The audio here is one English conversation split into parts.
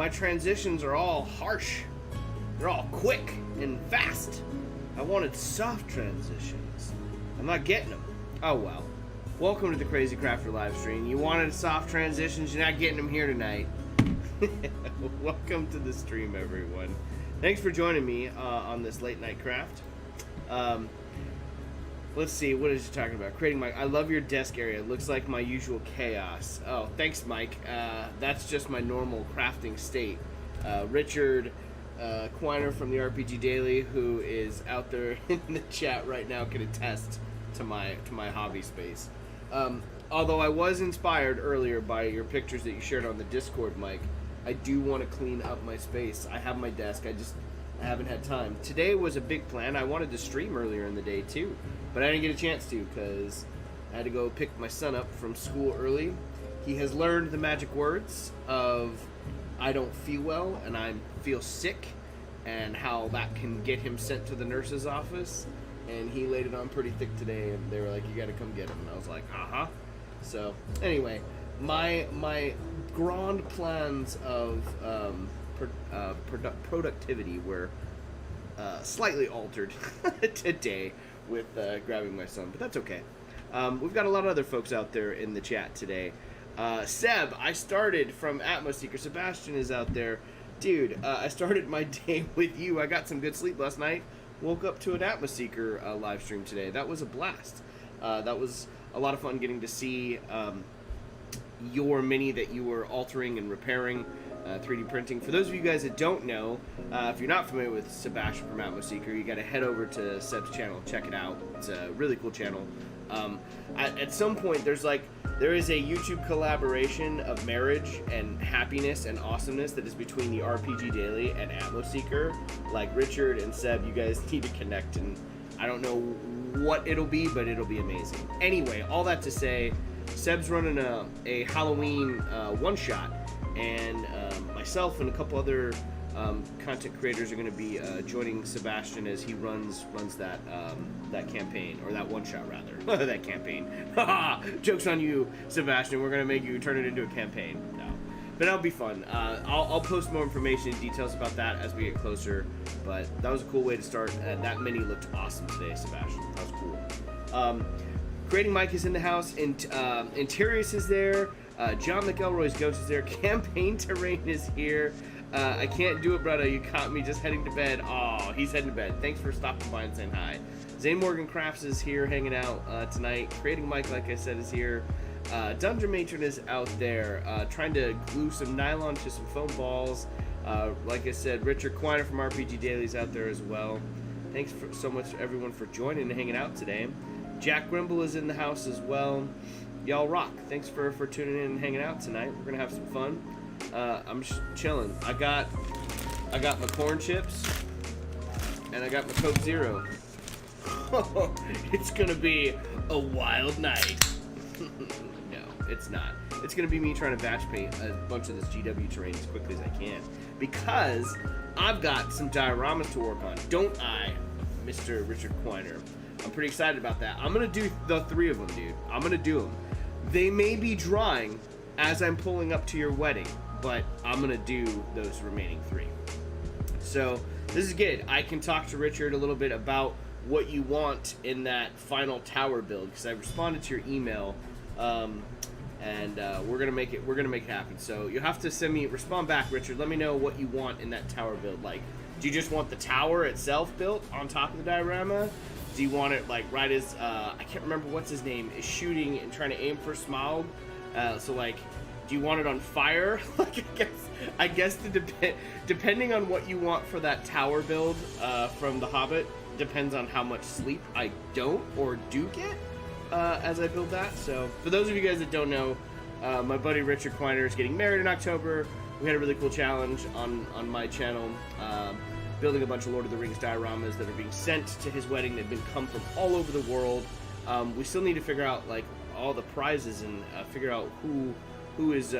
my transitions are all harsh. They're all quick and fast. I wanted soft transitions. I'm not getting them. Oh well. Welcome to the Crazy Crafter live stream. You wanted soft transitions, you're not getting them here tonight. Welcome to the stream, everyone. Thanks for joining me on this late night craft. Let's see, what is you talking about? Creating my... I love your desk area. It looks like my usual chaos. Oh, thanks, Mike. That's just my normal crafting state. Richard Quiner from the RPG Daily, who is out there in the chat right now, can attest to my hobby space. Although I was inspired earlier by your pictures that you shared on the Discord, Mike. I do want to clean up my space. I have my desk. I haven't had time. Today was a big plan. I wanted to stream earlier in the day too, but I didn't get a chance to because I had to go pick my son up from school early. He has learned the magic words of I don't feel well and I feel sick, and how that can get him sent to the nurse's office. And he laid it on pretty thick today, and they were like, you got to come get him. And I was like, uh-huh. So anyway, my grand plans of productivity were slightly altered today with grabbing my son, but that's okay. We've got a lot of other folks out there in the chat today. Seb, I started from Atmoseeker. Sebastian is out there. Dude, I started my day with you. I got some good sleep last night. Woke up to an Atmoseeker live stream today. That was a blast. That was a lot of fun getting to see your mini that you were altering and repairing, 3D printing. For those of you guys that don't know, if you're not familiar with Sebastian from Atmoseeker, you got to head over to Seb's channel, check it out. It's a really cool channel. At some point, there is a YouTube collaboration of marriage and happiness and awesomeness that is between the RPG Daily and Atmoseeker. Like Richard and Seb, you guys need to connect, and I don't know what it'll be, but it'll be amazing. Anyway, all that to say, Seb's running a Halloween one-shot, and myself and a couple other content creators are going to be joining Sebastian as he runs that campaign, or that one-shot rather. That campaign. Joke's on you, Sebastian. We're going to make you turn it into a campaign. No. But that'll be fun. I'll post more information and details about that as we get closer. But that was a cool way to start. That mini looked awesome today, Sebastian. That was cool. Creating Mike is in the house. Interius is there. John McElroy's Ghost is there. Campaign Terrain is here. I can't do it, brother. You caught me just heading to bed. Oh, he's heading to bed. Thanks for stopping by and saying hi. Zane Morgan Crafts is here hanging out tonight. Creating Mike, like I said, is here. Dungeon Matron is out there trying to glue some nylon to some foam balls. Like I said, Richard Quiner from RPG Daily is out there as well. Thanks so much everyone for joining and hanging out today. Jack Grimble is in the house as well. Y'all rock. Thanks for tuning in and hanging out tonight. We're gonna have some fun. I'm just chilling. I got my corn chips and I got my Coke Zero. It's gonna be a wild night. No, it's not. It's gonna be me trying to batch paint a bunch of this GW terrain as quickly as I can, because I've got some dioramas to work on, don't I, Mr. Richard Quiner? I'm pretty excited about that. I'm gonna do the 3 of them, dude. I'm gonna do them. They may be drawing as I'm pulling up to your wedding, but I'm gonna do those remaining 3. So this is good. I can talk to Richard a little bit about what you want in that final tower build, because I responded to your email, and we're gonna make it happen. So you'll have to respond back, Richard. Let me know what you want in that tower build. Like, do you just want the tower itself built on top of the diorama? Do you want it like right as I can't remember what's his name is shooting and trying to aim for Smaug? So like, do you want it on fire? Like, I guess depending on what you want for that tower build from The Hobbit depends on how much sleep I don't or do get as I build that. So for those of you guys that don't know, my buddy Richard Quiner is getting married in October. We had a really cool challenge on my channel, building a bunch of Lord of the Rings dioramas that are being sent to his wedding. They've been come from all over the world. We still need to figure out like all the prizes and figure out who is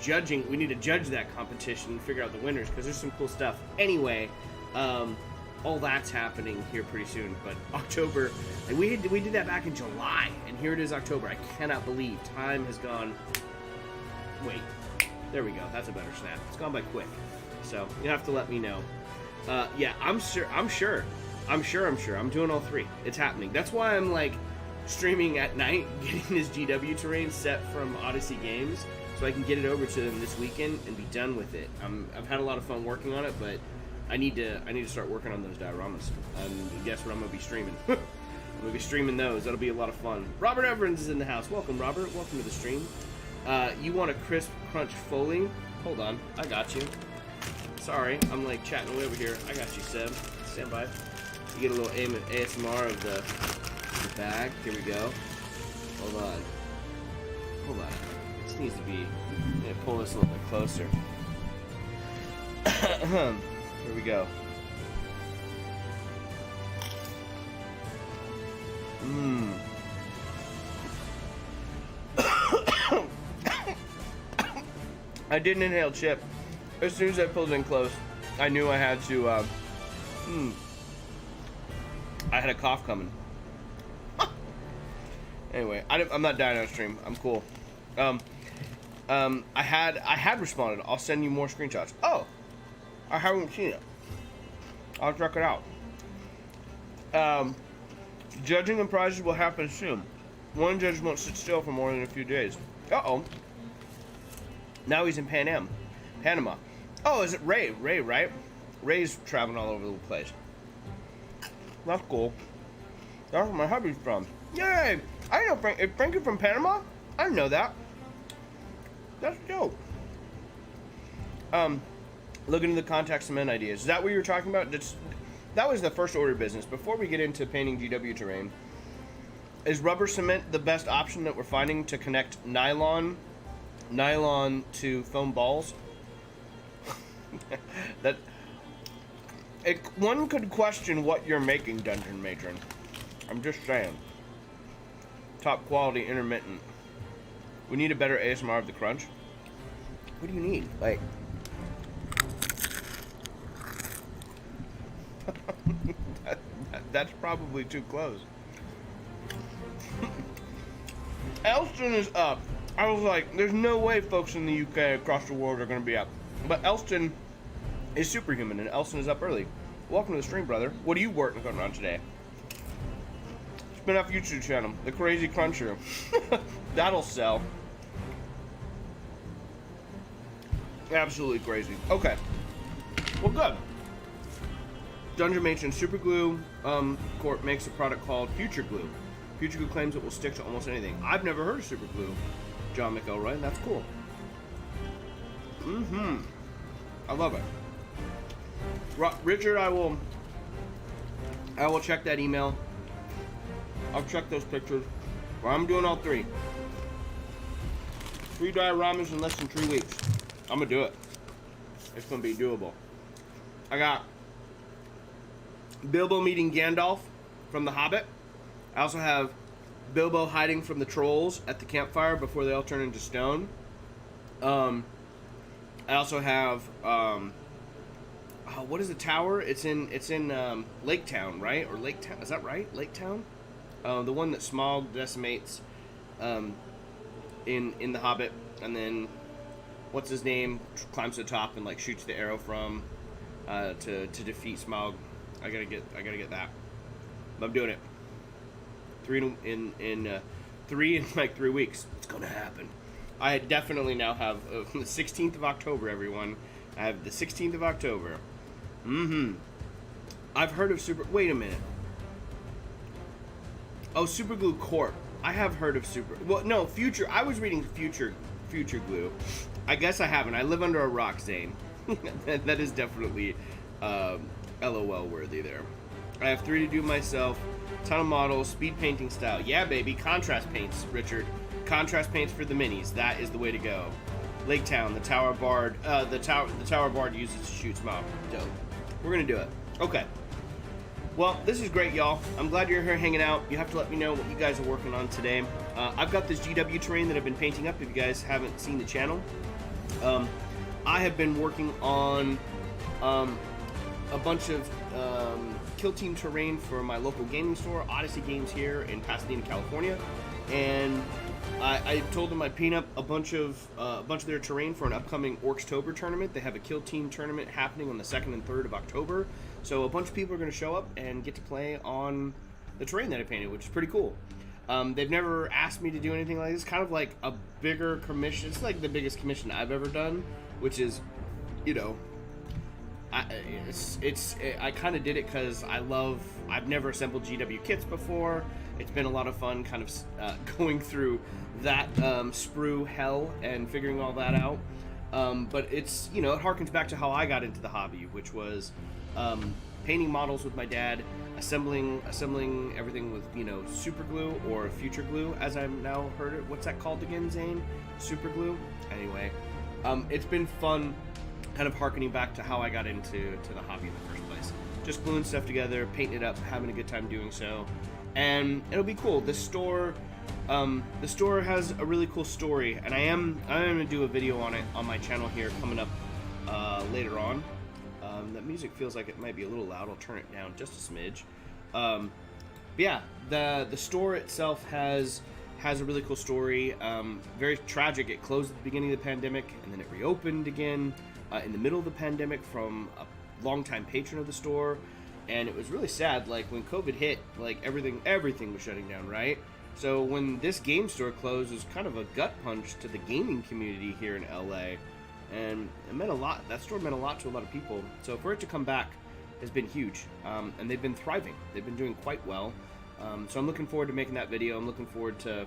judging. We need to judge that competition and figure out the winners, because there's some cool stuff. Anyway, all that's happening here pretty soon. But October, and we did that back in July, and here it is October. I cannot believe time has gone. Wait, There we go. That's a better snap. It's gone by quick. So you have to let me know. Yeah, I'm sure. I'm doing all three. It's happening. That's why I'm like streaming at night, getting this GW Terrain set from Odyssey Games, so I can get it over to them this weekend and be done with it. I've had a lot of fun working on it, but I need to start working on those dioramas. And guess what I'm gonna be streaming? I'm gonna be streaming those. That'll be a lot of fun. Robert Evans is in the house. Welcome, Robert. Welcome to the stream. You want a crisp crunch Foley? Hold on, I got you. Sorry, I'm like chatting away over here. I got you, Seb. Stand by. You get a little ASMR of the bag. Here we go. Hold on. This needs to be. I'm gonna pull this a little bit closer. Here we go. I didn't inhale chip. As soon as I pulled in close, I knew I had to, I had a cough coming. Anyway, I'm not dying on stream. I'm cool. I had responded. I'll send you more screenshots. Oh, I haven't seen it. I'll check it out. Judging and prizes will happen soon. One judge won't sit still for more than a few days. Uh-oh. Now he's in Panama. Oh, is it Ray? Ray, right? Ray's traveling all over the place. That's cool. That's where my hubby's from. Yay! I didn't know Frank. Frankie from Panama? I didn't know that. That's dope. Looking into the contact cement ideas. Is that what you were talking about? That was the first order of business. Before we get into painting GW Terrain, is rubber cement the best option that we're finding to connect nylon to foam balls? One could question what you're making, Dungeon Matron. I'm just saying. Top quality, intermittent. We need a better ASMR of the crunch. What do you need? Like... that's probably too close. Elston is up. I was like, there's no way folks in the UK across the world are going to be up. But Elston is superhuman, and Elston is up early. Welcome to the stream, brother. What are you working on today? Spin-off YouTube channel, The Crazy Cruncher. That'll sell. Absolutely crazy. Okay. Well, good. Dungeon Matron Super Glue Corp makes a product called Future Glue. Future Glue claims it will stick to almost anything. I've never heard of Super Glue, John McElroy. That's cool. I love it. Richard, I will check that email. I'll check those pictures. Well, I'm doing all three. 3 dioramas in less than 3 weeks. I'm gonna do it. It's gonna be doable. I got Bilbo meeting Gandalf from The Hobbit. I also have Bilbo hiding from the trolls at the campfire before they all turn into stone. I also have what is the tower? It's in Lake Town, right? Or Lake Town? Is that right? Lake Town? The one that Smaug decimates in The Hobbit, and then what's his name climbs to the top and like shoots the arrow from to defeat Smaug. I gotta get that. But I'm doing it. 3 in like 3 weeks. It's gonna happen. I definitely now have the 16th of October, everyone. I have the 16th of October. I've heard of Wait a minute. Oh, Super Glue Corp. I have heard of Future. I was reading Future Glue. I guess I haven't. I live under a rock, Zane. That is definitely LOL worthy there. I have 3 to do myself. Ton of models, speed painting style. Yeah, baby. Contrast paints, Richard. Contrast paints for the minis. That is the way to go. Lake Town, the Tower Bard. The Tower Bard uses to shoot Smaug. Dope. We're gonna do it. Okay. Well, this is great, y'all. I'm glad you're here hanging out. You have to let me know what you guys are working on today. I've got this GW terrain that I've been painting up. If you guys haven't seen the channel, I have been working on a bunch of Killteam Terrain for my local gaming store, Odyssey Games here in Pasadena, California. and I told them I'd paint up a bunch of their terrain for an upcoming Orkstober tournament. They have a Killteam tournament happening on the 2nd and 3rd of October. So a bunch of people are going to show up and get to play on the terrain that I painted, which is pretty cool. They've never asked me to do anything like this. It's kind of like a bigger commission. It's like the biggest commission I've ever done, which is, you know, I kind of did it because I've never assembled GW kits before. It's been a lot of fun kind of going through that sprue hell and figuring all that out. But it's, you know, it harkens back to how I got into the hobby, which was painting models with my dad, assembling everything with, you know, super glue or future glue, as I've now heard it. What's that called again, Zane? Super glue? Anyway, it's been fun kind of harkening back to how I got into the hobby in the first place. Just gluing stuff together, painting it up, having a good time doing so. And it'll be cool. The store has a really cool story, and I'm gonna do a video on it on my channel here coming up later on. That music feels like it might be a little loud. I'll turn it down just a smidge. But yeah, the store itself has a really cool story. Very tragic. It closed at the beginning of the pandemic, and then it reopened again in the middle of the pandemic from a longtime patron of the store. And it was really sad. Like when COVID hit, like everything was shutting down, right? So when this game store closed, it was kind of a gut punch to the gaming community here in LA. And it meant a lot. That store meant a lot to a lot of people. So for it to come back has been huge. And they've been thriving. They've been doing quite well. So I'm looking forward to making that video. I'm looking forward to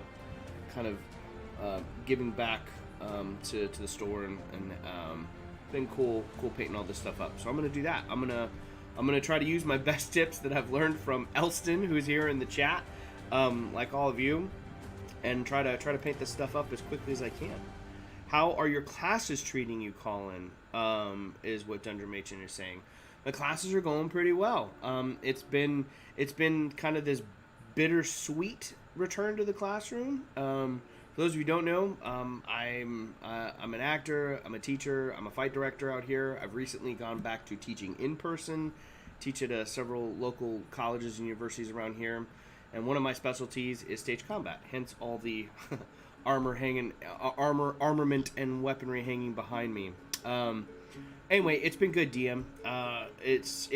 kind of giving back to the store and been cool painting all this stuff up. So I'm gonna do that. I'm gonna try to use my best tips that I've learned from Elston, who's here in the chat, like all of you, and try to paint this stuff up as quickly as I can. How are your classes treating you, Colin? Is what Dundrum Machin is saying. The classes are going pretty well. It's been kind of this bittersweet return to the classroom. For those of you who don't know, I'm an actor, I'm a teacher, I'm a fight director out here. I've recently gone back to teaching in person, teach at several local colleges and universities around here, and one of my specialties is stage combat. Hence all the armament and weaponry hanging behind me. Anyway, it's been good, DM. It's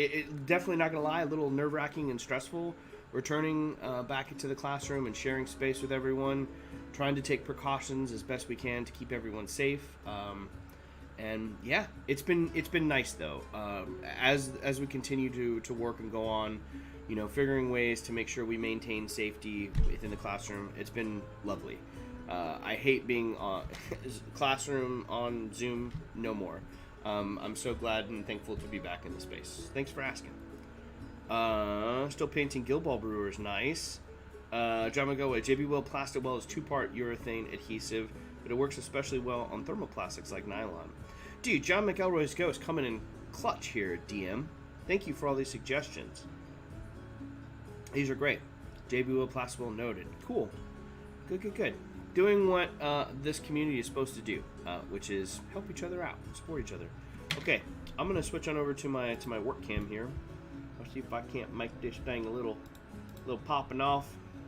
definitely, not gonna lie, a little nerve-wracking and stressful returning back into the classroom and sharing space with everyone, trying to take precautions as best we can to keep everyone safe. And yeah, it's been nice though. As we continue to work and go on, you know, figuring ways to make sure we maintain safety within the classroom. It's been lovely. I hate being on classroom on Zoom. No more. I'm so glad and thankful to be back in the space. Thanks for asking. Still painting Guild Ball Brewers. Nice. John McGowan, JB Will Plastic Well is 2-part urethane adhesive, but it works especially well on thermoplastics like nylon. Dude, John McElroy's Ghost coming in clutch here, DM. Thank you for all these suggestions. These are great. JB Will Plastic Well noted. Cool. Good. Doing what this community is supposed to do, which is help each other out, support each other. Okay, I'm gonna switch on over to my work cam here. I'll see if I can't make this thing a little popping off.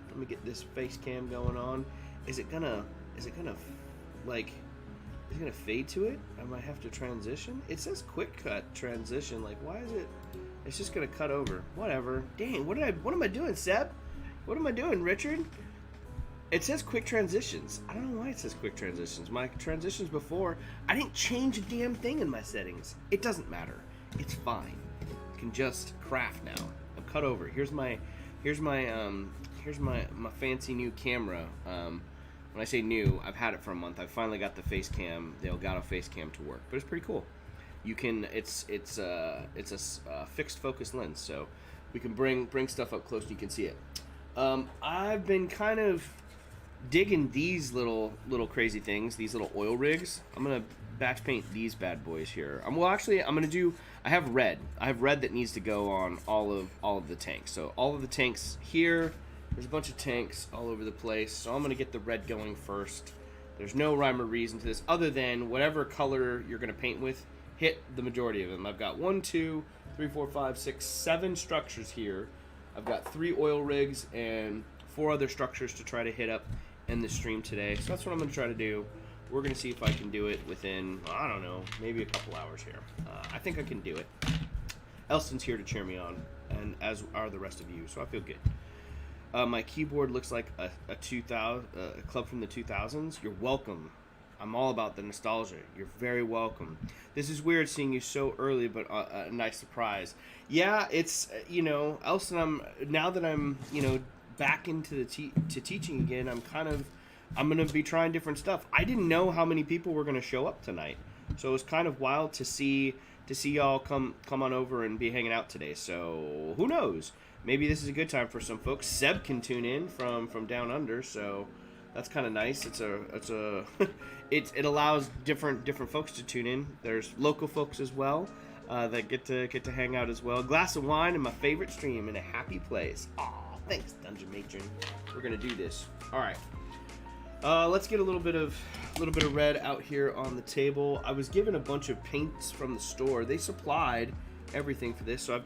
Let me get this face cam going on. Is it gonna fade to it? I might have to transition. It says quick cut transition. Like, why is it? It's just gonna cut over. Whatever. Dang, what am I doing, Seb? What am I doing, Richard? It says quick transitions. I don't know why it says quick transitions. My transitions before, I didn't change a damn thing in my settings. It doesn't matter. It's fine. I can just craft now. I'm cut over. Here's my fancy new camera. When I say new, I've had it for a month. I finally got the face cam, the Elgato face cam to work, but it's pretty cool. You can, it's a fixed focus lens, so we can bring stuff up close and you can see it. I've been kind of digging these little crazy things, these little oil rigs. I'm gonna batch paint these bad boys here. I have red that needs to go on all of the tanks. So all of the tanks here, there's a bunch of tanks all over the place. So I'm gonna get the red going first. There's no rhyme or reason to this other than whatever color you're gonna paint with, hit the majority of them. I've got 1, 2, 3, 4, 5, 6, 7 structures here. I've got 3 oil rigs and 4 other structures to try to hit up end the stream today. So that's what I'm going to try to do. We're going to see if I can do it within, I don't know, maybe a couple hours here. I think I can do it. Elston's here to cheer me on, and as are the rest of you, so I feel good. My keyboard looks like a club from the 2000s. You're welcome. I'm all about the nostalgia. You're very welcome. This is weird seeing you so early, but a nice surprise. Yeah, it's, Elston, now that I'm, back into to teaching again, I'm going to be trying different stuff. I didn't know how many people were going to show up tonight, so it was kind of wild to see y'all come on over and be hanging out today. So who knows? Maybe this is a good time for some folks. Seb can tune in from down under, so that's kind of nice. It allows different folks to tune in. There's local folks as well that get to hang out as well. Glass of wine and my favorite stream in a happy place. Aw, thanks, Dungeon Matron. We're gonna do this. All right. Let's get a little bit of red out here on the table. I was given a bunch of paints from the store. They supplied everything for this, so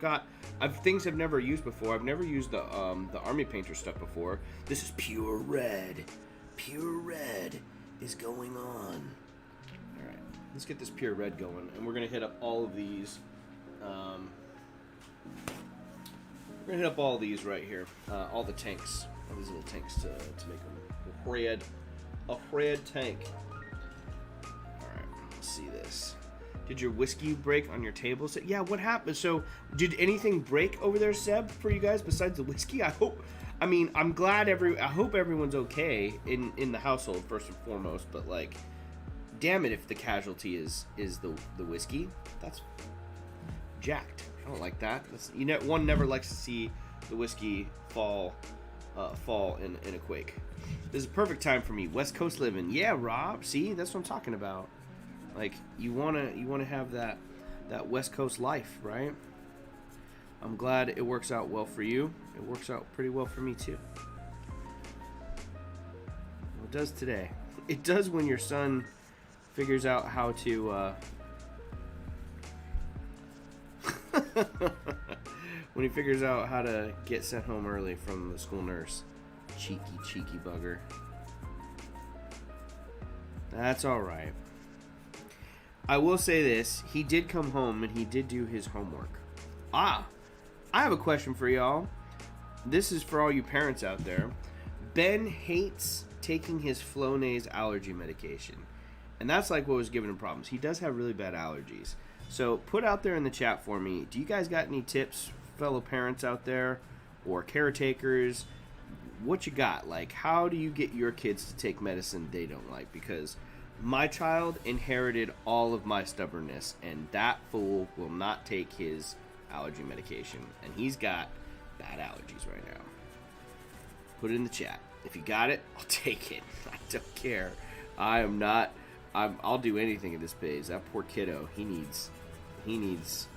I've things I've never used before. I've never used the army painter stuff before. This is pure red. Pure red is going on. All right, let's get this pure red going, and we're gonna hit up all of these. We're gonna hit up all of these right here, all the tanks, all these little tanks to make them a red tank. All right, let's see this. Did your whiskey break on your table? So, yeah, what happened? So, did anything break over there, Seb, for you guys besides the whiskey? I'm glad I hope everyone's okay in the household first and foremost. But like, damn it, if the casualty is the whiskey, that's jacked. I don't like that. One never likes to see the whiskey fall in a quake. This is a perfect time for me. West Coast living. Yeah, Rob. See, that's what I'm talking about. Like, you wanna have that West Coast life, right? I'm glad it works out well for you. It works out pretty well for me too. Well, it does today. It does when your son figures out how to when he figures out how to get sent home early from the school nurse. Cheeky bugger. That's alright. I will say this. He did come home and he did do his homework. I have a question for y'all. This is for all you parents out there. Ben hates taking his Flonase allergy medication. And that's like what was giving him problems. He does have really bad allergies. So put out there in the chat for me, do you guys got any tips, fellow parents out there or caretakers? What you got? Like, how do you get your kids to take medicine they don't like? Because my child inherited all of my stubbornness, and that fool will not take his allergy medication. And he's got bad allergies right now. Put it in the chat. If you got it, I'll take it. I don't care. I'll do anything at this page. That poor kiddo, he needs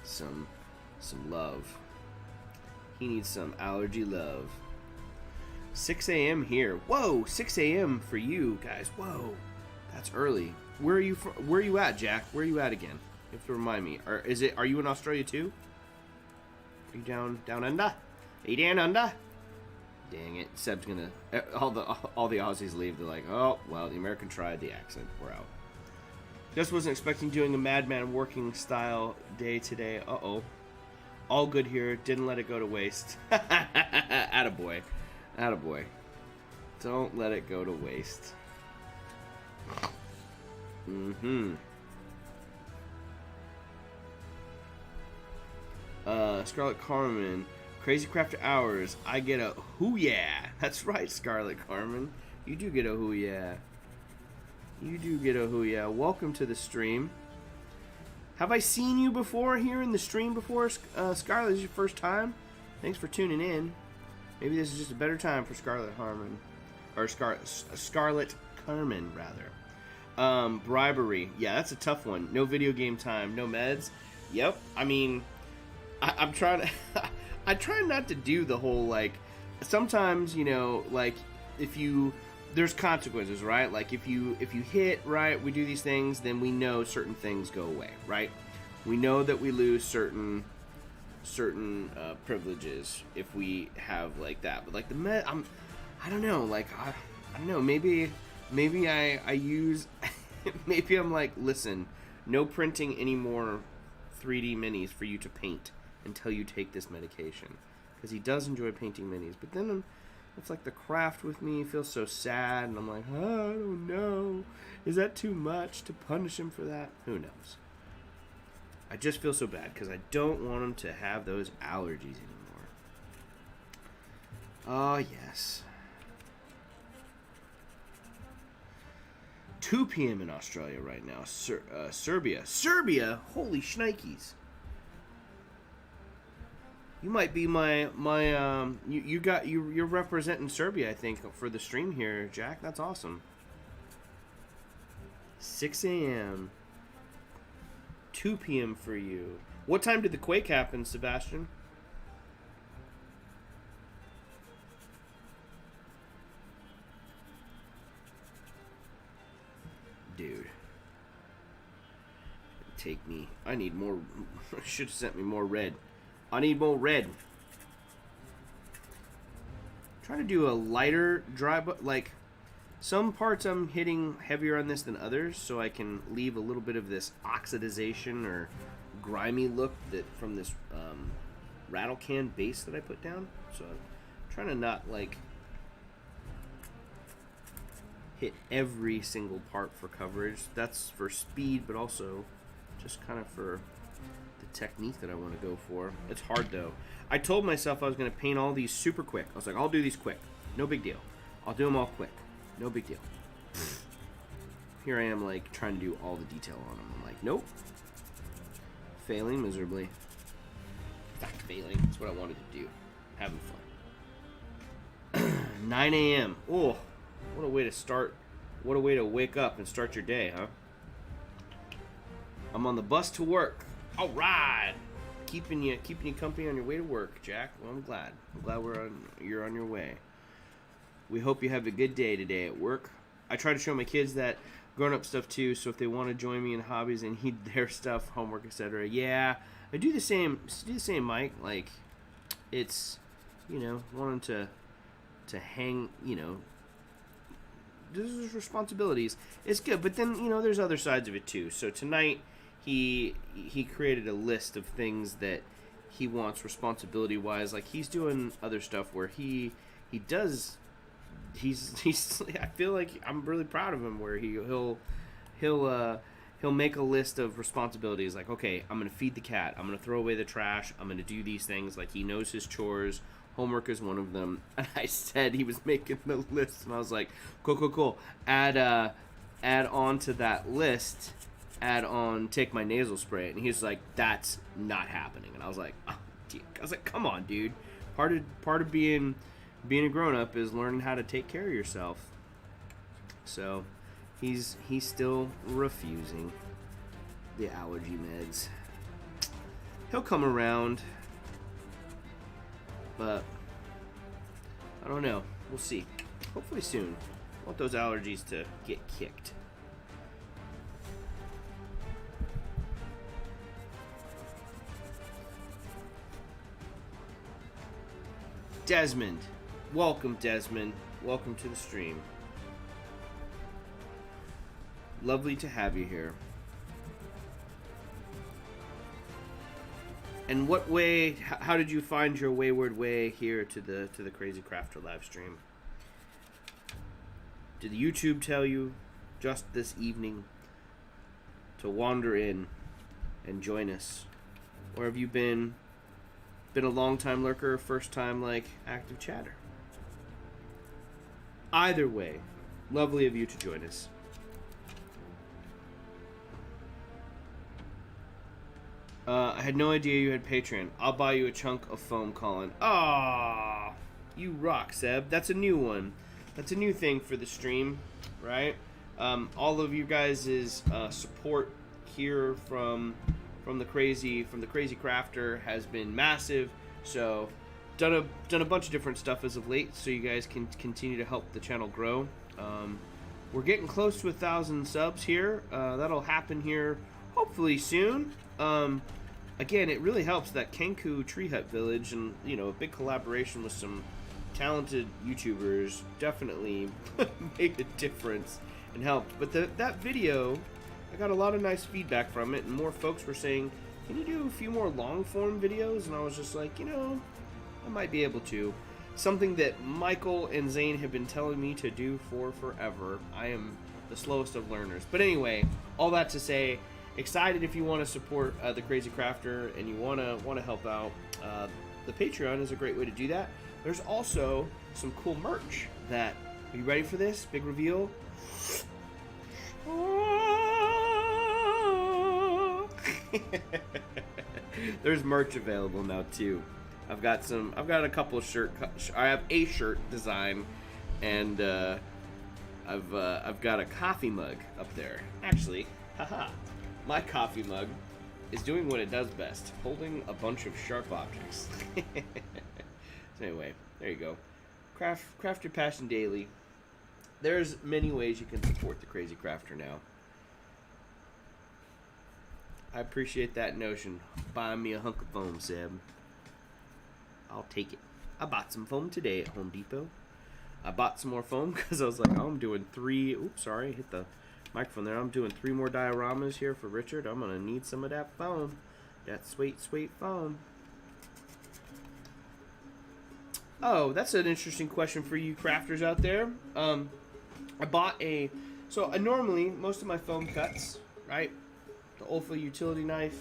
some love. He needs some allergy love. 6 a.m. here. Whoa, 6 a.m. for you guys. Whoa, that's early. Where are you at, Jack? Where are you at again? You have to remind me. Are you in Australia too? Are you down under? Are you down under? Dang it, Seb's gonna. All the Aussies leave. They're like, oh well, the American tried the accent. We're out. Just wasn't expecting doing a madman working style day today. Uh-oh. All good here. Didn't let it go to waste. Attaboy. Attaboy. Don't let it go to waste. Mm-hmm. Scarlet Carmen. Crazy Crafter Hours. I get a hoo yeah. That's right, Scarlet Carmen. You do get a hoo yeah. You do get a hoo yeah. Welcome to the stream. Have I seen you before here in the stream before, Scarlet? This is your first time? Thanks for tuning in. Maybe this is just a better time for Scarlet Harmon. Or Scarlet Carmen, rather. Bribery. Yeah, that's a tough one. No video game time. No meds. Yep. I mean, I'm trying to... I try not to do the whole, like... Sometimes, you know, like, if you... There's consequences, right? Like, if you hit, right, we do these things, then we know certain things go away, right? We know that we lose certain privileges if we have, like, that. But, like, I don't know, like, I don't know, maybe I use maybe I'm like, listen, no printing any more 3D minis for you to paint until you take this medication, because he does enjoy painting minis. But then it's like the craft with me feels so sad, and I'm like, oh, I don't know, is that too much to punish him for that? Who knows? I just feel so bad because I don't want him to have those allergies anymore. Oh yes. 2 p.m. in Australia right now. Serbia. Holy shnikes. You might be you're representing Serbia, I think, for the stream here, Jack. That's awesome. 6 a.m. 2 p.m. for you. What time did the quake happen, Sebastian? Dude. Take me. I need more. Should have sent me more red. I need more red. Trying to do a lighter dry, but like some parts I'm hitting heavier on this than others, so I can leave a little bit of this oxidization or grimy look that from this rattle can base that I put down. So I'm trying to not like hit every single part for coverage. That's for speed, but also just kind of for the technique that I want to go for. It's hard though. I told myself I was going to paint all these super quick. I was like, I'll do these quick. No big deal. I'll do them all quick. No big deal. Here I am like trying to do all the detail on them. I'm like, nope. Failing miserably. In fact, failing. That's what I wanted to do. Having fun. 9 a.m. Oh, what a way to start. What a way to wake up and start your day, huh? I'm on the bus to work. All right. Keeping you company on your way to work, Jack. Well, I'm glad. You're on your way. We hope you have a good day today at work. I try to show my kids that grown-up stuff too, so if they want to join me in hobbies and need their stuff, homework, etc. Yeah, I do the same, Mike. Like, it's, wanting to hang, this is responsibilities. It's good, but then, there's other sides of it too. So tonight, he created a list of things that he wants responsibility-wise. Like, he's doing other stuff where he's I feel like I'm really proud of him, where he'll make a list of responsibilities, like, okay, I'm gonna feed the cat, I'm gonna throw away the trash, I'm gonna do these things. Like, he knows his chores. Homework is one of them. And I said he was making the list, and I was like, cool. Add on to that list. Add on, take my nasal spray. And he's like, that's not happening. And I was like, come on, dude. Part of being a grown-up is learning how to take care of yourself. So he's still refusing the allergy meds. He'll come around, but I don't know. We'll see. Hopefully soon. I want those allergies to get kicked. Desmond. Welcome, Desmond. Welcome to the stream. Lovely to have you here. And what way? How did you find your wayward way here to the Crazy Crafter live stream? Did YouTube tell you just this evening to wander in and join us, or have you been a long time lurker, first time like active chatter? Either way, lovely of you to join us. I had no idea you had Patreon. I'll buy you a chunk of foam, Colin. Ah, you rock, Seb. That's a new one. That's a new thing for the stream, right? All of you guys' support here from the crazy crafter has been massive. So done a bunch of different stuff as of late, so you guys can continue to help the channel grow. We're getting close to 1,000 subs here. That'll happen here hopefully soon. Again, it really helps that Kenku Tree Hut Village, and a big collaboration with some talented YouTubers definitely make a difference and helped. But that video, I got a lot of nice feedback from it, and more folks were saying, can you do a few more long form videos? And I was just like, you know, I might be able to. Something that Michael and Zane have been telling me to do for forever. I am the slowest of learners. But anyway, all that to say, excited if you want to support the Crazy Crafter and you want to help out. The Patreon is a great way to do that. There's also some cool merch that. Are you ready for this big reveal? There's merch available now too. I've got a couple of I have a shirt design, and I've got a coffee mug up there. Actually, haha, my coffee mug is doing what it does best, holding a bunch of sharp objects. So anyway, there you go. Craft your passion daily. There's many ways you can support the Crazy Crafter now. I appreciate that notion. Buy me a hunk of foam, Seb. I'll take it. I bought some foam today at Home Depot. I bought some more foam because I was like, oh, I'm doing 3. Oops, sorry, hit the microphone there. I'm doing 3 more dioramas here for Richard. I'm gonna need some of that foam. That sweet, sweet foam. Oh, that's an interesting question for you crafters out there. I bought so normally most of my foam cuts, right? The Olfa utility knife.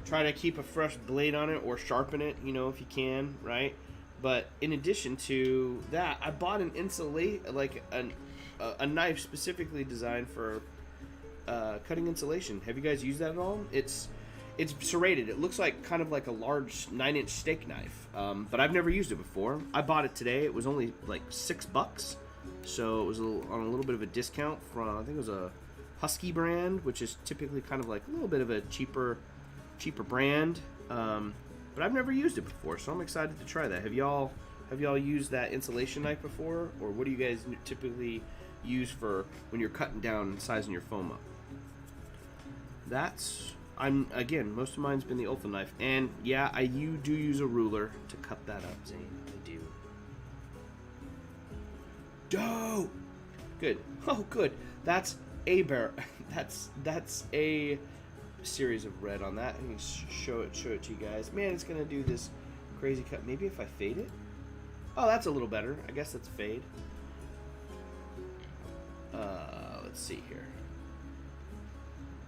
Try to keep a fresh blade on it or sharpen it, you know, if you can, right? But in addition to that, I bought an a knife specifically designed for cutting insulation. Have you guys used that at all? It's serrated. It looks like kind of like a large 9-inch steak knife, but I've never used it before. I bought it today. It was only like $6, so it was on a little bit of a discount from, I think it was a Husky brand, which is typically kind of like a little bit of a cheaper brand. But I've never used it before, so I'm excited to try that. Have y'all used that insulation knife before, or what do you guys typically use for when you're cutting down and sizing your foam up? Again, most of mine's been the Olfa knife, and yeah, you do use a ruler to cut that up, Zane. I do. Dope. Good. Oh, good. That's a bear. That's a series of red on that. Let me show it to you guys. Man, it's gonna do this crazy cut. Maybe if I fade it. Oh, that's a little better. I guess that's fade. Let's see here.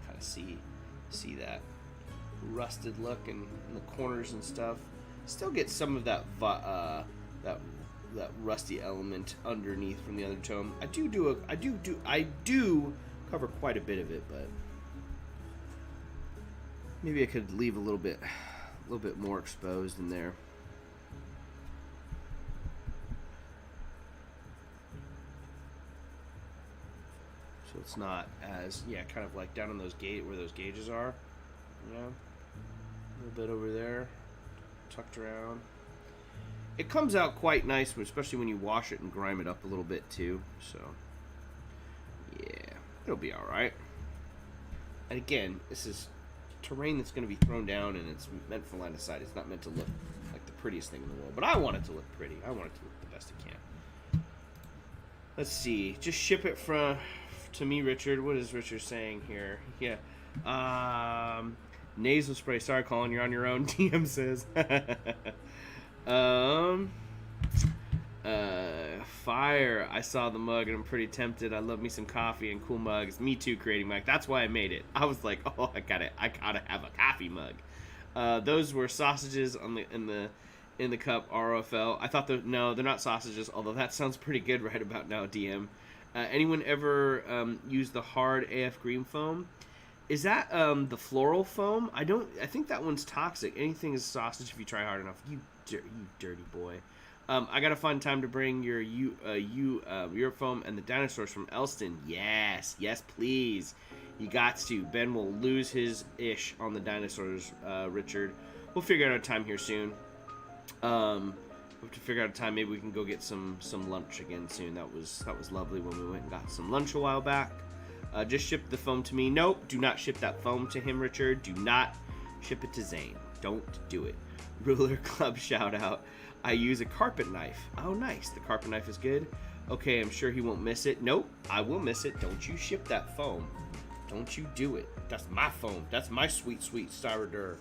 Kind of see that rusted look in the corners and stuff. Still get some of that that rusty element underneath from the undertone. I do cover quite a bit of it, but maybe I could leave a little bit more exposed in there. So it's not as, kind of like down on those where those gauges are, you know, a little bit over there, tucked around. It comes out quite nice, especially when you wash it and grime it up a little bit too. So yeah, it'll be all right. And again, this is terrain that's going to be thrown down, and it's meant for line of sight. It's not meant to look like the prettiest thing in the world, but I want it to look pretty. I want it to look the best it can. Let's see. Just ship it to me, Richard. What is Richard saying here? Yeah. Nasal spray. Sorry, Colin, you're on your own. DM says. Fire. I saw the mug and I'm pretty tempted. I love me some coffee and cool mugs. Me too, creating mug. That's why I made it. I was like, oh, I gotta have a coffee mug. Those were sausages in the cup. ROFL. I thought no, they're not sausages. Although that sounds pretty good right about now. DM. Anyone ever use the hard AF green foam? Is that the floral foam? I think that one's toxic. Anything is sausage if you try hard enough. You dirty boy. I gotta find time to bring your foam and the dinosaurs from Elston. Yes, please. You got to. Ben will lose his ish on the dinosaurs. Richard, we'll figure out a time here soon. We have to figure out a time. Maybe we can go get some lunch again soon. That was lovely when we went and got some lunch a while back. Just ship the foam to me. Nope, do not ship that foam to him, Richard. Do not ship it to Zane. Don't do it. Ruler Club shout out. I use a carpet knife. Oh, nice. The carpet knife is good. Okay, I'm sure he won't miss it. Nope, I will miss it. Don't you ship that foam. Don't you do it. That's my foam. That's my sweet, sweet styrodur.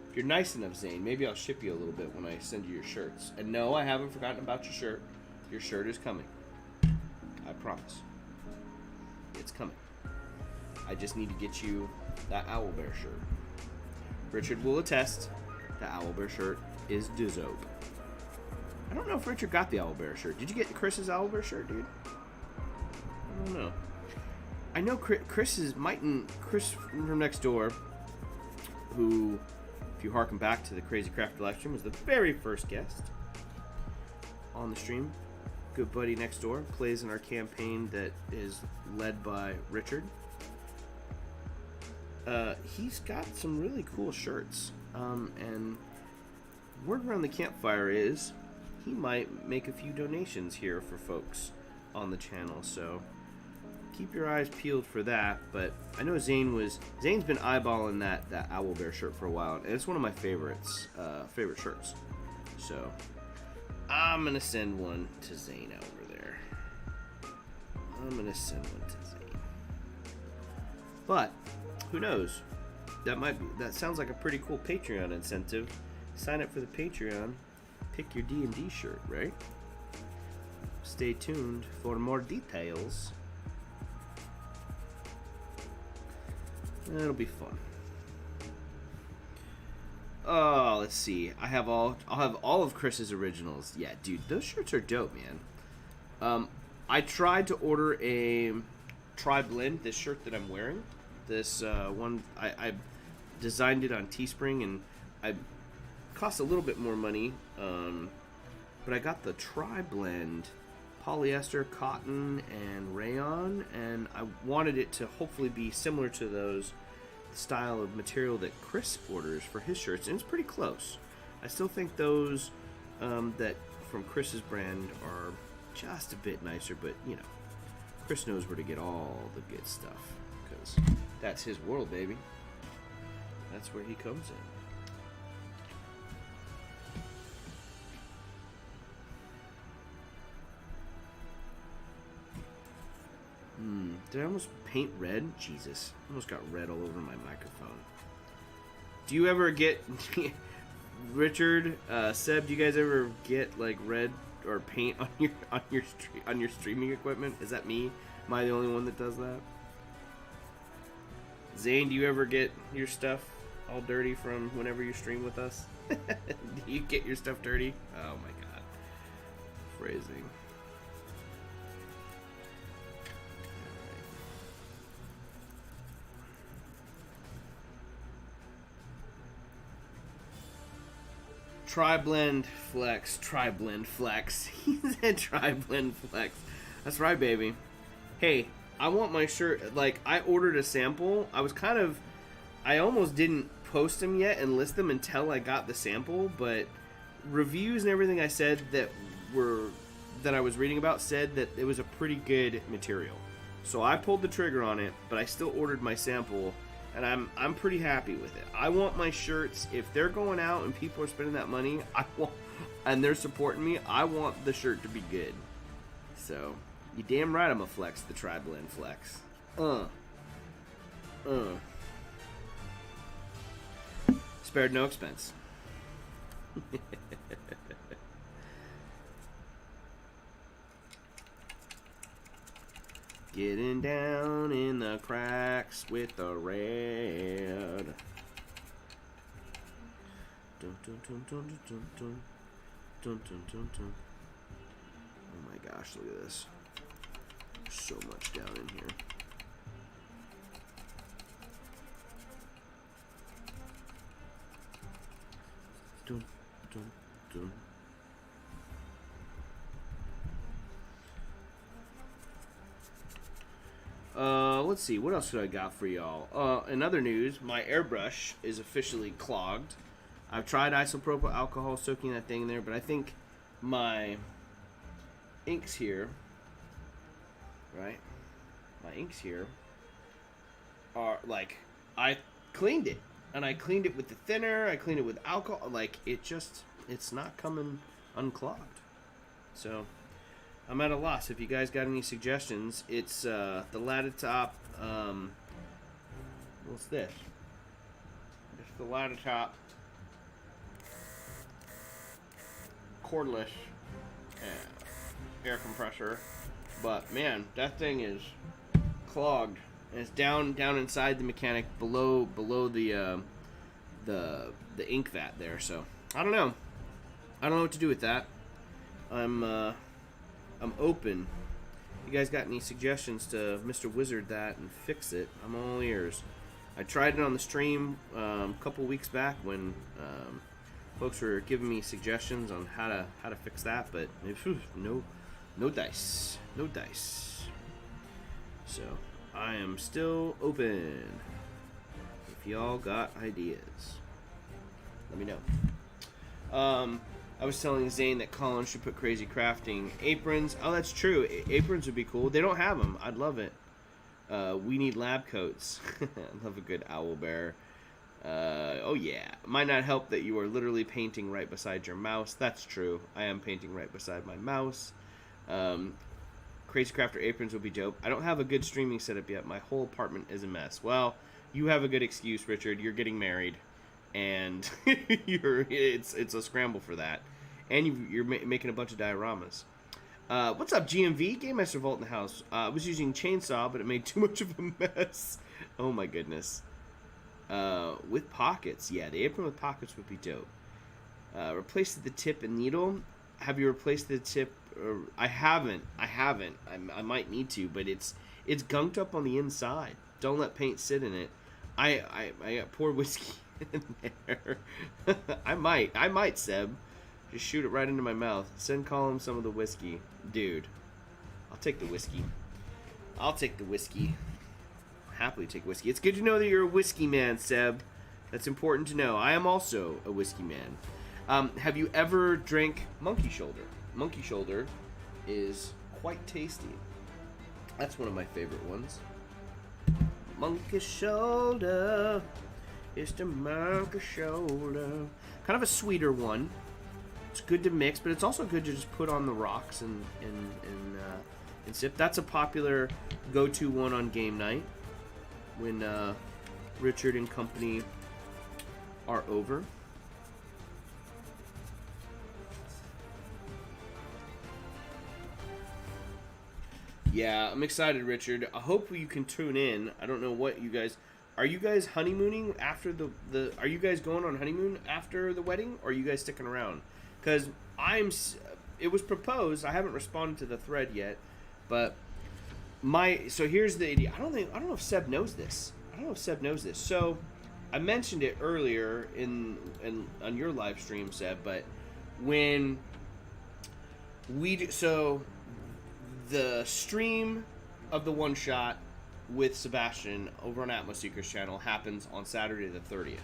If you're nice enough, Zane, maybe I'll ship you a little bit when I send you your shirts. And no, I haven't forgotten about your shirt. Your shirt is coming. I promise. It's coming. I just need to get you that owlbear shirt. Richard will attest the owlbear shirt is dope. I don't know if Richard got the owlbear shirt. Did you get Chris's owlbear shirt, dude? I don't know. I know Chris from next door, who, if you harken back to the Crazy Crafty live stream, was the very first guest on the stream. Good buddy next door, plays in our campaign that is led by Richard. He's got some really cool shirts, and word around the campfire is he might make a few donations here for folks on the channel, so keep your eyes peeled for that. But I know Zane's been eyeballing that owlbear shirt for a while, and it's one of my favorite shirts. So I'm gonna send one to Zane over there. But who knows? That sounds like a pretty cool Patreon incentive. Sign up for the Patreon, pick your D&D shirt, right? Stay tuned for more details. It'll be fun. Oh, let's see. I'll have all of Chris's originals. Yeah, dude, those shirts are dope, man. I tried to order a tri-blend, this shirt that I'm wearing. This one, I designed it on Teespring, and I cost a little bit more money, but I got the tri-blend polyester, cotton, and rayon, and I wanted it to hopefully be similar to those style of material that Chris orders for his shirts, and it's pretty close. I still think those that from Chris's brand are just a bit nicer, but you know, Chris knows where to get all the good stuff, because that's his world, baby. That's where he comes in. Did I almost paint red? Jesus. I almost got red all over my microphone. Do you ever get... Richard, Seb, do you guys ever get like red or paint on your streaming equipment? Is that me? Am I the only one that does that? Zane, do you ever get your stuff all dirty from whenever you stream with us? Do you get your stuff dirty? Oh my god. Phrasing. Tri-blend flex. He said tri-blend flex. That's right, baby. Hey, I want my shirt. Like, I ordered a sample. I almost didn't post them yet and list them until I got the sample, but reviews and everything I said that I was reading about said that it was a pretty good material. So I pulled the trigger on it, but I still ordered my sample, and I'm pretty happy with it. I want my shirts, if they're going out and people are spending that money, and they're supporting me, I want the shirt to be good. So, you damn right I'm a flex, the tri-blend flex. Spared no expense. Getting down in the cracks with the red. Dun, dun, dun, dun, dun, dun, dun, dun, dun, dun. Oh my gosh, look at this. So much down in here. Dun, dun, dun. Let's see, what else should I got for y'all? In other news, my airbrush is officially clogged. I've tried isopropyl alcohol soaking that thing in there, but I think my inks here, right? My inks here are like, I cleaned it. And I cleaned it with the thinner, I cleaned it with alcohol, like, it just, it's not coming unclogged. So I'm at a loss. If you guys got any suggestions, it's the Tabletop. What's this? It's the Tabletop cordless air compressor. But man, that thing is clogged, and it's down inside the mechanic below the ink vat there. So I don't know what to do with that. I'm open. You guys got any suggestions to Mr. Wizard that and fix it? I'm all ears. I tried it on the stream a couple weeks back when folks were giving me suggestions on how to fix that, but no dice. So I am still open. If y'all got ideas, let me know. I was telling Zane that Colin should put crazy crafting aprons. Oh, that's true. Aprons would be cool. They don't have them. I'd love it. We need lab coats. I love a good owl bear. Oh yeah. Might not help that you are literally painting right beside your mouse. That's true. I am painting right beside my mouse. Crazy crafter aprons would be dope. I don't have a good streaming setup yet. My whole apartment is a mess. Well, you have a good excuse, Richard. You're getting married, and it's a scramble for that, and you're making a bunch of dioramas. What's up, GMV? Game Master Vault in the house. I was using chainsaw, but it made too much of a mess. Oh my goodness. With pockets, yeah, the apron with pockets would be dope. Replace the tip and needle. Have you replaced the tip? I haven't. I might need to, but it's gunked up on the inside. Don't let paint sit in it. I got pour whiskey in there. I might, Seb. Just shoot it right into my mouth. Send Colin some of the whiskey. Dude, I'll take the whiskey. Happily take whiskey. It's good to know that you're a whiskey man, Seb. That's important to know. I am also a whiskey man. Have you ever drank monkey shoulder? Monkey shoulder is quite tasty. That's one of my favorite ones. Monkey shoulder. It's the monkey shoulder. Kind of a sweeter one. It's good to mix, but it's also good to just put on the rocks and sip. That's a popular go-to one on game night when Richard and company are over. Yeah, I'm excited, Richard. I hope you can tune in. I don't know what you guys... Are you guys honeymooning after the... Are you guys going on honeymoon after the wedding? Or are you guys sticking around? Because it was proposed. I haven't responded to the thread yet. But so here's the idea. I don't know if Seb knows this. So I mentioned it earlier on your live stream, Seb. But when the stream of the one shot with Sebastian over on Atmos Seekers channel happens on Saturday the 30th.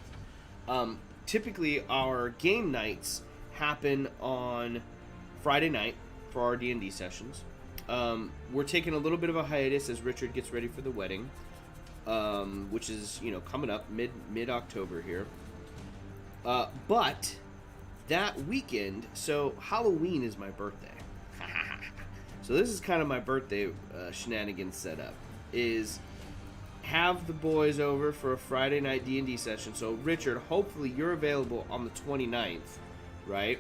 Typically, our game nights happen on Friday night for our D&D sessions. We're taking a little bit of a hiatus as Richard gets ready for the wedding, which is coming up mid-October here. But that weekend, so Halloween is my birthday. So this is kind of my birthday shenanigans setup, is have the boys over for a Friday night D&D session. So Richard, hopefully you're available on the 29th, right?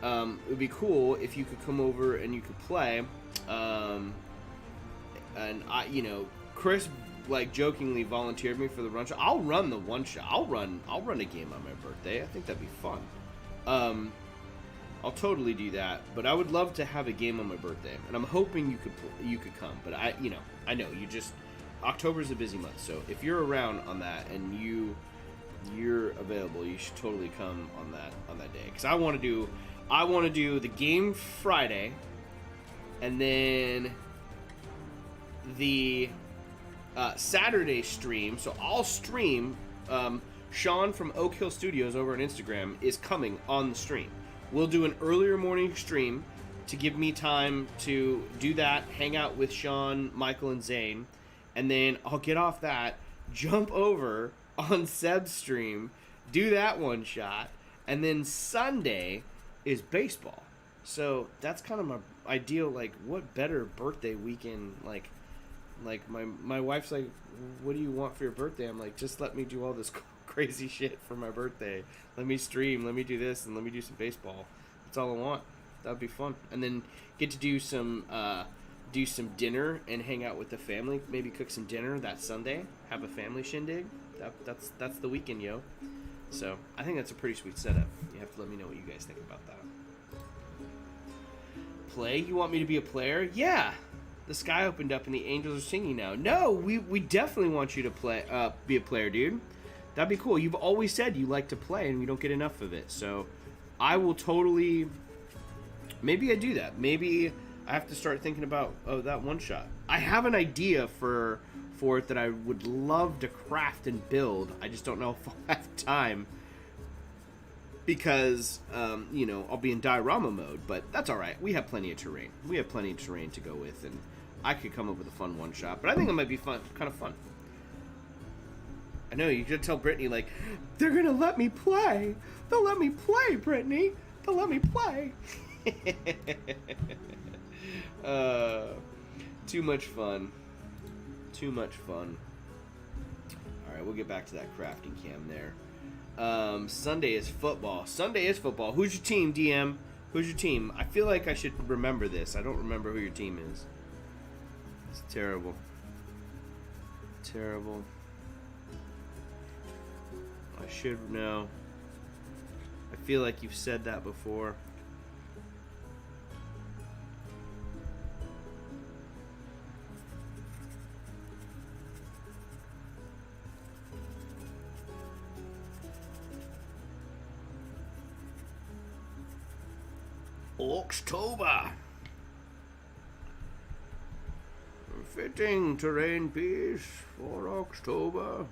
It would be cool if you could come over and you could play. And Chris jokingly volunteered me for the run shot. I'll run the one shot. I'll run a game on my birthday. I think that'd be fun. I'll totally do that, but I would love to have a game on my birthday, and I'm hoping you could come. But I know October's a busy month, so if you're around on that and you're available, you should totally come on that day. Because I want to do the game Friday, and then the Saturday stream. So I'll stream. Sean from Oak Hill Studios over on Instagram is coming on the stream. We'll do an earlier morning stream to give me time to do that, hang out with Sean, Michael, and Zane, and then I'll get off that, jump over on Seb's stream, do that one shot, And then Sunday is baseball. So that's kind of my ideal, like, what better birthday weekend, like my wife's like, what do you want for your birthday? I'm like, just let me do all this crazy shit for my birthday. Let me stream, let me do this, and let me do some baseball. That's all I want. That would be fun. And then get to do some dinner and hang out with the family. Maybe cook some dinner that Sunday. Have a family shindig. That's the weekend, yo. So I think that's a pretty sweet setup. You have to let me know what you guys think about that. Play? You want me to be a player? Yeah. The sky opened up and the angels are singing now. No, we definitely want you to play. Be a player, dude. That'd be cool. You've always said you like to play and we don't get enough of it. So I will totally. Maybe I do that. Maybe I have to start thinking about that one shot. I have an idea for it that I would love to craft and build. I just don't know if I'll have time because I'll be in diorama mode. But that's all right. We have plenty of terrain. We have plenty of terrain to go with, and I could come up with a fun one shot. But I think it might be fun, kind of fun. I know you could tell Brittany, like, they're gonna let me play. They'll let me play, Brittany. They'll let me play. Too much fun. Too much fun. Alright, we'll get back to that crafting cam there. Sunday is football. Sunday is football. Who's your team, DM? Who's your team? I feel like I should remember this. I don't remember who your team is. It's terrible. Terrible. I should know. I feel like you've said that before. October. Fitting terrain piece for October.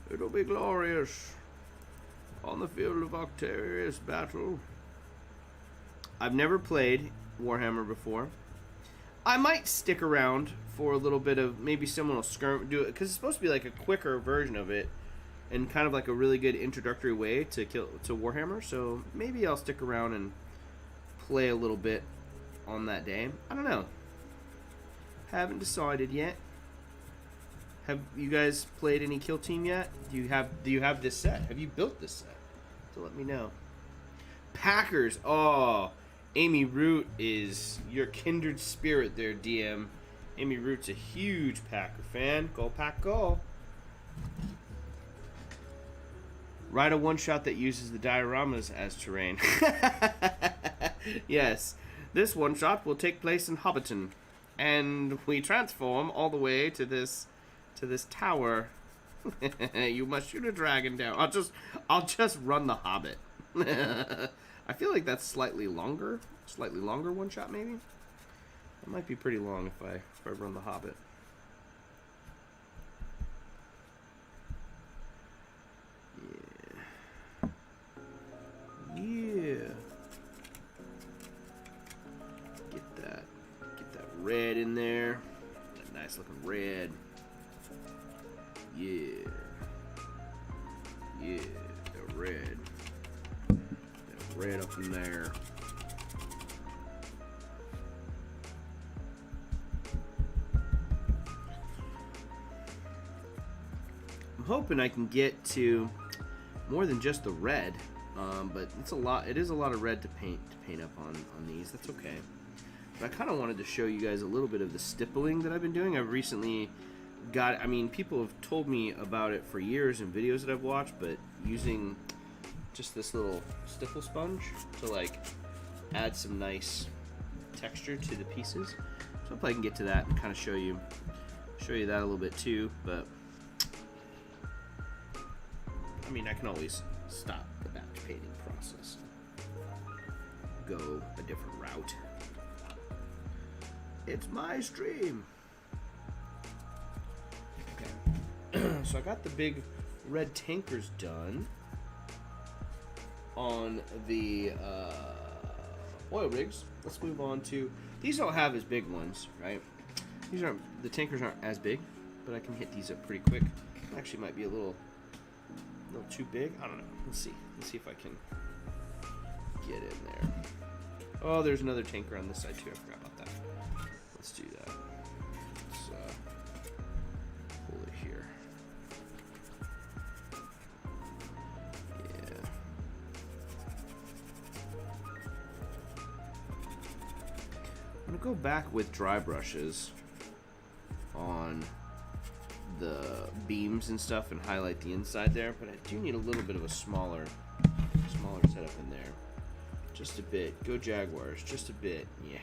It'll be glorious on the field of Octarius battle. I've never played Warhammer before. I might stick around for a little bit of, maybe someone will do it, because it's supposed to be like a quicker version of it and kind of like a really good introductory way to Warhammer. So maybe I'll stick around and play a little bit on that day. I don't know. Haven't decided yet. Have you guys played any Killteam yet? Do you have this set? Have you built this set? So let me know. Packers. Oh, Amy Root is your kindred spirit there, DM. Amy Root's a huge Packer fan. Go Pack, go. Write a one-shot that uses the dioramas as terrain. Yes. This one-shot will take place in Hobbiton. And we transform all the way to this tower. You must shoot a dragon down. I'll just run the Hobbit. I feel like that's slightly longer one shot maybe. It might be pretty long if I run the Hobbit. Yeah. Get that red in there. That nice looking red. Yeah. Yeah, the red. That red up in there. I'm hoping I can get to more than just the red, but it's a lot. It is a lot of red to paint up on these. That's okay. But I kind of wanted to show you guys a little bit of the stippling that I've been doing. I've recently got, I mean, people have told me about it for years in videos that I've watched, but using just this little stipple sponge to like add some nice texture to the pieces. So hopefully I can get to that and kind of show you that a little bit too. But I mean, I can always stop the batch painting process, go a different route. It's my stream. Okay, so I got the big red tankers done on the oil rigs. Let's move on to, these don't have as big ones, right? The tankers aren't as big, but I can hit these up pretty quick. Actually might be a little A little too big? I don't know. Let's see. Let's see if I can get in there. Oh, there's another tanker on this side too. I forgot about that. Let's do that. Let's pull it here. Yeah. I'm gonna go back with dry brushes on the beams and stuff and highlight the inside there, but I do need a little bit of a smaller setup in there. Just a bit. Go Jaguars. Just a bit. Yeah.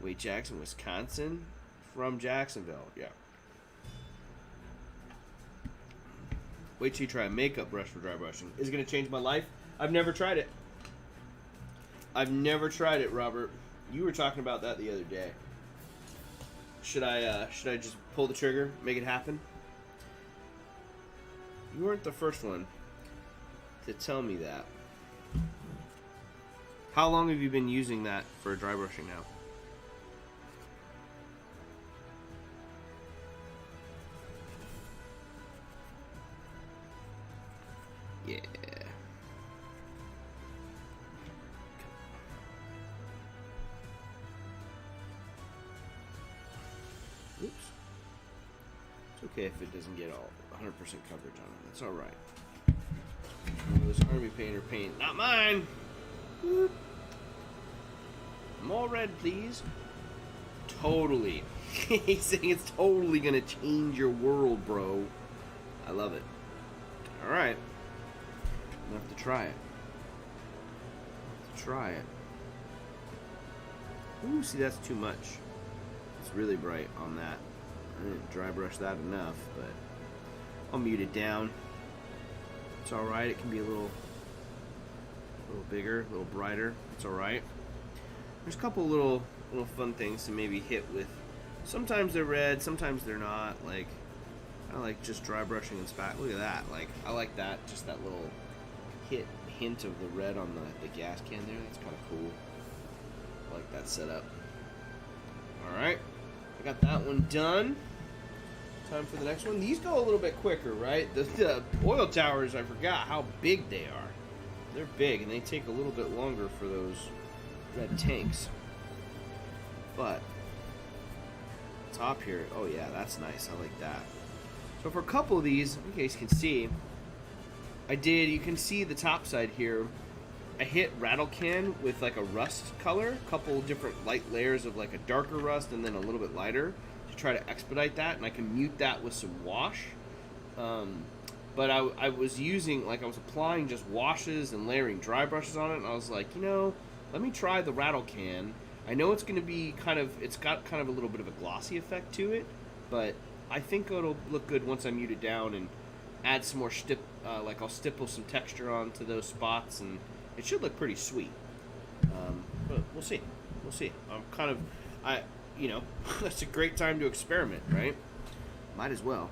Wait, Jackson, Wisconsin? From Jacksonville. Yeah. Wait till you try a makeup brush for dry brushing. Is it going to change my life? I've never tried it. I've never tried it, Robert. You were talking about that the other day. Should I just pull the trigger, make it happen? You weren't the first one to tell me that. How long have you been using that for dry brushing now? Yeah. Oops. It's okay if it doesn't get all 100% coverage on it. That's alright. Those army painter paint. Not mine! Whoop. More red, please. Totally. He's saying it's totally gonna change your world, bro. I love it. Alright. I'm gonna have to try it. Ooh, see, that's too much. It's really bright on that. I didn't dry brush that enough, but I'll mute it down. It's alright. It can be a little bigger, a little brighter. It's alright. There's a couple little fun things to maybe hit with. Sometimes they're red, sometimes they're not. Like, I like just dry brushing and spat. Look at that. Like, I like that. Just that little hint of the red on the gas can there. That's kind of cool. I like that setup. Alright. I got that one done. Time for the next one. These go a little bit quicker, right? The oil towers, I forgot how big they are. They're big, and they take a little bit longer for those red tanks. But top here, oh yeah, that's nice. I like that. So for a couple of these, in case you can see, you can see the top side here. I hit rattle can with like a rust color, a couple different light layers of like a darker rust and then a little bit lighter to try to expedite that, and I can mute that with some wash. But I was using, like, I was applying just washes and layering dry brushes on it, and I was like, you know, let me try the rattle can. I know it's going to be it's got kind of a little bit of a glossy effect to it, but I think it'll look good once I mute it down and add some more I'll stipple some texture onto those spots, and it should look pretty sweet. But we'll see. It's a great time to experiment, right? Might as well.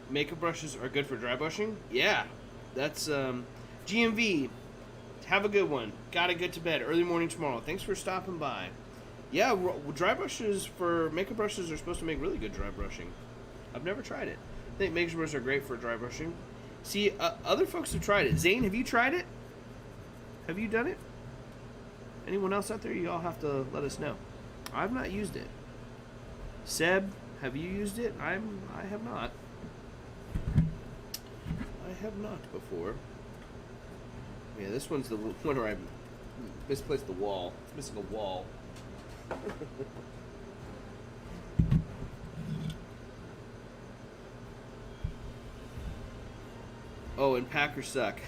Makeup brushes are good for dry brushing? Yeah. That's, GMV. Have a good one. Gotta get to bed. Early morning tomorrow. Thanks for stopping by. Yeah, dry brushes makeup brushes are supposed to make really good dry brushing. I've never tried it. I think makeup brushes are great for dry brushing. See, other folks have tried it. Zane, have you tried it? Have you done it? Anyone else out there? You all have to let us know. I've not used it. Seb, have you used it? I have not. I have not before. Yeah, this one's the one where I misplaced the wall. It's missing a wall. Oh, and Packers suck.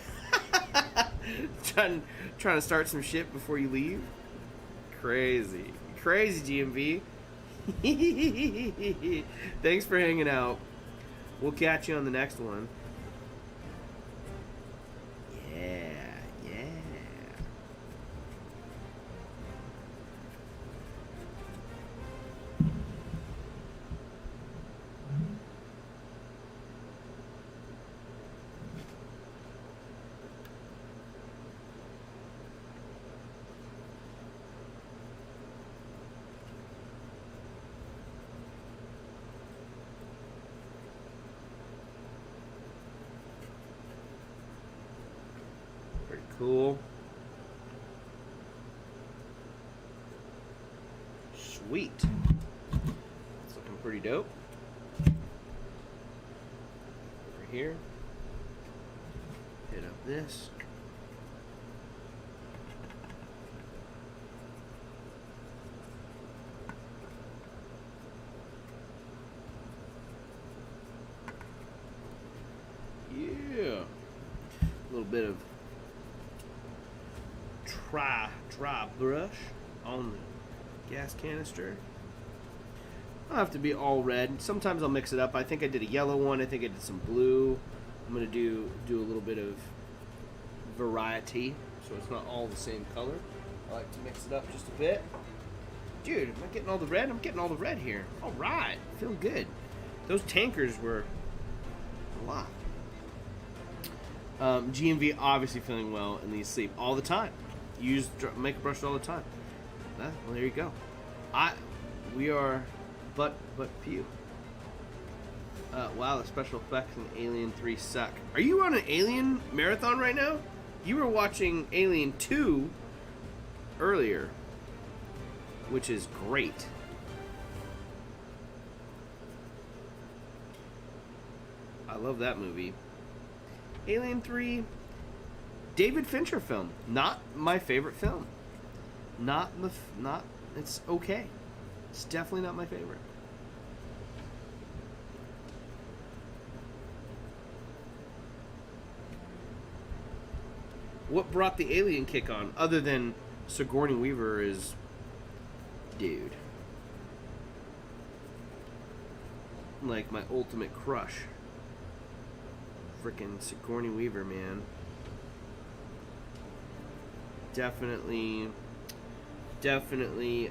trying to start some shit before you leave? Crazy, GMV. Thanks for hanging out. We'll catch you on the next one. Yeah. Cool. Sweet. It's looking pretty dope. Over here. Hit up this. Yeah. A little bit of dry brush on the gas canister. I'll have to be all red. Sometimes I'll mix it up. I think I did a yellow one. I think I did some blue. I'm gonna do a little bit of variety, so it's not all the same color. I like to mix it up just a bit. Dude, am I getting all the red? I'm getting all the red here. All right, feeling good. Those tankers were a lot. GMV obviously feeling well and needs sleep all the time. Use makeup brush all the time. Well, there you go. We are but pew. Wow, the special effects in Alien 3 suck. Are you on an Alien marathon right now? You were watching Alien 2 earlier, which is great. I love that movie. Alien 3, David Fincher film. Not my favorite film. It's okay. It's definitely not my favorite. What brought the Alien kick on, other than Sigourney Weaver is... Dude. Like, my ultimate crush. Frickin' Sigourney Weaver, man. Definitely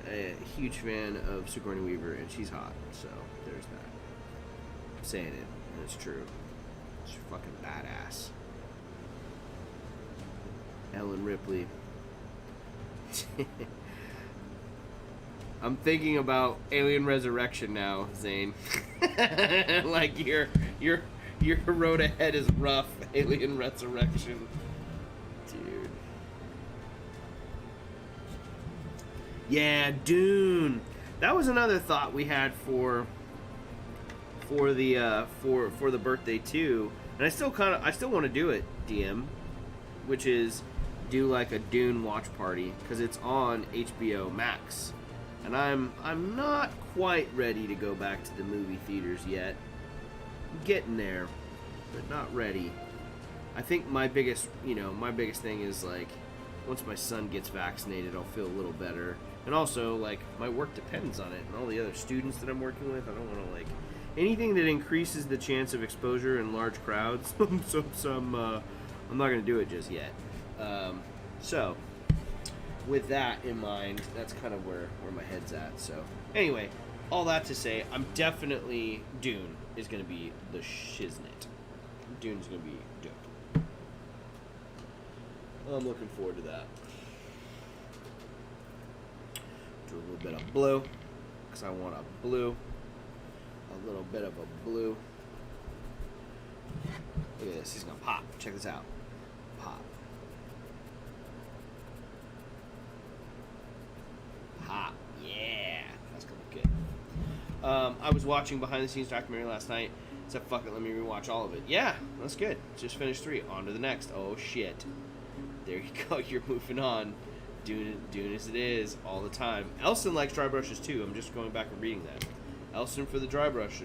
a huge fan of Sigourney Weaver, and she's hot, so there's that. I'm saying it, and it's true. She's fucking badass. Ellen Ripley. I'm thinking about Alien Resurrection now, Zane. Like your road ahead is rough. Alien Resurrection, dude. Yeah, Dune. That was another thought we had for the birthday too, and I still want to do it, DM, which is do like a Dune watch party because it's on HBO Max, and I'm not quite ready to go back to the movie theaters yet. I'm getting there, but not ready. I think my biggest thing is like once my son gets vaccinated, I'll feel a little better. And also, like, my work depends on it, and all the other students that I'm working with, I don't want to, like, anything that increases the chance of exposure in large crowds, I'm not going to do it just yet. So, with that in mind, that's kind of where my head's at. So, anyway, all that to say, I'm definitely, Dune is going to be the shiznit. Dune's going to be dope. I'm looking forward to that. Do a little bit of blue, because I want a blue. A little bit of a blue. Look at this, he's gonna pop. Check this out. Pop. Pop. Yeah. That's gonna be good. I was watching behind the scenes documentary last night. Said, fuck it, let me rewatch all of it. Yeah, that's good. Just finished 3. On to the next. Oh, shit. There you go. You're moving on. Doing as it is all the time. Elson likes dry brushes too. I'm just going back and reading that. Elson for the dry brush,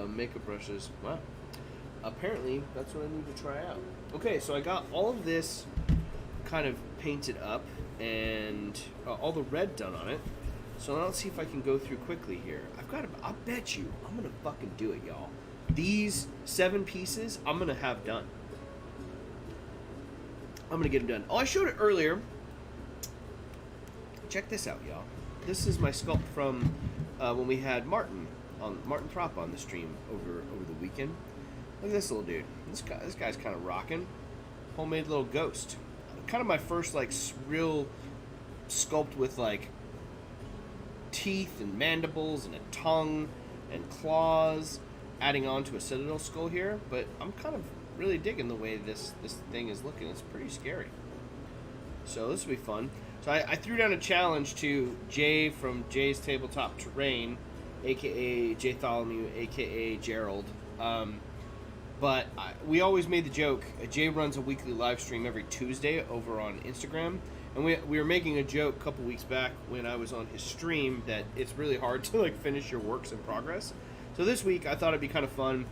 makeup brushes. Wow. Apparently, that's what I need to try out. Okay, so I got all of this kind of painted up and all the red done on it. So now let's see if I can go through quickly here. I'll bet you, I'm going to fucking do it, y'all. These 7 pieces, I'm going to have done. I'm going to get them done. Oh, I showed it earlier. Check this out, y'all. This is my sculpt from when we had Martin Throp on the stream over the weekend. Look at this little dude. This guy's kind of rocking. Homemade little ghost. Kind of my first like real sculpt with like teeth and mandibles and a tongue and claws, adding on to a citadel skull here. But I'm kind of really digging the way this thing is looking. It's pretty scary. So this will be fun. So I threw down a challenge to Jay from Jay's Tabletop Terrain, a.k.a. Jay Tholomew, a.k.a. Gerald. But we always made the joke, Jay runs a weekly live stream every Tuesday over on Instagram. And we were making a joke a couple weeks back when I was on his stream that it's really hard to like finish your works in progress. So this week I thought it'd be kind of fun.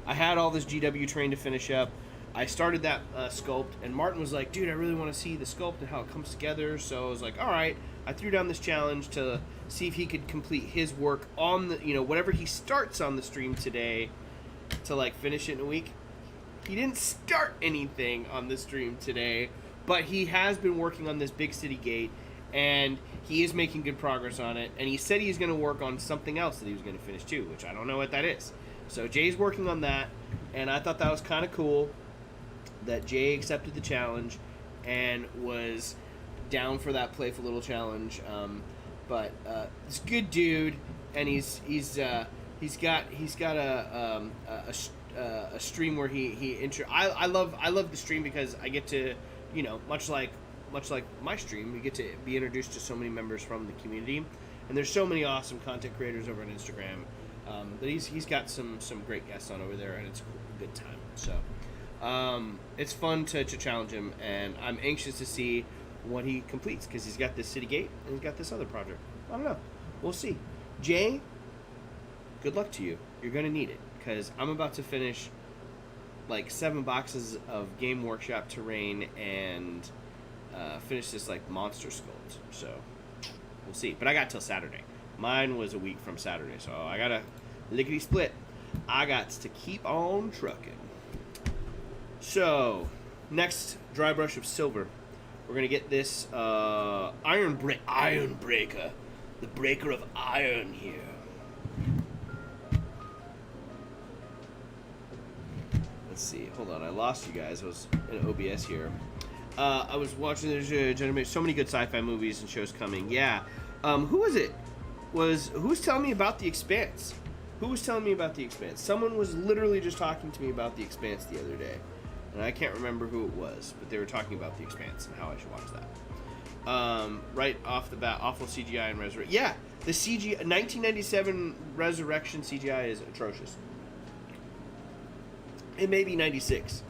I had all this GW terrain to finish up. I started that sculpt, and Martin was like, dude, I really want to see the sculpt and how it comes together. So I was like, all right. I threw down this challenge to see if he could complete his work on the, whatever he starts on the stream today to like finish it in a week. He didn't start anything on the stream today, but he has been working on this big city gate, and he is making good progress on it. And he said he's going to work on something else that he was going to finish too, which I don't know what that is. So Jay's working on that, and I thought that was kind of cool that Jay accepted the challenge and was down for that playful little challenge. But he's a good dude, and he's got a stream where I love the stream because I get to, much like my stream, we get to be introduced to so many members from the community, and there's so many awesome content creators over on Instagram that he's got some great guests on over there, and it's a good time. So it's fun to challenge him, and I'm anxious to see what he completes because he's got this city gate and he's got this other project. I don't know. We'll see. Jay, good luck to you. You're going to need it because I'm about to finish like 7 boxes of Game Workshop terrain and finish this like monster sculpt. So we'll see. But I got till Saturday. Mine was a week from Saturday, so I got to lickety split. I got to keep on trucking. So next, dry brush of silver. We're gonna get this iron breaker, the breaker of iron here. Let's see. Hold on, I lost you guys. I was in OBS here. I was watching. There's so many good sci-fi movies and shows coming. Yeah. Who was it? Who was telling me about The Expanse? Who was telling me about The Expanse? Someone was literally just talking to me about The Expanse the other day. And I can't remember who it was, but they were talking about The Expanse and how I should watch that. Right off the bat, awful CGI and Resurrection. Yeah, the CGI, 1997 Resurrection CGI is atrocious. It may be 96.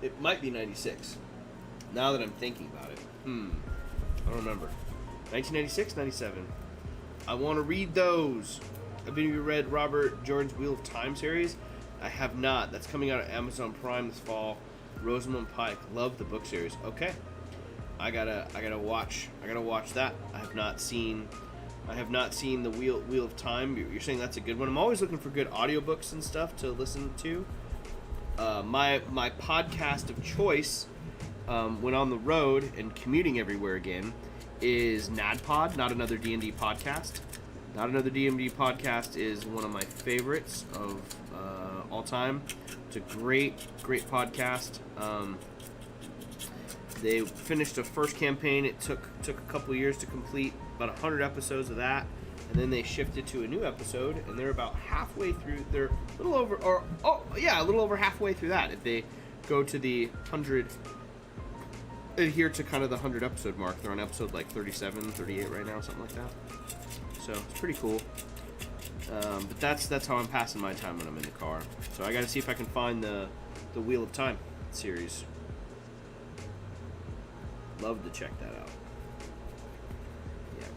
It might be 96. Now that I'm thinking about it. I don't remember. 1996, 97. I want to read those. Have any of you read Robert Jordan's Wheel of Time series? I have not. That's coming out on Amazon Prime this fall. Rosamund Pike. Love the book series. Okay. I gotta watch that. I have not seen the Wheel of Time. You're saying that's a good one. I'm always looking for good audiobooks and stuff to listen to. My podcast of choice, when on the road and commuting everywhere again, is NADPod, Not Another D&D Podcast. Not Another D&D Podcast is one of my favorites of all time. It's a great podcast. They finished a first campaign. It took a couple years to complete, about 100 episodes of that, and then they shifted to a new episode, and they're about halfway through. They're a little over halfway through that. If they go to the 100, adhere to kind of the 100 episode mark. They're on episode like 37, 38 right now, something like that. So it's pretty cool. But that's how I'm passing my time when I'm in the car. So I got to see if I can find the Wheel of Time series. Love to check that out. Yeah,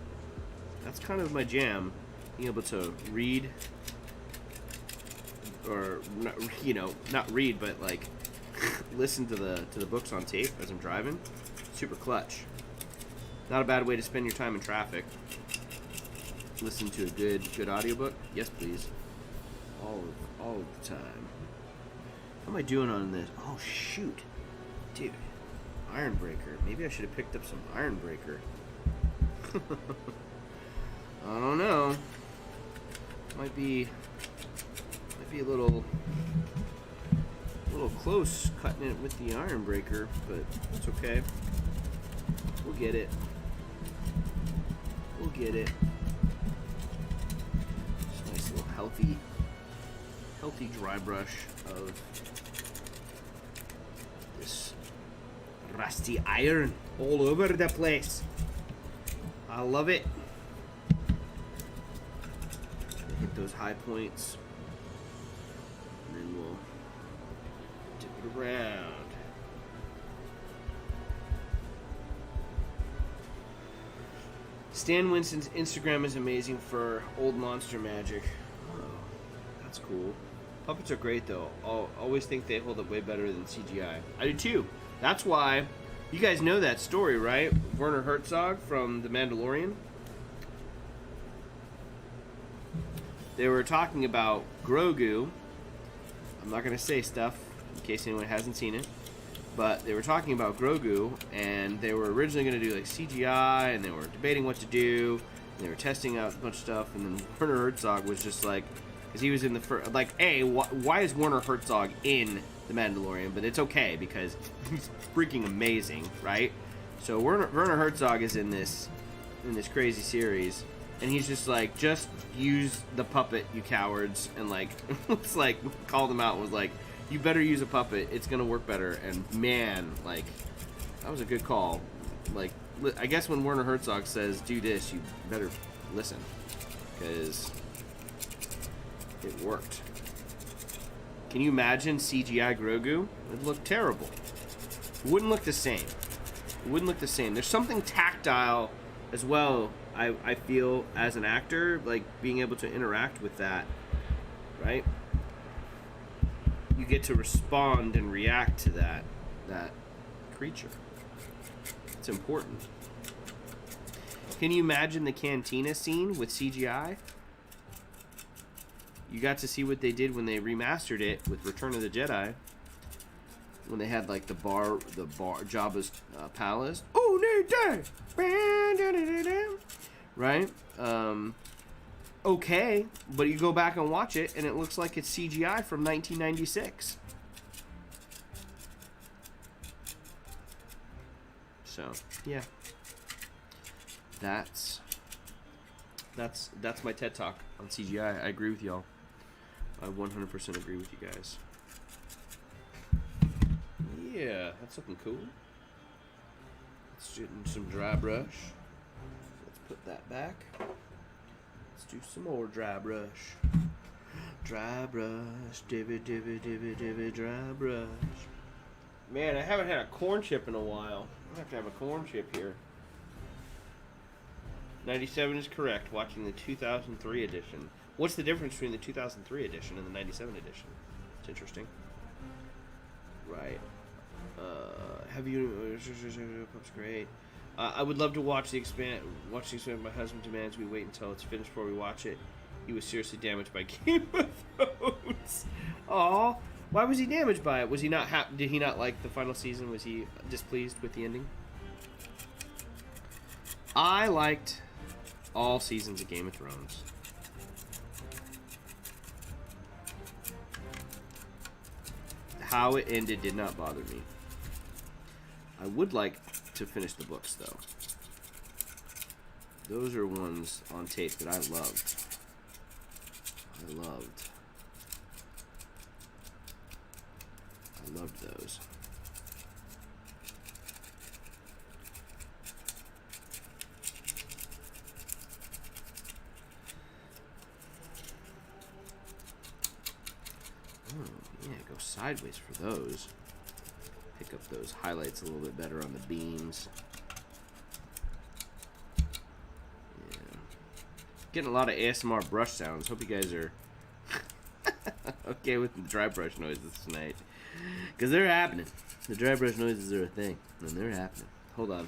that's kind of my jam. Being able to read, or not read, but like listen to the books on tape as I'm driving. Super clutch. Not a bad way to spend your time in traffic. Listen to a good audiobook. Yes, please. All the time. How am I doing on this? Oh shoot, dude. Ironbreaker. Maybe I should have picked up some Ironbreaker. I don't know. Might be a little close cutting it with the Ironbreaker, but it's okay. We'll get it. Just a nice little healthy dry brush of this Rusty iron all over the place. I love it. Hit those high points. And then we'll tip it around. Stan Winston's Instagram is amazing for old monster magic. Oh, that's cool. Puppets are great, though. I always think they hold up way better than CGI. I do, too. That's why... You guys know that story, right? Werner Herzog from The Mandalorian. They were talking about Grogu. I'm not going to say stuff in case anyone hasn't seen it. But they were talking about Grogu, and they were originally going to do like CGI, and they were debating what to do. And they were testing out a bunch of stuff, and then Werner Herzog was just like... Because he was in the first... Like, why is Werner Herzog in The Mandalorian? But it's okay, because he's freaking amazing, right? So Werner Herzog is in this crazy series, and he's just like, just use the puppet, you cowards, and like, it's like, called him out and was like, you better use a puppet, it's gonna work better. And man, like, that was a good call. Like, I guess when Werner Herzog says, do this, you better listen, because it worked. Can you imagine CGI Grogu? It would look terrible. It wouldn't look the same. It wouldn't look the same. There's something tactile as well, I feel, as an actor, like being able to interact with that, right? You get to respond and react to that creature. It's important. Can you imagine the cantina scene with CGI? You got to see what they did when they remastered it with Return of the Jedi. When they had like the bar, Jabba's palace. Oh, no, right? Okay, but you go back and watch it, and it looks like it's CGI from 1996. So yeah, that's my TED Talk on CGI. I agree with y'all. I 100% agree with you guys. Yeah, that's looking cool. Let's do some dry brush. Let's put that back. Let's do some more dry brush. Dry brush, divvy, divvy, divvy, divvy, dry brush. Man, I haven't had a corn chip in a while. I have to have a corn chip here. 97 is correct, watching the 2003 edition. What's the difference between the 2003 edition and the 97 edition? It's interesting. Right. Have you... That's great. I would love to watch the expand. My husband demands we wait until it's finished before we watch it. He was seriously damaged by Game of Thrones. Aw. Why was he damaged by it? Was he not did he not like the final season? Was he displeased with the ending? I liked all seasons of Game of Thrones. How it ended did not bother me. I would like to finish the books, though. Those are ones on tape that I loved. I loved those. Oh, yeah, go sideways for those. Pick up those highlights a little bit better on the beams. Yeah. Getting a lot of ASMR brush sounds. Hope you guys are okay with the dry brush noises tonight. Because they're happening. The dry brush noises are a thing. And they're happening. Hold on.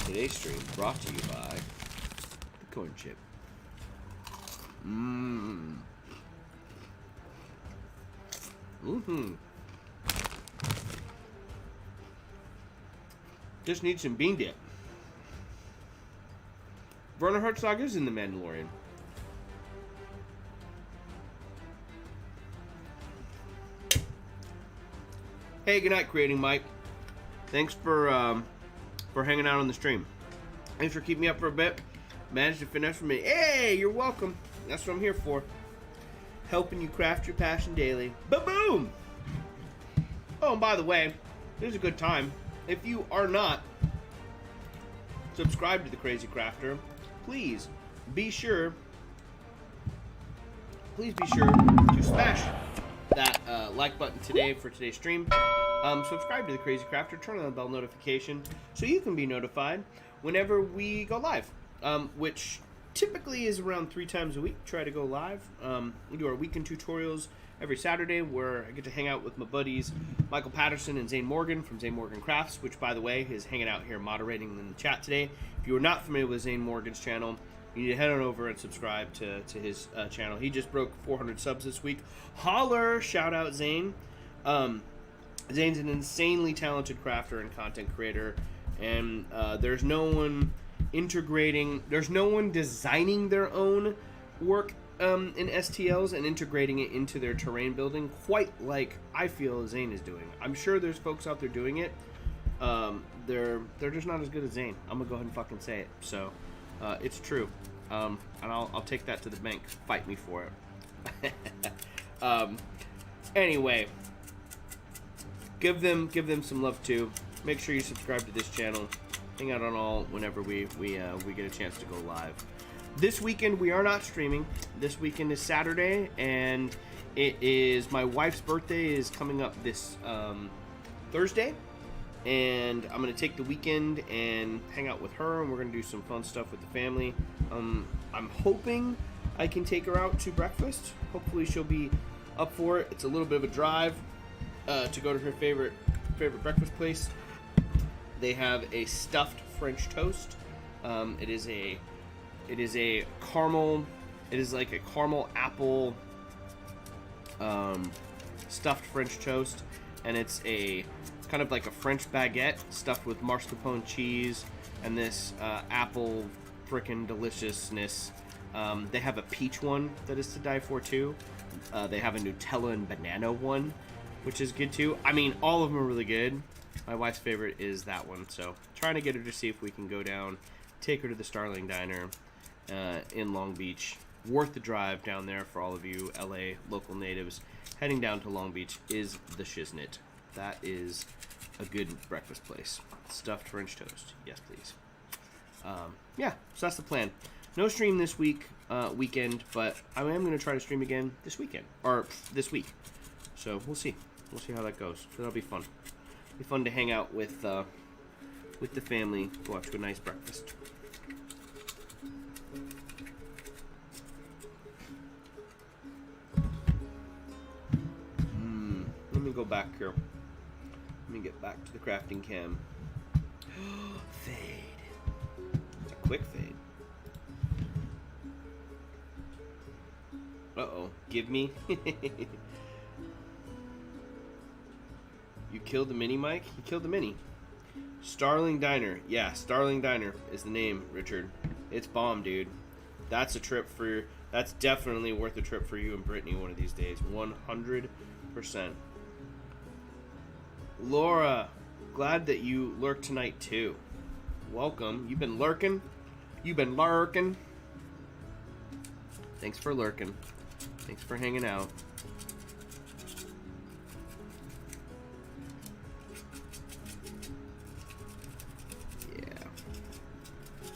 Today's stream brought to you by the corn chip. Mmm. Mm-hmm. Just need some bean dip. Werner Herzog is in The Mandalorian. Hey, good night, Creating Mike. Thanks for hanging out on the stream. Thanks for keeping me up for a bit. Managed to finish for me. Hey, you're welcome. That's what I'm here for. Helping you craft your passion daily. Ba-boom! Oh, and by the way, here's a good time. If you are not subscribed to the Crazy Crafter, please be sure to smash that like button today for today's stream. Subscribe to the Crazy Crafter, turn on the bell notification so you can be notified whenever we go live, which typically is around 3 times a week. Try to go live. We do our weekend tutorials every Saturday, where I get to hang out with my buddies Michael Patterson and Zane Morgan from Zane Morgan Crafts, which, by the way, is hanging out here moderating in the chat today. If you are not familiar with Zane Morgan's channel, you need to head on over and subscribe to his channel. He just broke 400 subs this week. Holler! Shout out Zane. Zane's an insanely talented crafter and content creator, and there's no one designing their own work in STLs and integrating it into their terrain building quite like I feel Zane is doing. I'm sure there's folks out there doing it. They're just not as good as Zane. I'm gonna go ahead and fucking say it. So it's true, and I'll take that to the bank. Fight me for it. Anyway, give them some love too. Make sure you subscribe to this channel. Hang out on all whenever we get a chance to go live. This weekend we are not streaming. This weekend is Saturday, and it is my wife's birthday is coming up this Thursday, and I'm gonna take the weekend and hang out with her, and we're gonna do some fun stuff with the family. I'm hoping I can take her out to breakfast. Hopefully she'll be up for it. It's a little bit of a drive to go to her favorite breakfast place. They have a stuffed French toast. It is a caramel. It is like a caramel apple stuffed French toast, and it's a kind of like a French baguette stuffed with mascarpone cheese and this apple frickin' deliciousness. They have a peach one that is to die for too. They have a Nutella and banana one, which is good too. I mean, all of them are really good. My wife's favorite is that one, so trying to get her to see if we can go down, take her to the Starling Diner in Long Beach. Worth the drive down there for all of you LA local natives. Heading down to Long Beach is the Shiznit. That is a good breakfast place. Stuffed French toast. Yes, please. Yeah, so that's the plan. No stream this weekend, but I am going to try to stream again this weekend, or this week. So we'll see. We'll see how that goes. So that'll be fun. It'll be fun to hang out with the family, go out to a nice breakfast. Let me go back here. Let me get back to the crafting cam. Fade. It's a quick fade. Uh-oh. Give me. You killed the mini, Mike? You killed the mini. Starling Diner. Yeah, Starling Diner is the name, Richard. It's bomb, dude. That's a trip for... That's definitely worth a trip for you and Brittany one of these days. 100%. Laura, glad that you lurked tonight, too. Welcome. You've been lurking. You've been lurking. Thanks for lurking. Thanks for hanging out.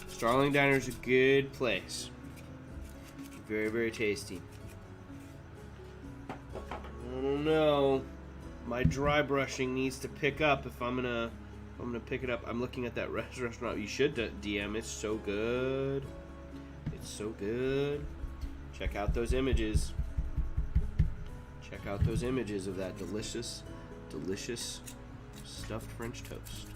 Starling Diner is a good place. Very, very tasty. I don't know. My dry brushing needs to pick up if I'm gonna pick it up. I'm looking at that restaurant. You should DM. It's so good. It's so good. Check out those images. Check out those images of that delicious, delicious stuffed French toast.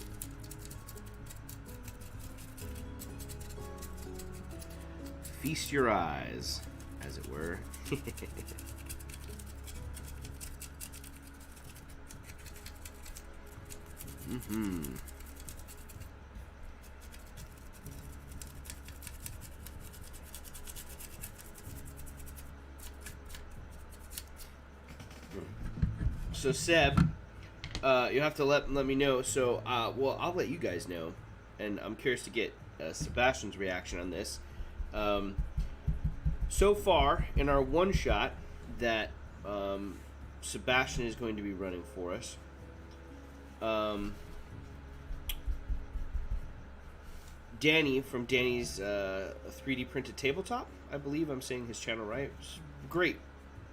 Feast your eyes, as it were. So Seb, you have to let me know. So, well, I'll let you guys know, and I'm curious to get Sebastian's reaction on this. So far, in our one shot that Sebastian is going to be running for us, Danny from Danny's 3D printed tabletop. I believe I'm saying his channel right. It's a great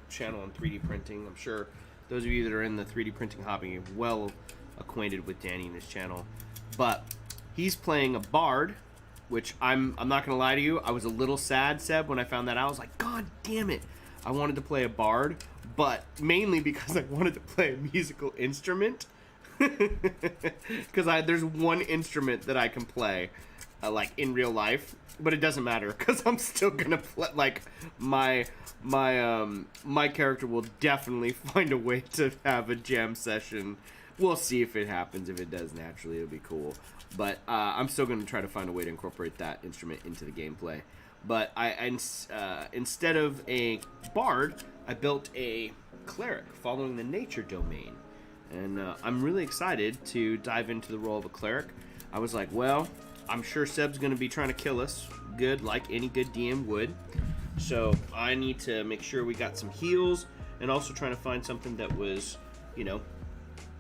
channel on 3D printing. I'm sure those of you that are in the 3D printing hobby are well acquainted with Danny and his channel. But he's playing a bard, which I'm not gonna lie to you, I was a little sad, Seb, when I found that out. I was like, God damn it, I wanted to play a bard, but mainly because I wanted to play a musical instrument. Because there's one instrument that I can play, like in real life, but it doesn't matter because I'm still gonna play. Like my character will definitely find a way to have a jam session. We'll see if it happens. If it does naturally, it'll be cool. But I'm still gonna try to find a way to incorporate that instrument into the gameplay. But instead of a bard, I built a cleric following the nature domain. And I'm really excited to dive into the role of a cleric. I was like, well, I'm sure Seb's going to be trying to kill us. Good, like any good DM would. So I need to make sure we got some heals. And also trying to find something that was, you know,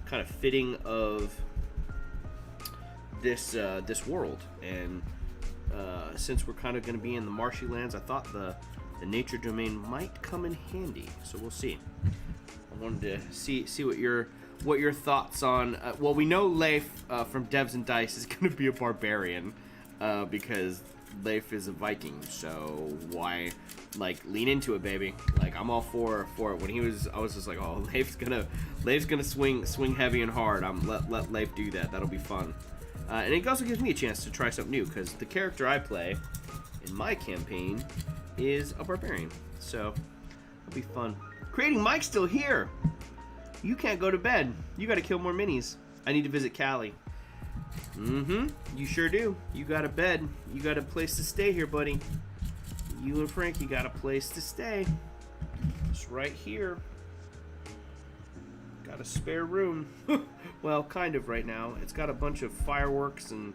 kind of fitting of this world. And since we're kind of going to be in the marshy lands, I thought the nature domain might come in handy. So we'll see. I wanted to see what your thoughts on... well, we know Leif from Devs and Dice is going to be a barbarian because Leif is a Viking. So why, like, lean into it, baby? Like, I'm all for it. When he was, I was just like, oh, Leif's gonna swing heavy and hard. Let Leif do that. That'll be fun. And it also gives me a chance to try something new because the character I play in my campaign is a barbarian. So it'll be fun. Creating Mike's still here. You can't go to bed. You gotta kill more minis. I need to visit Callie. You sure do. You got a bed. You got a place to stay here, buddy. You and Frankie got a place to stay. It's right here. Got a spare room. Well, kind of right now. It's got a bunch of fireworks and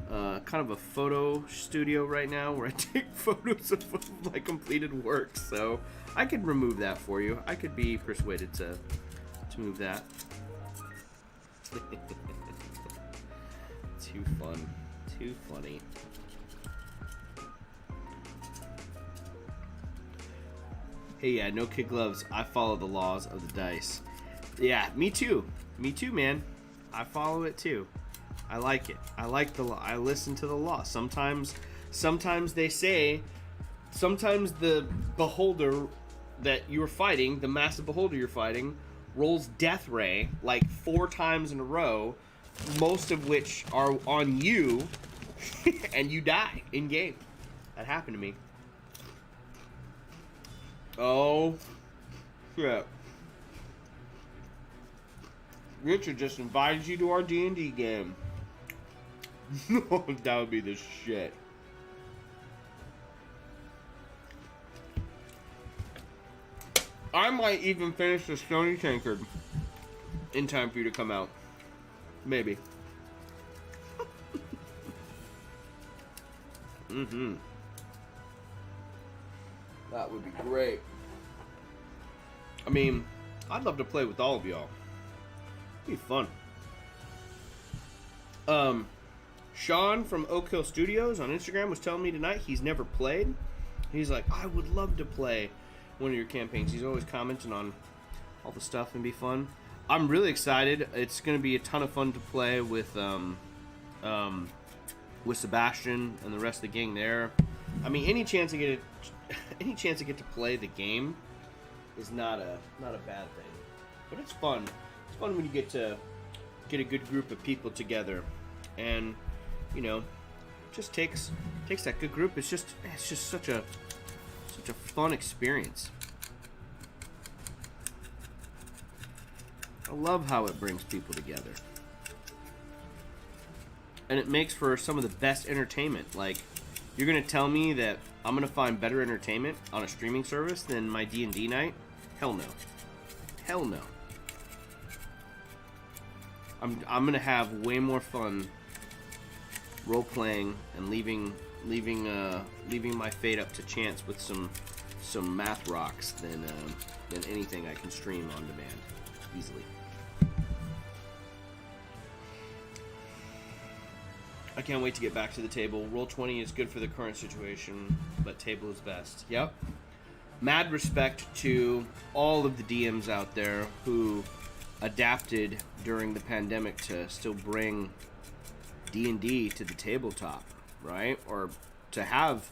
kind of a photo studio right now where I take photos of my completed work. So I could remove that for you. I could be persuaded to move that. Too fun. Too funny. Hey, yeah, no kid gloves. I follow the laws of the dice. Yeah, me too. Me too, man. I follow it too. I like it. I like the law. I listen to the law. Sometimes they say, sometimes the beholder that you're fighting, the massive beholder you're fighting, rolls death ray like 4 times in a row, most of which are on you, and you die in game. That happened to me. Oh, shit. Richard just invited you to our D&D game. That would be the shit. I might even finish the Stony Tankard in time for you to come out. Maybe. That would be great. I mean, I'd love to play with all of y'all. It'd be fun. Sean from Oak Hill Studios on Instagram was telling me tonight he's never played. He's like, I would love to play one of your campaigns. He's always commenting on all the stuff and be fun. I'm really excited. It's going to be a ton of fun to play with Sebastian and the rest of the gang there. I mean, any chance to get to play the game is not a bad thing. But it's fun. It's fun when you get to get a good group of people together, and you know, just takes that good group. It's just such a fun experience. I love how it brings people together. And it makes for some of the best entertainment. Like, you're going to tell me that I'm going to find better entertainment on a streaming service than my D&D night? Hell no. Hell no. I'm going to have way more fun role-playing and leaving my fate up to chance with some math rocks than anything I can stream on demand easily. I can't wait to get back to the table. Roll20 is good for the current situation, but table is best. Yep. Mad respect to all of the DMs out there who adapted during the pandemic to still bring D&D to the tabletop, right? Or to have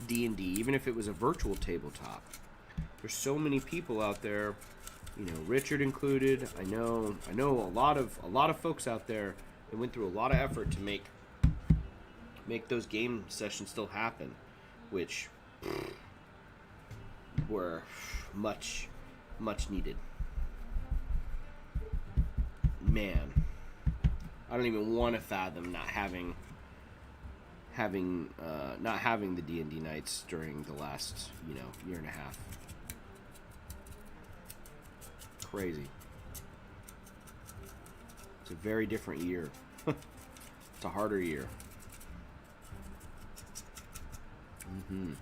D&D, even if it was a virtual tabletop. There's so many people out there, you know, Richard included. I know a lot of folks out there that went through a lot of effort to make those game sessions still happen, which were much needed. Man, I don't even want to fathom not having the D&D nights during the last, you know, year and a half. Crazy. It's a very different year. It's a harder year. Mm-hmm.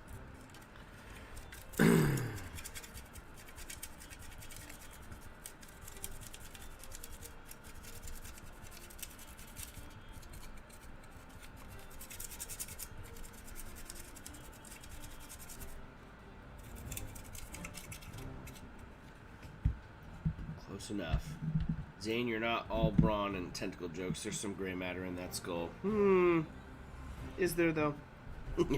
Close enough. Zane, you're not all brawn and tentacle jokes. There's some gray matter in that skull. Is there, though? I'm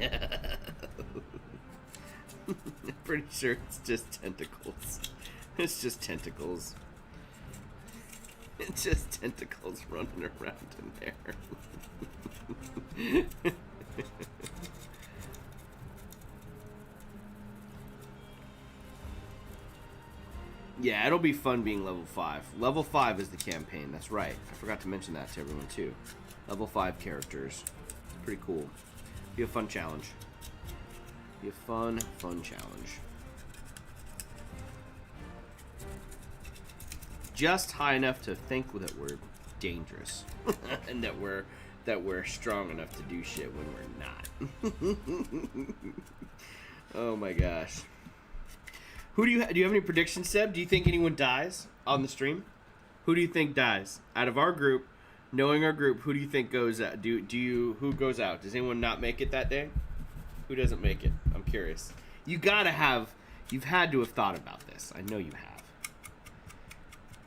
pretty sure it's just tentacles. It's just tentacles. It's just tentacles running around in there. Yeah, it'll be fun being level 5. Level 5 is the campaign, that's right. I forgot to mention that to everyone, too. Level 5 characters. Pretty cool. Be a fun challenge. Be a fun challenge. Just high enough to think that we're dangerous. And that we're strong enough to do shit when we're not. Oh my gosh. Do you have any predictions, Seb? Do you think anyone dies on the stream? Who do you think dies? Out of our group, knowing our group, who do you think goes out? Who goes out? Does anyone not make it that day? Who doesn't make it? I'm curious. You've had to have thought about this. I know you have.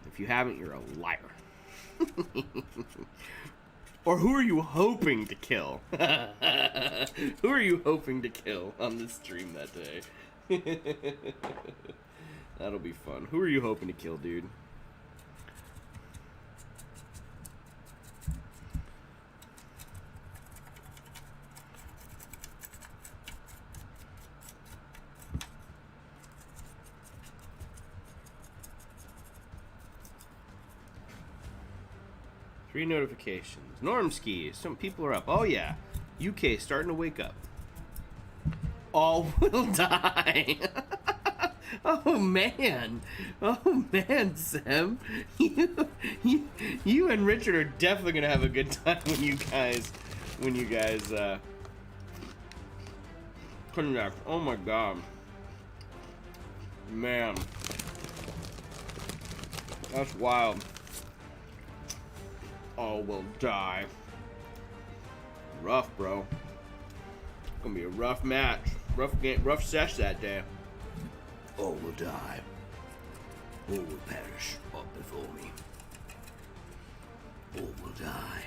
If you haven't, you're a liar. Or who are you hoping to kill? Who are you hoping to kill on the stream that day? That'll be fun. Who are you hoping to kill, dude? Three notifications. Normski. Some people are up. Oh yeah. UK starting to wake up. All will die. Oh man, Sam, you and Richard are definitely gonna have a good time when you guys connect. Oh my god, man, that's wild. All will die. Rough, bro. Gonna be a rough match. Rough game, rough sesh that day. All will die. All will perish up before me. All will die.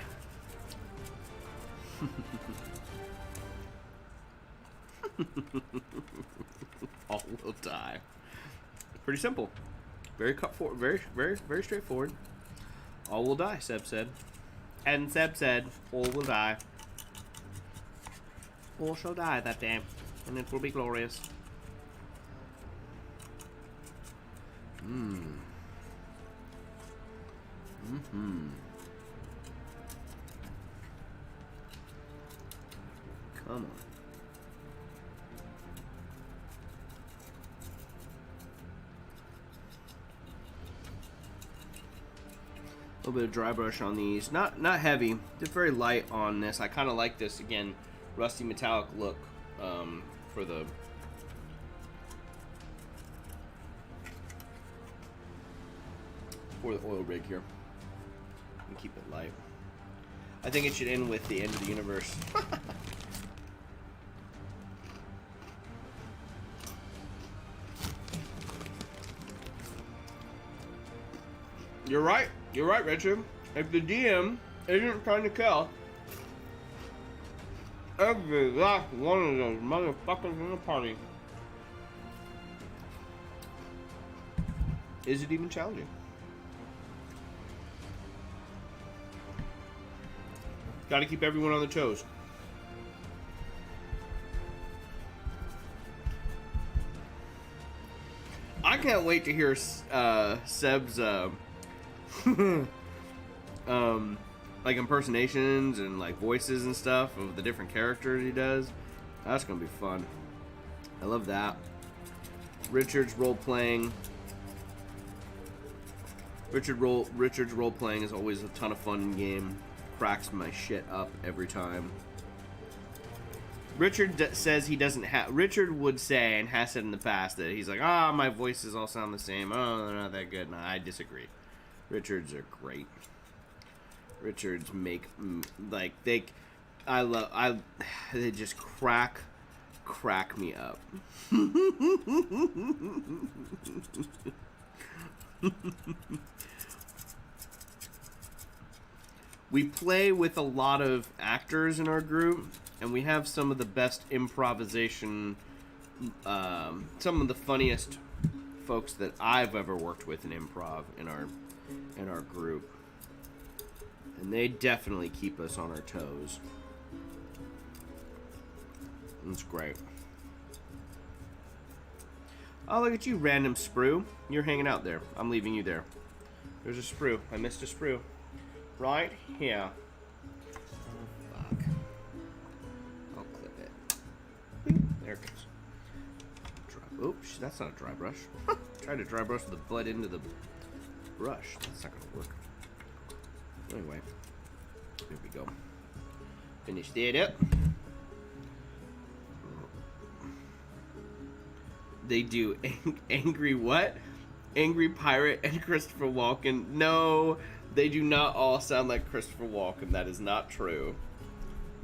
All will die. Pretty simple. Very cut forward. Very straightforward. All will die, Seb said. And Seb said, all will die. All shall die that day, and it will be glorious. Come on. A little bit of dry brush on these. Not heavy, just very light on this. I kind of like this, again, rusty metallic look for the oil rig here. And keep it light. I think it should end with the end of the universe. You're right. You're right, Richard. If the DM isn't trying to kill every last one of those motherfuckers in the party, is it even challenging? Got to keep everyone on their toes. I can't wait to hear Seb's like impersonations and like voices and stuff of the different characters he does. That's gonna be fun. I love that. Richard's role playing. Richard's role playing is always a ton of fun in game. Cracks my shit up every time. Richard says he doesn't have. Richard would say, and has said in the past, that he's like, my voices all sound the same. Oh, they're not that good. No, I disagree. Richards are great. Richards make like they just crack me up. We play with a lot of actors in our group, and we have some of the best improvisation, some of the funniest folks that I've ever worked with in improv in our group. And they definitely keep us on our toes. It's great. Oh, look at you, random sprue. You're hanging out there. I'm leaving you there. There's a sprue. I missed a sprue. Right here. Oh, fuck. I'll clip it. There it goes. Oops, that's not a dry brush. Tried to dry brush with the butt into the brush. That's not gonna work. Anyway, here we go. Finish that up. They do angry what? Angry Pirate and Christopher Walken. No, they do not all sound like Christopher Walken. That is not true.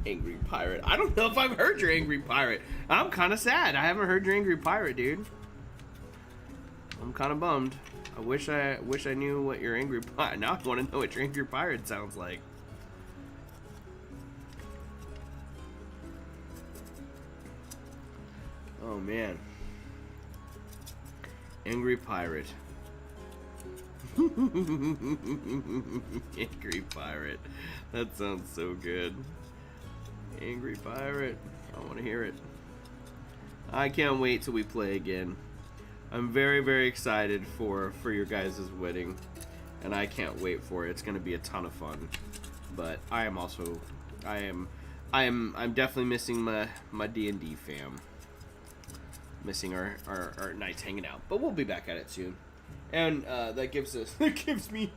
Angry Pirate. I don't know if I've heard your Angry Pirate. I'm kind of sad. I haven't heard your Angry Pirate, dude. I'm kind of bummed. I wish I knew what your Angry Pirate. Now I want to know what your Angry Pirate sounds like. Oh man. Angry Pirate. Angry Pirate. That sounds so good. Angry Pirate. I want to hear it. I can't wait till we play again. I'm very, very excited for your guys' wedding, and I can't wait for it. It's going to be a ton of fun. But I am also, I'm definitely missing my D&D fam. Missing our nights hanging out, but we'll be back at it soon, and that gives me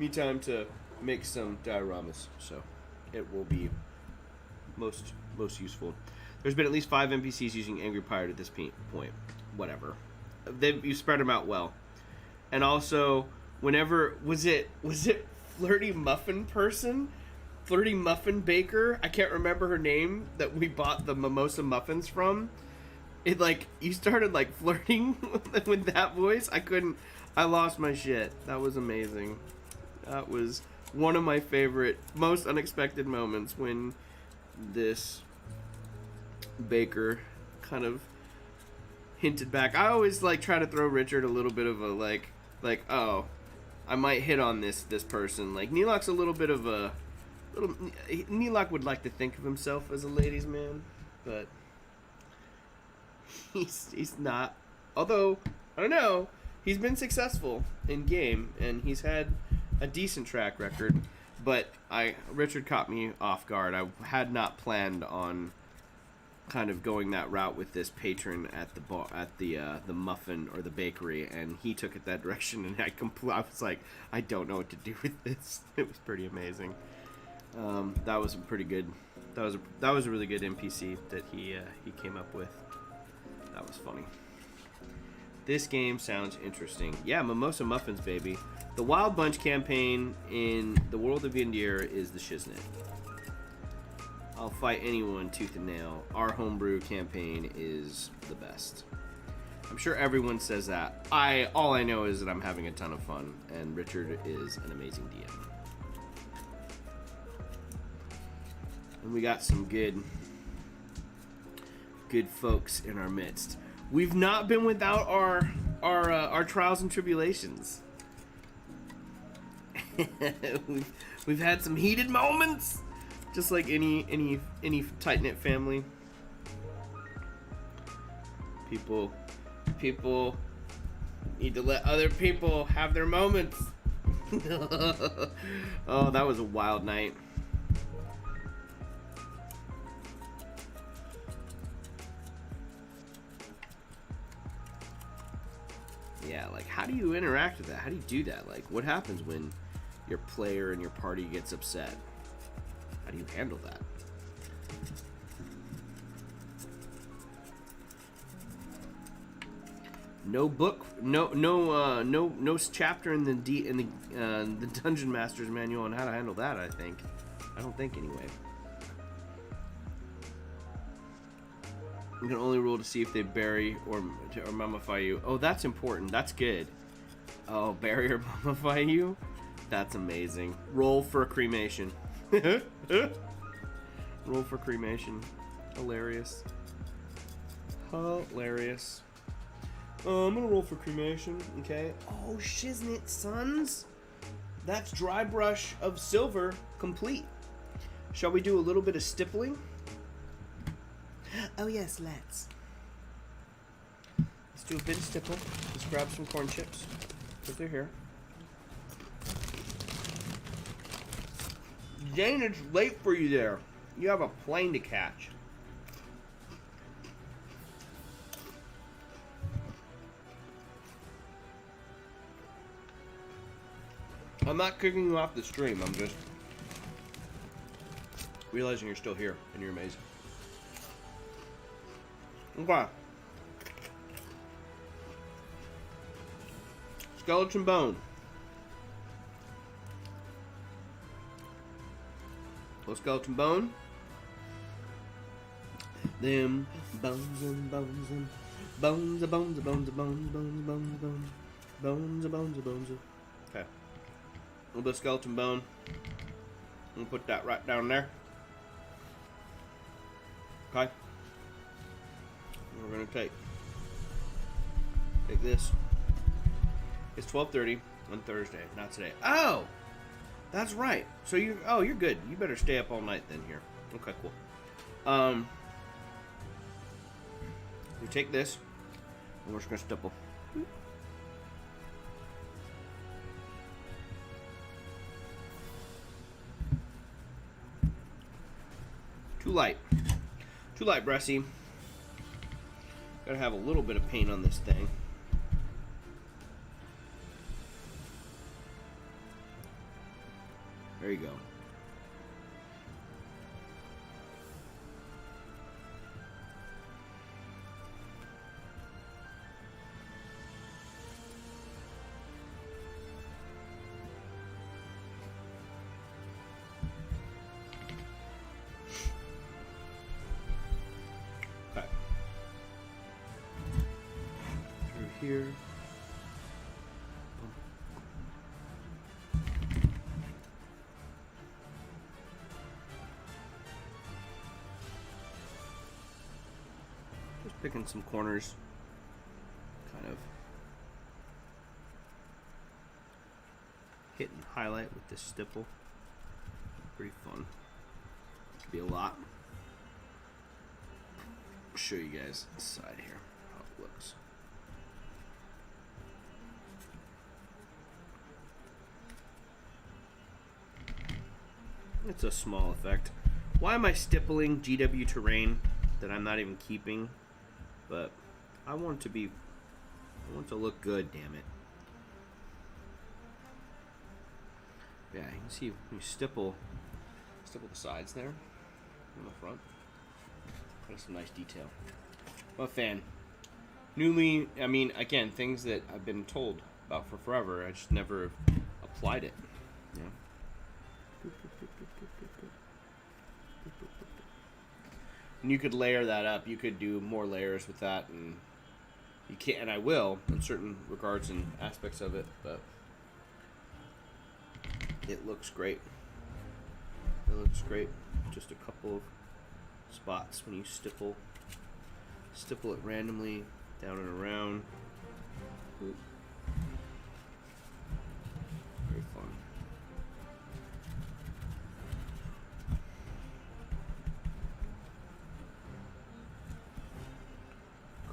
time to make some dioramas, so it will be most useful. There's been at least 5 NPCs using Angry Pirate at this point. Whatever, you spread them out well, and also whenever was it Flirty Muffin person, Flirty Muffin Baker? I can't remember her name that we bought the mimosa muffins from. It you started flirting with that voice. I lost my shit. That was amazing. That was one of my favorite, most unexpected moments when this baker kind of hinted back. I always try to throw Richard a little bit of a oh, I might hit on this person. Neelak's a little bit of a Neelak would like to think of himself as a ladies' man, but he's not. Although, I don't know, he's been successful in game, and he's had a decent track record, but Richard caught me off guard. I had not planned on kind of going that route with this patron at the bar, at the muffin or the bakery, and he took it that direction, and I was like, I don't know what to do with this. It was pretty amazing. That was a pretty good. That was a really good NPC that he came up with. That was funny. This game sounds interesting. Yeah, Mimosa Muffins, baby. The Wild Bunch campaign in the world of India is the shiznit. I'll fight anyone tooth and nail. Our homebrew campaign is the best. I'm sure everyone says that. All I know is that I'm having a ton of fun, and Richard is an amazing DM. And we got some good folks in our midst. We've not been without our trials and tribulations. we've had some heated moments, just like any tight-knit family. People need to let other people have their moments. Oh, that was a wild night. Yeah, like, how do you interact with that? How do you do that? Like, what happens when your player and your party gets upset? How do you handle that? No book, no chapter in the Dungeon Master's Manual on how to handle that. I don't think anyway. You can only roll to see if they bury or mummify you. Oh, that's important. That's good. Oh, bury or mummify you? That's amazing. Roll for cremation. Roll for cremation. Hilarious. Hilarious. I'm gonna roll for cremation, okay? Oh, shiznit, sons. That's dry brush of silver complete. Shall we do a little bit of stippling? Oh yes, let's do a bit of stipple. Let's grab some corn chips. Put them here. Zane, it's late for you there. You have a plane to catch. I'm not kicking you off the stream. I'm just realizing you're still here and you're amazing. Okay. Skeleton bone. Little skeleton bone. Them bones and bones and bones and bones and bones and bones and bones and bones and bones. Bones and bones and bones. Okay. A little bit of skeleton bone. I'm gonna put that right down there. Okay. We're gonna take this. It's 12:30 on Thursday, not today. Oh, that's right. So you're good. You better stay up all night then here. Okay, cool. We take this, and we're just gonna stipple. Too light, Bressy. Gotta have a little bit of paint on this thing. There you go. Okay. Through here. Picking some corners, kind of hit and highlight with this stipple. Pretty fun. Could be a lot. I'll show you guys this side here, how it looks. It's a small effect. Why am I stippling GW Terrain that I'm not even keeping? But I want it to look good, damn it. Yeah, you can see you stipple the sides there on the front. That's some nice detail. I'm a fan. Again, things that I've been told about for forever, I just never applied it. Yeah. And you could layer that up. You could do more layers with that, and you can't. And I will in certain regards and aspects of it, but it looks great. It looks great. Just a couple of spots when you stipple it randomly down and around. Ooh. Very fun.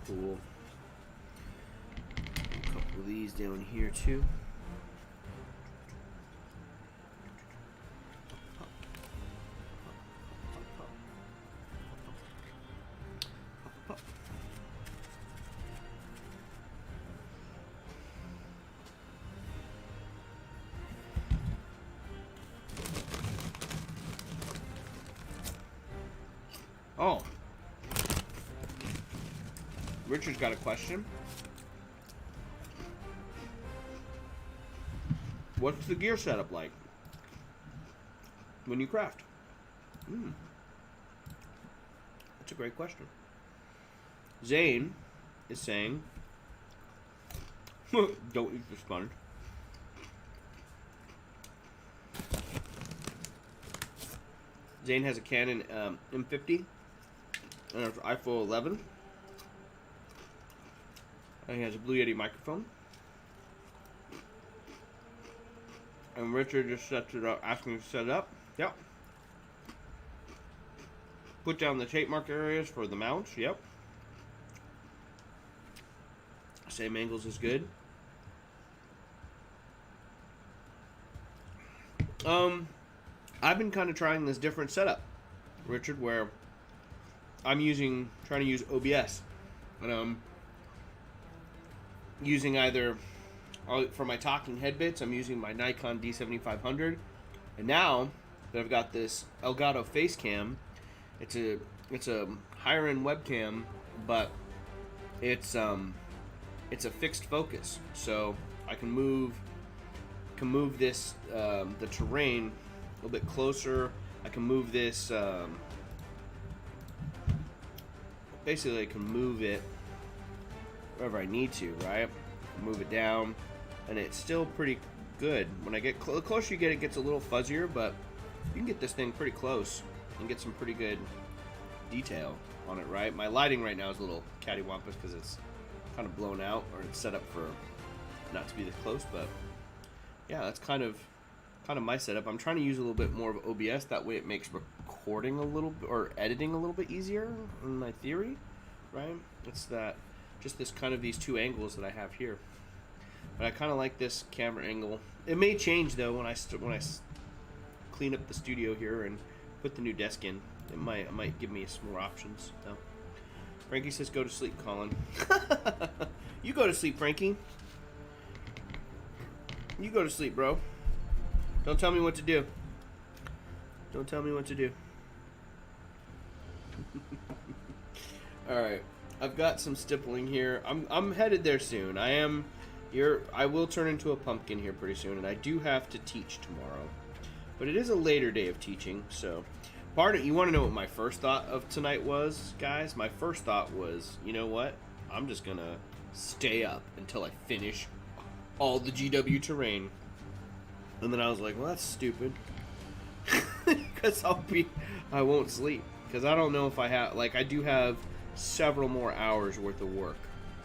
Cool. A couple of these down here too. Oh. Richard's got a question. What's the gear setup like when you craft? That's a great question. Zane is saying, don't eat the sponge. Zane has a Canon M50 and an iPhone 11. And he has a Blue Yeti microphone. And Richard just sets it up, asking to set it up. Yep. Put down the tape mark areas for the mounts. Yep. Same angles is good. I've been kind of trying this different setup, Richard, where I'm trying to use OBS, and using either for my talking head bits, I'm using my Nikon D7500, and now that I've got this Elgato face cam, it's a higher end webcam, but it's a fixed focus, so I can move this the terrain a little bit closer. I can move this basically I can move it wherever I need to, right? Move it down, and it's still pretty good. When I get the closer you get, it gets a little fuzzier, but you can get this thing pretty close and get some pretty good detail on it, right? My lighting right now is a little cattywampus because it's kind of blown out, or it's set up for not to be this close, but yeah, that's kind of my setup. I'm trying to use a little bit more of OBS, that way it makes recording a little bit, or editing a little bit easier in my theory, right? It's that just these two angles that I have here, but I kind of like this camera angle. It may change though when I clean up the studio here and put the new desk in. It might give me some more options. So Frankie says go to sleep, Colin. You go to sleep, Frankie. You go to sleep, bro. Don't tell me what to do. Don't tell me what to do. Alright. I've got some stippling here. I'm headed there soon. I will turn into a pumpkin here pretty soon, and I do have to teach tomorrow. But it is a later day of teaching, so you want to know what my first thought of tonight was, guys? My first thought was, you know what? I'm just gonna stay up until I finish all the GW terrain. And then I was like, well, that's stupid. Because I won't sleep. Because I don't know if I do have several more hours worth of work,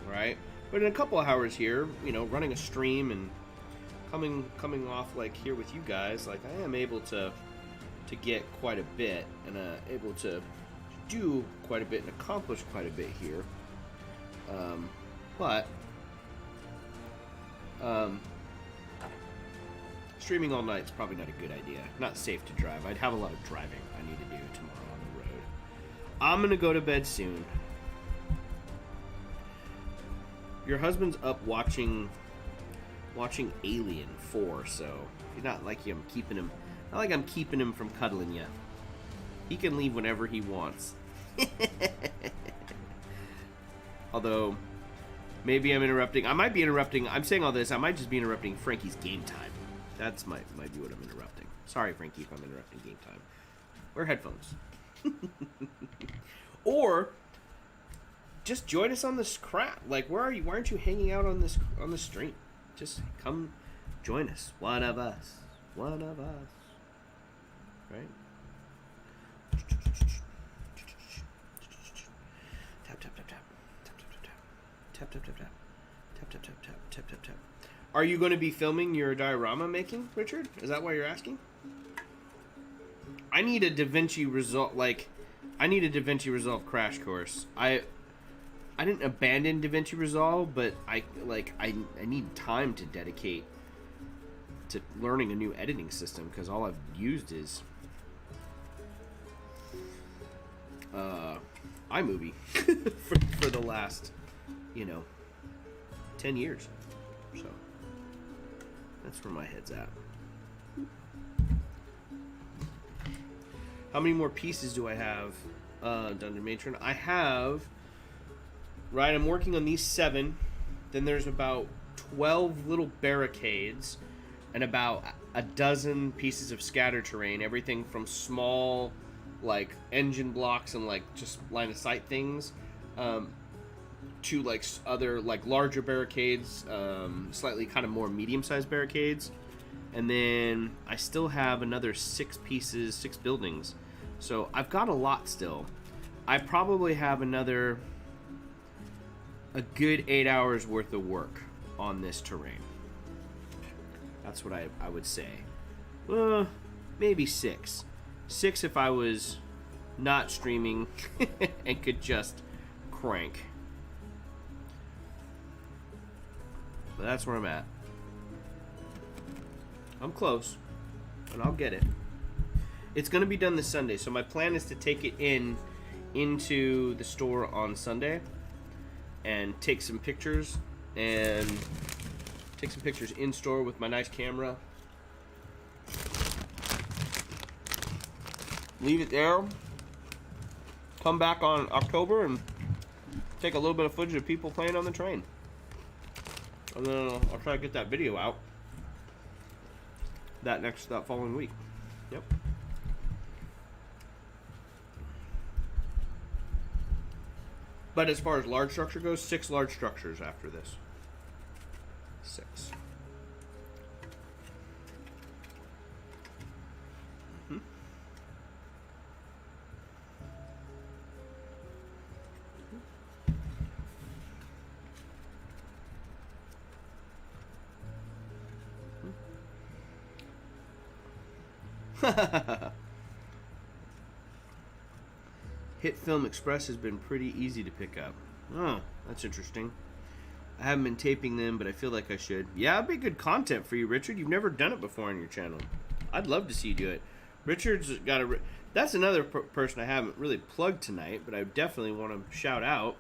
right? But in a couple of hours here, running a stream and coming off like here with you guys, like I am able to get quite a bit, and able to do quite a bit and accomplish quite a bit here. But streaming all night is probably not a good idea. Not safe to drive. I'd have a lot of driving I need to do tomorrow on the road. I'm gonna go to bed soon. Your husband's up watching Alien 4, so it's not like I'm keeping him from cuddling you. He can leave whenever he wants. Although maybe I'm interrupting. I might be interrupting. I'm saying all this. I might just be interrupting Frankie's game time. That's might be what I'm interrupting. Sorry, Frankie, if I'm interrupting game time. Wear headphones. Or just join us on this crap. Like, where are you? Why aren't you hanging out on the stream? Just come join us. One of us. One of us. Right? Tap, tap, tap, tap. Tap, tap, tap, tap. Tap, tap, tap, tap. Tap, tap, tap, tap. Tap, tap, tap. Are you going to be filming your diorama making, Richard? Is that why you're asking? I need a DaVinci Resolve, I need a DaVinci Resolve crash course. I didn't abandon DaVinci Resolve, but I need time to dedicate to learning a new editing system, because all I've used is iMovie for the last, 10 years. So that's where my head's at. How many more pieces do I have, Dungeon Matron? I have, right, I'm working on these 7. Then there's about 12 little barricades and about a dozen pieces of scatter terrain. Everything from small, engine blocks and, just line-of-sight things, to, other, larger barricades, slightly kind of more medium-sized barricades. And then I still have another 6 pieces, 6 buildings. So I've got a lot still. I probably have a good 8 hours worth of work on this terrain. That's what I would say. Maybe 6. 6 if I was not streaming and could just crank. But that's where I'm at. I'm close, and I'll get it. It's going to be done this Sunday, so my plan is to take it into the store on Sunday and take some pictures in store with my nice camera. Leave it there. Come back on October and take a little bit of footage of people playing on the train. And then I'll try to get that video out that following week. Yep. But as far as large structure goes, 6 large structures after this. 6. Hit Film Express has been pretty easy to pick up. Oh, that's interesting. I haven't been taping them, but I feel like I should. Yeah, it'd be good content for you, Richard. You've never done it before on your channel. I'd love to see you do it. Richard's got a... That's another person I haven't really plugged tonight, but I definitely want to shout out.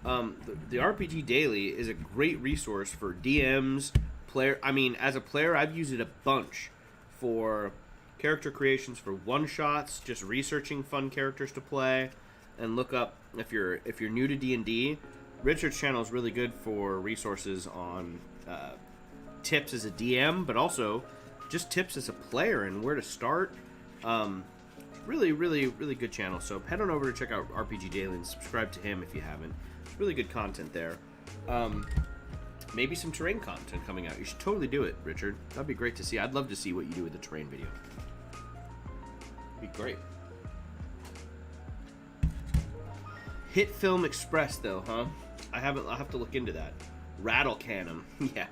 The RPG Daily is a great resource for DMs, player... I mean, as a player, I've used it a bunch for character creations, for one-shots, just researching fun characters to play, and look up, if you're new to D&D, Richard's channel is really good for resources on tips as a DM, but also just tips as a player and where to start. Really, really, really good channel. So head on over to check out RPG Daily and subscribe to him if you haven't. It's really good content there. Maybe some terrain content coming out. You should totally do it, Richard. That'd be great to see. I'd love to see what you do with the terrain video. Be great. Hit Film Express, though, huh? I'll have to look into that. Rattle can them. Yeah,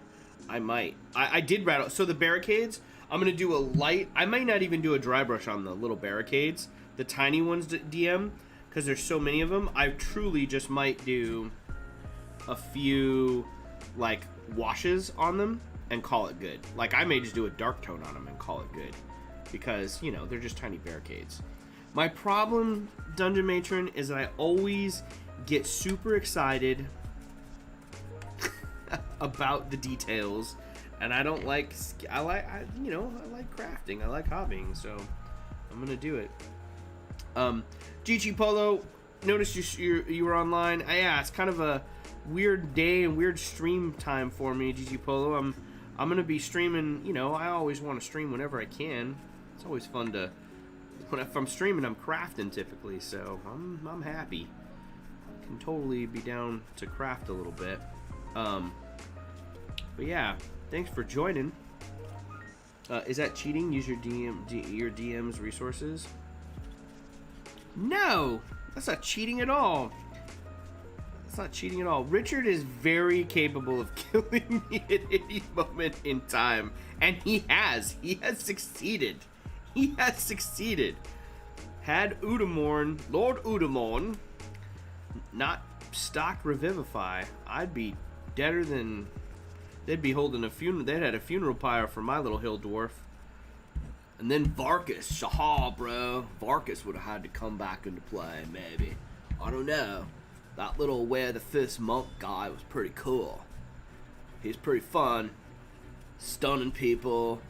I might. I did rattle. So the barricades, I'm going to do a light. I might not even do a dry brush on the little barricades. The tiny ones, DM, because there's so many of them. I truly just might do a few, washes on them and call it good. I may just do a dark tone on them and call it good. Because, they're just tiny barricades. My problem, Dungeon Matron, is that I always get super excited about the details, and I don't like. I like crafting. I like hobbying, so I'm gonna do it. GG Polo, noticed you were online. Yeah, it's kind of a weird day and weird stream time for me, GG Polo. I'm gonna be streaming. I always want to stream whenever I can. It's always fun to if I'm streaming, I'm crafting typically, so I'm happy. Can totally be down to craft a little bit. But yeah, thanks for joining. Is that cheating? Use your DM's resources? No, that's not cheating at all. That's not cheating at all. Richard is very capable of killing me at any moment in time, and he has. He has succeeded. He has succeeded. Had Udamorn, Lord Udamorn, not stock Revivify, I'd be deader than... They'd be holding a funeral. They'd had a funeral pyre for my little hill dwarf. And then Varkas. Shaha, bro. Varkas would have had to come back into play, maybe. I don't know. That little Where the Fist Monk guy was pretty cool. He's pretty fun. Stunning people.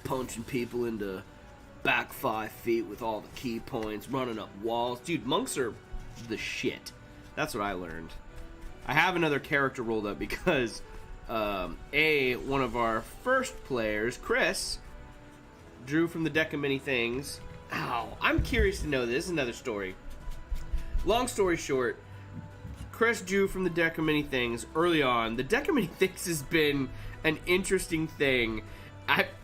Punching people into back 5 feet with all the key points. Running up walls. Dude, monks are the shit. That's what I learned. I have another character rolled up because... one of our first players, Chris, drew from the deck of many things. Ow, I'm curious to know this. This is another story. Long story short, Chris drew from the deck of many things early on. The deck of many things has been an interesting thing.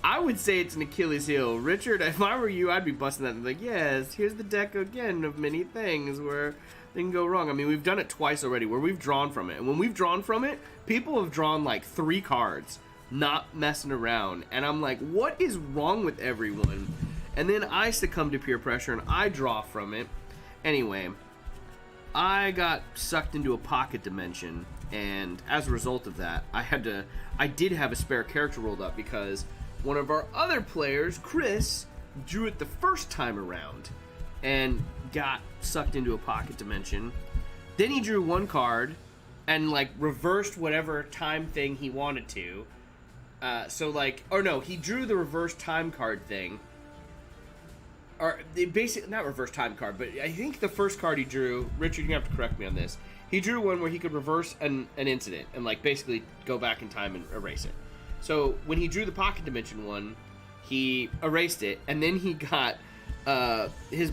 I would say it's an Achilles heel. Richard, if I were you, I'd be busting that and be like, yes, here's the deck again of many things where they can go wrong. I mean, we've done it twice already where we've drawn from it. And when we've drawn from it, people have drawn like 3 cards, not messing around. And I'm like, what is wrong with everyone? And then I succumb to peer pressure and I draw from it. Anyway, I got sucked into a pocket dimension. And as a result of that, I did have a spare character rolled up because one of our other players, Chris, drew it the first time around and got sucked into a pocket dimension. Then he drew 1 card and like reversed whatever time thing he wanted to. He drew the reverse time card thing. Or basically, not reverse time card, but I think the first card he drew, Richard, you have to correct me on this. He drew one where he could reverse an incident and like basically go back in time and erase it. So when he drew the pocket dimension one, he erased it, and then he got his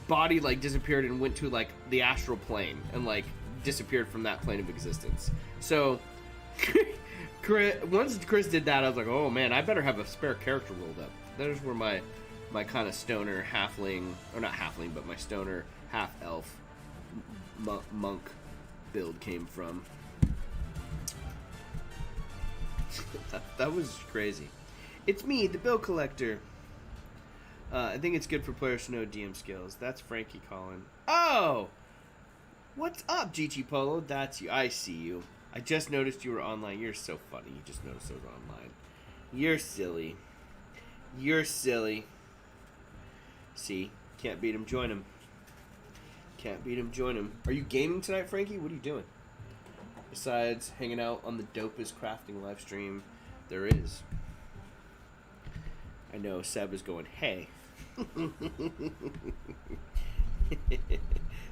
body like disappeared and went to like the astral plane and like disappeared from that plane of existence. So once Chris did that, I was like, oh man, I better have a spare character rolled up. There's where my kind of stoner halfling, or not halfling, but my stoner half elf monk build came from. That was crazy. It's me, the bill collector. I think it's good for players to know DM skills. That's Frankie calling. Oh! What's up, GG Polo? That's you. I see you. I just noticed you were online. You're so funny. You just noticed I was online. You're silly. You're silly. See? Can't beat him, join him. Can't beat him, join him. Are you gaming tonight, Frankie? What are you doing? Besides hanging out on the dopest crafting live stream there is. I know Seb is going, hey.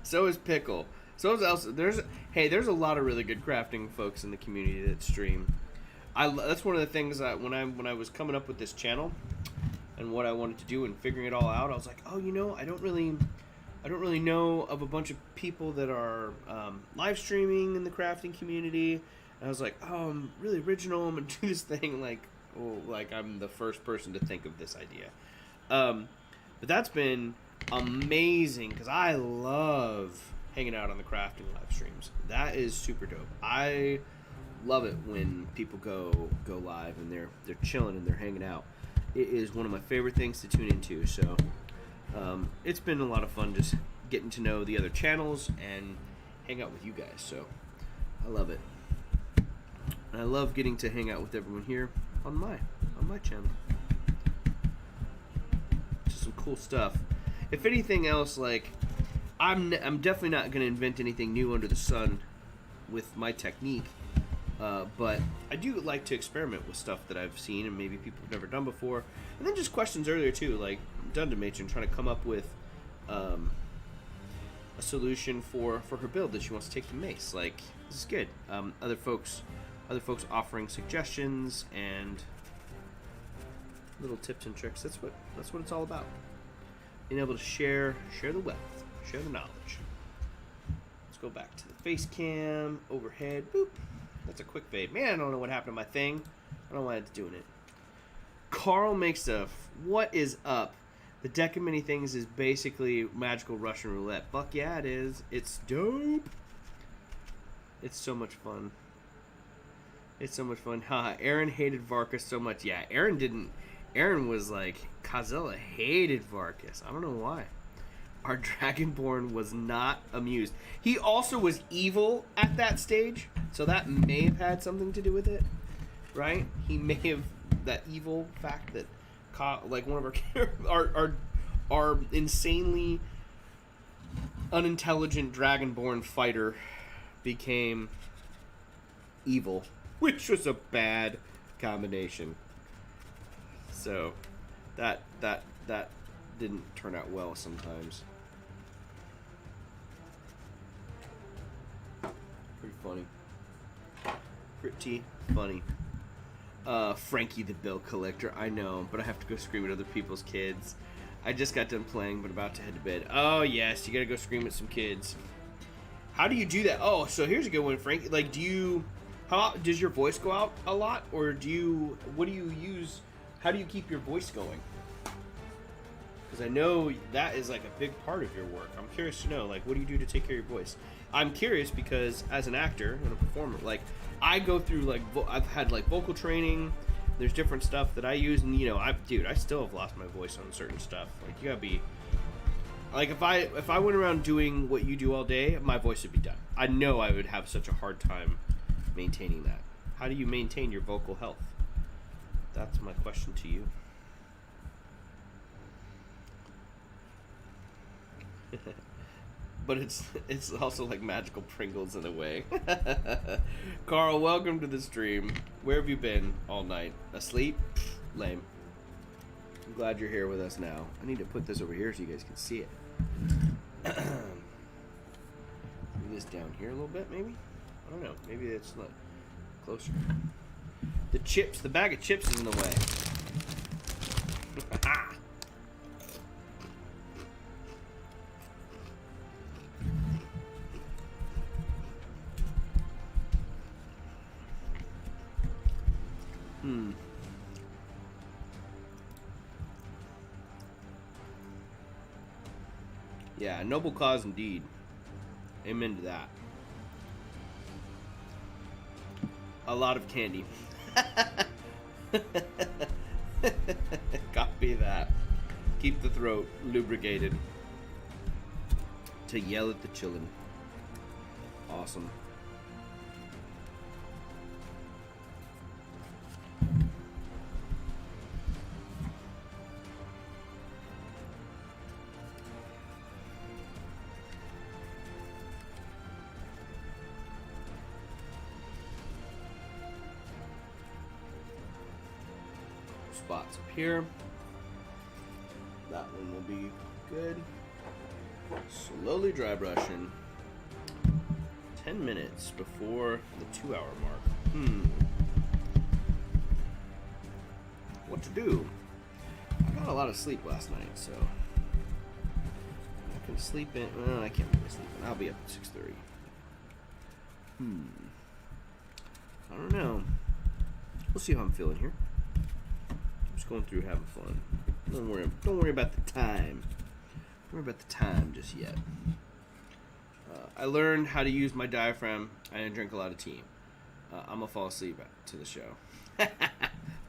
So is Pickle. So is Elsa. There's a lot of really good crafting folks in the community that stream. That's one of the things that when I was coming up with this channel and what I wanted to do and figuring it all out, I was like, oh, you know, I don't really know of a bunch of people that are live streaming in the crafting community. And I was like, oh, I'm really original. I'm gonna do this thing like I'm the first person to think of this idea. But that's been amazing because I love hanging out on the crafting live streams. That is super dope. I love it when people go live and they're chilling and they're hanging out. It is one of my favorite things to tune into. So it's been a lot of fun just getting to know the other channels and hang out with you guys. So I love it. And I love getting to hang out with everyone here on my channel. Just some cool stuff. If anything else, like I'm definitely not going to invent anything new under the sun with my technique, but I do like to experiment with stuff that I've seen and maybe people have never done before. And then just questions earlier too, like Dungeon Matron trying to come up with a solution for her build that she wants to take to Mace. Like, this is good. Other folks offering suggestions and little tips and tricks. That's what it's all about. being able to share the wealth, share the knowledge. Let's go back to the face cam, overhead, boop. That's a quick fade. Man, I don't know what happened to my thing. I don't know why it's doing it. Carl makes a, what is up? The deck of many things is basically magical Russian roulette. Fuck yeah, it is. It's dope. It's so much fun. It's so much fun. Haha, Aaron hated Varkas so much. Yeah, Aaron didn't. Aaron was like, Kazella hated Varkas. I don't know why. Our Dragonborn was not amused. He also was evil at that stage, so that may have had something to do with it, right? He may have, that evil fact that, like, one of our insanely unintelligent Dragonborn fighter became evil, which was a bad combination. So that didn't turn out well sometimes. Pretty funny. Pretty funny. Frankie the bill collector. I know, but I have to go scream at other people's kids. I just got done playing, but about to head to bed. Oh yes, you gotta go scream at some kids. How do you do that? Oh, so here's a good one, Frankie. Like, does your voice go out a lot, or what do you use? How do you keep your voice going? Because I know that is like a big part of your work. I'm curious to know, like, what do you do to take care of your voice? I'm curious because as an actor and a performer, like, I go through, like, I've had, like, vocal training. There's different stuff that I use, and, you know, I still have lost my voice on certain stuff. Like, you gotta be, like, if I went around doing what you do all day, my voice would be done. I know I would have such a hard time maintaining that. How do you maintain your vocal health? That's my question to you. But it's also like magical Pringles in a way. Carl, welcome to the stream. Where have you been all night? Asleep? Lame. I'm glad you're here with us now. I need to put this over here so you guys can see it. Move this down here a little bit, maybe? I don't know. Maybe it's not closer. The chips, the bag of chips is in the way. Yeah, noble cause indeed. Amen to that. A lot of candy. Copy that. Keep the throat lubricated. To yell at the chillin'. Awesome. Spots up here. That one will be good. Slowly dry brushing. 10 minutes before the 2-hour mark. What to do? I got a lot of sleep last night, so I can sleep in. Well, I can't really sleep in. I'll be up at 6:30. I don't know. We'll see how I'm feeling here. Just going through having fun. Don't worry about the time. Don't worry about the time just yet. I learned how to use my diaphragm. I didn't drink a lot of tea. I'm gonna fall asleep to the show.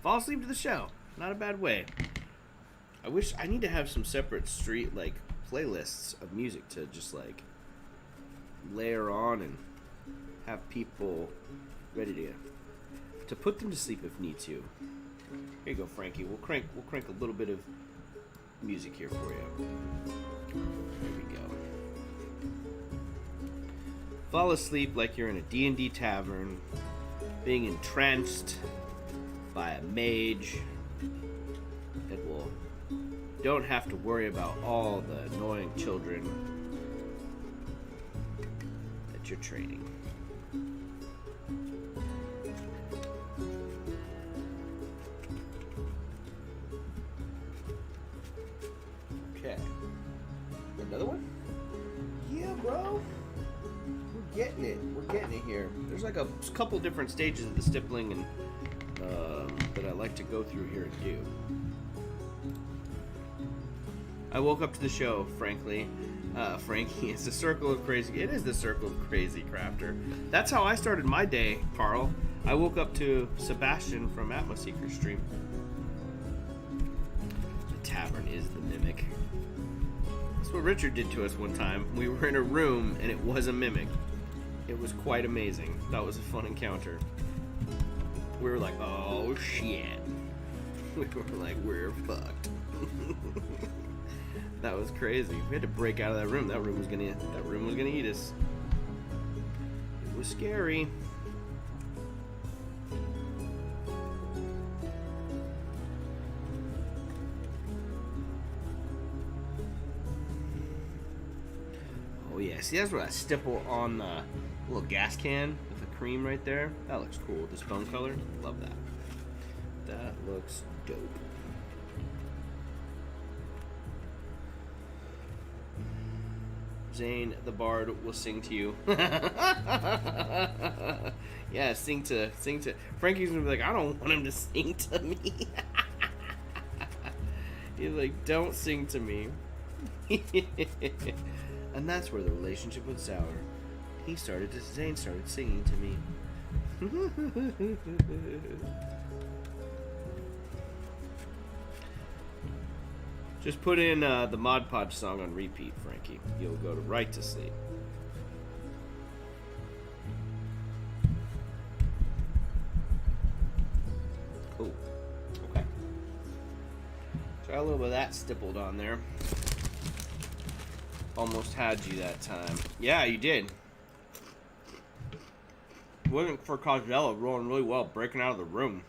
Fall asleep to the show. Not a bad way. I need to have some separate street like playlists of music to just like layer on and have people ready to put them to sleep if need to. Here you go, Frankie. We'll crank a little bit of music here for you. There we go. Fall asleep like you're in a D&D tavern, being entranced by a mage that don't have to worry about all the annoying children that you're training. Okay. getting it. We're getting it here. There's like a couple different stages of the stippling and that I like to go through here and do. I woke up to the show, frankly. Frankie, it's the circle of crazy. It is the circle of crazy crafter. That's how I started my day, Carl. I woke up to Sebastian from Atmoseeker's stream. The tavern is the mimic. That's what Richard did to us one time. We were in a room and it was a mimic. It was quite amazing. That was a fun encounter. We were like, oh shit. We were like, we're fucked. That was crazy. We had to break out of that room. That room was gonna eat us. It was scary. Oh yeah, see that's what I stipple on the little gas can with the cream right there. That looks cool. The stone color. Love that. That looks dope. Zane the Bard will sing to you. Yeah, sing to. Frankie's gonna be like, I don't want him to sing to me. He's like, don't sing to me. And that's where the relationship was sour. Zane started singing to me. Just put in the Mod Podge song on repeat, Frankie. You'll go right to sleep. Cool. Okay. Try a little bit of that stippled on there. Almost had you that time. Yeah, you did. Wasn't for Cosella rolling really well, breaking out of the room.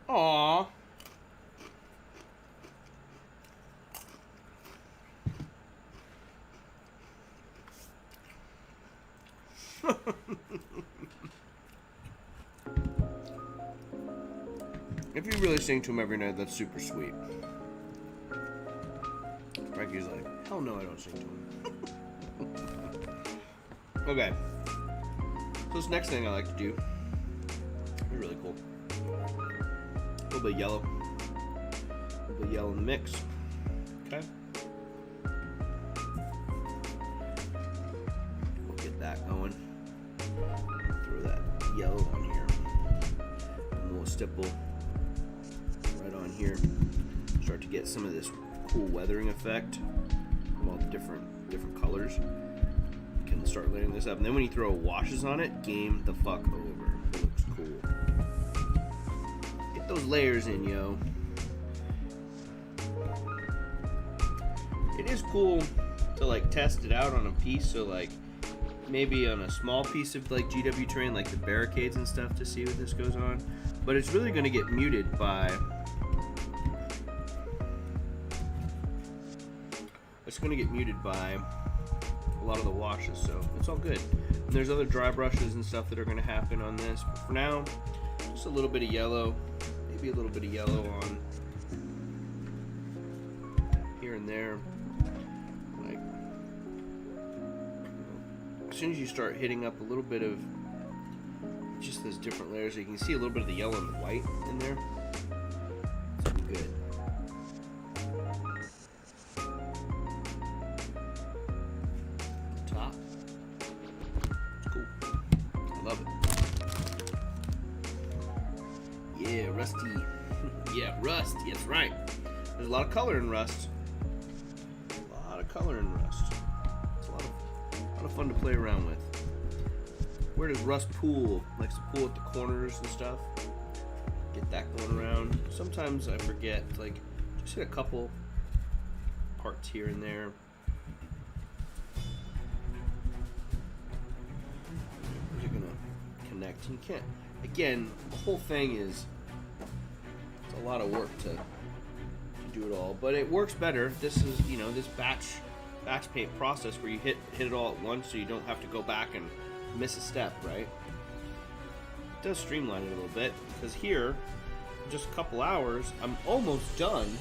Aww. If you really sing to him every night, that's super sweet. Frankie's like, hell no, I don't sing to him. Okay. So this next thing I like to do is really cool. A little bit of yellow. A little bit of yellow in the mix. Okay. We'll get that going. Throw that yellow on here. And we'll stipple right on here. Start to get some of this cool weathering effect from all the different colors. You can start layering this up. And then when you throw washes on it, game the fuck over. It looks cool. Those layers in, yo. It is cool to like test it out on a piece, so like maybe on a small piece of like GW terrain, like the barricades and stuff, to see what this goes on. But it's really going to get muted by a lot of the washes, so it's all good. And there's other dry brushes and stuff that are going to happen on this, but for now, just a little bit of yellow. A little bit of yellow on here and there. Like, as soon as you start hitting up a little bit of just those different layers, you can see a little bit of the yellow and the white in there. It's good. Top. It's cool. I love it. Yeah, rusty. Yeah, rust. That's right. There's a lot of color in rust. It's a lot of fun to play around with. Where does rust pool? Likes to pool at the corners and stuff. Get that going around. Sometimes I forget. Like, just hit a couple parts here and there. You're gonna connect. You can't. Again, the whole thing is. A lot of work to do it all, but it works better. This is, this batch paint process where you hit it all at once, so you don't have to go back and miss a step, right? It does streamline it a little bit, because here, in just a couple hours, I'm almost done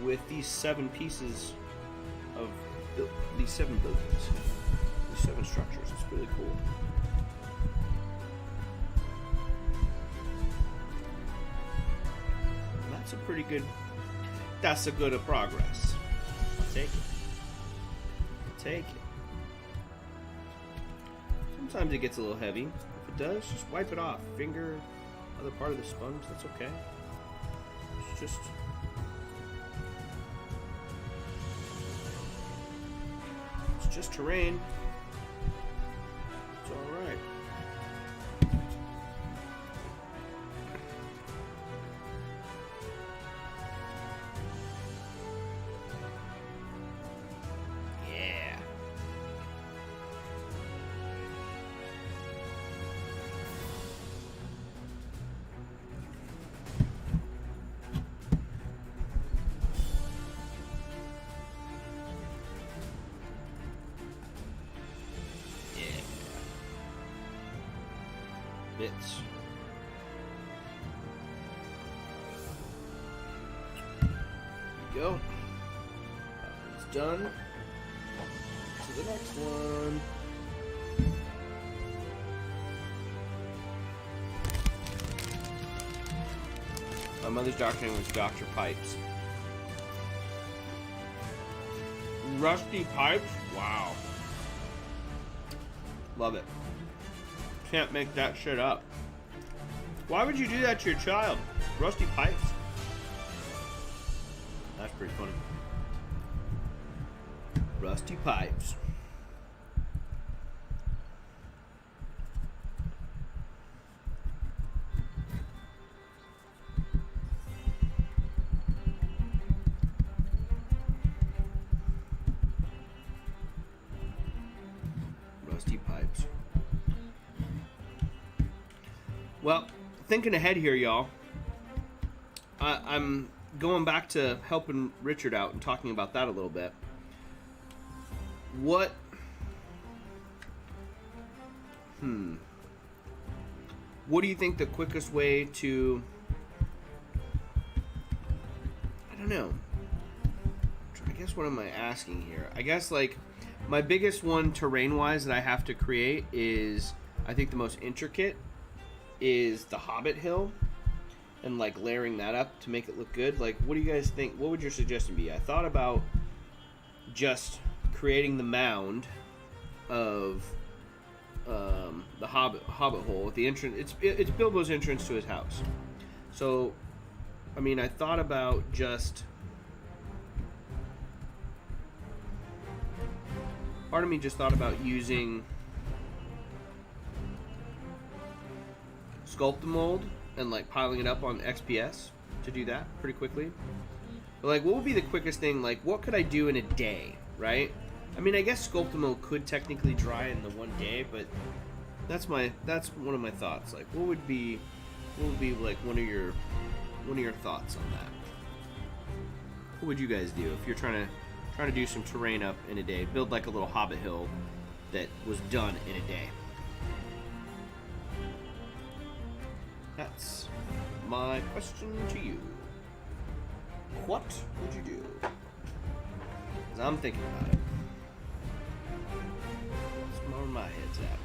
with these 7 pieces of these 7 buildings, these 7 structures. It's really cool. And that's a pretty good. That's a good of progress. I'll take it. I'll take it. Sometimes it gets a little heavy. If it does, just wipe it off. Finger, other part of the sponge. That's okay. It's just terrain. It's all right. Yeah. Bits. There you go. That one's done. To the next one. My mother's doctor name was Dr. Pipes. Rusty Pipes? Wow. Love it. Can't make that shit up. Why would you do that to your child? Rusty Pipes? That's pretty funny. Rusty Pipes. Rusty Pipes. Well, thinking ahead here, y'all. I'm going back to helping Richard out and talking about that a little bit. What do you think the quickest way to... I don't know. I guess what am I asking here? I guess, like, my biggest one terrain-wise that I have to create is, I think the most intricate is the Hobbit Hill, and like layering that up to make it look good. Like, what do you guys think? What would your suggestion be? I thought about just creating the mound of the Hobbit hole with the entrance. It's Bilbo's entrance to his house. So, I mean, I thought about just... Part of me just thought about using Sculpt the mold and like piling it up on XPS to do that pretty quickly. But like, what would be the quickest thing? Like, what could I do in a day, right? I mean, I guess Sculpt the mold could technically dry in the one day, but that's one of my thoughts. Like, what would be like one of your thoughts on that? What would you guys do if you're trying to do some terrain up in a day? Build like a little Hobbit Hill that was done in a day. That's my question to you. What would you do? Because I'm thinking about it. That's where my head's at.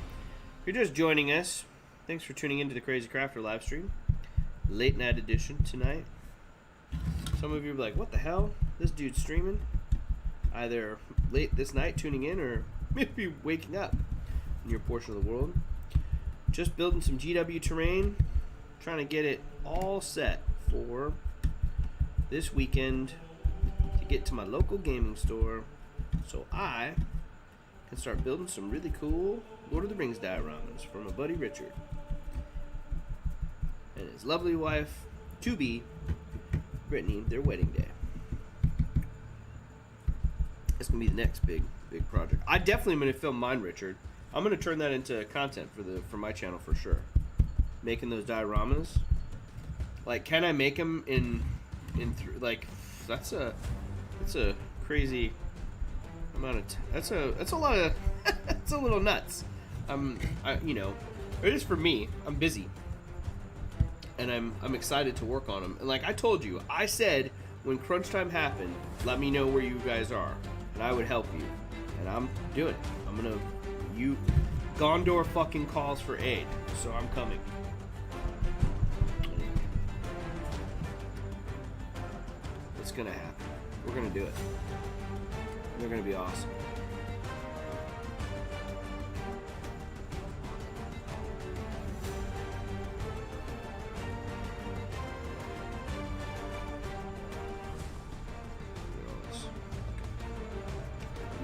If you're just joining us, thanks for tuning into the Crazy Crafter live stream. Late night edition tonight. Some of you are like, what the hell? This dude's streaming? Either late this night tuning in or maybe waking up in your portion of the world. Just building some GW terrain. Trying to get it all set for this weekend to get to my local gaming store so I can start building some really cool Lord of the Rings dioramas for my buddy Richard and his lovely wife to be Brittany, their wedding day. It's gonna be the next big project. I definitely am gonna film mine, Richard. I'm gonna turn that into content for my channel for sure. Making those dioramas, like, can I make them in like, that's a crazy amount of that's a lot of it's a little nuts. You know, it is for me. I'm busy, and I'm excited to work on them. And like I told you, I said when crunch time happened, let me know where you guys are. and I would help you. And I'm doing it. I'm gonna... Gondor fucking calls for aid, so I'm coming. It's gonna happen. We're gonna do it. They're gonna be awesome.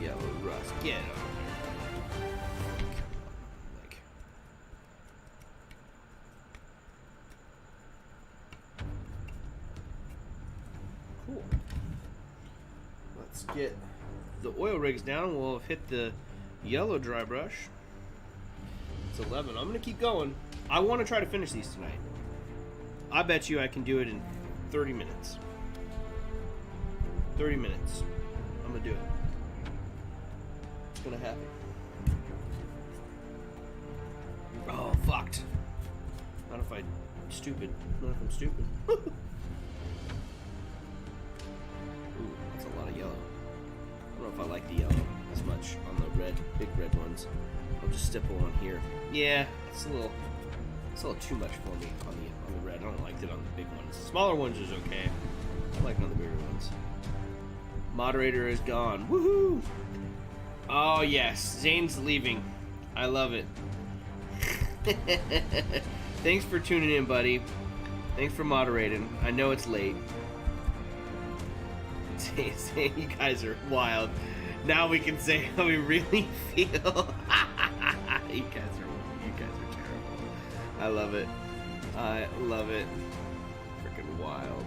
Yellow rust. Get on there. Like. Cool. Let's get the oil rigs down. We'll have hit the yellow dry brush. It's 11. I'm going to keep going. I want to try to finish these tonight. I bet you I can do it in 30 minutes. 30 minutes. I'm going to do it. It's going to happen. Oh, fucked. Not if I'm stupid. Not if I'm stupid. Ooh, that's a lot of yellow. I don't know if I like the yellow as much on the red, big red ones. I'll just stipple on here. Yeah, it's a little too much for me on the red. I don't like it on the big ones. Smaller ones is okay. I like it on the bigger ones. Moderator is gone. Woohoo! Oh yes, Zane's leaving. I love it. Thanks for tuning in, buddy. Thanks for moderating. I know it's late. Zane, you guys are wild. Now we can say how we really feel. You guys are terrible. I love it. I love it. Freaking wild.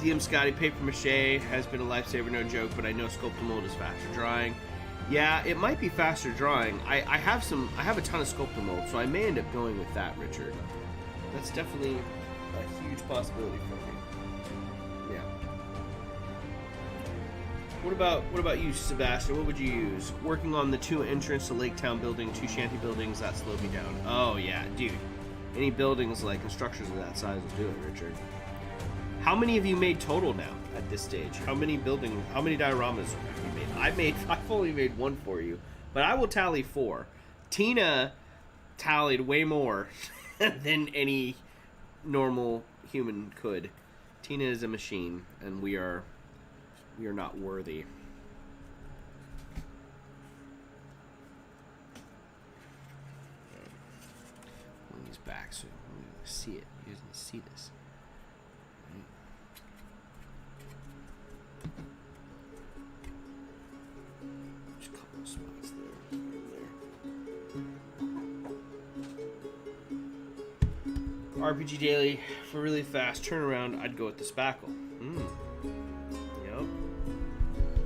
DM Scotty, paper mache has been a lifesaver, no joke, but I know sculpt and mold is faster drying. Yeah, it might be faster drying. I have a ton of sculpt and mold, so I may end up going with that, Richard. That's definitely a huge possibility for me. Yeah. What about you, Sebastian? What would you use? Working on the 2 entrance to Lake Town building, 2 shanty buildings, that slowed me down. Oh yeah, dude. Any buildings like and structures of that size will do it, Richard. How many have you made total now at this stage? How many dioramas have you made? I've only made 1 for you, but I will tally 4. Tina tallied way more than any normal human could. Tina is a machine, and we are not worthy. Pulling these back so you can see it. You guys can see this. Just a couple of spots there. RPG Daily, for really fast turnaround, I'd go with the spackle. Yep.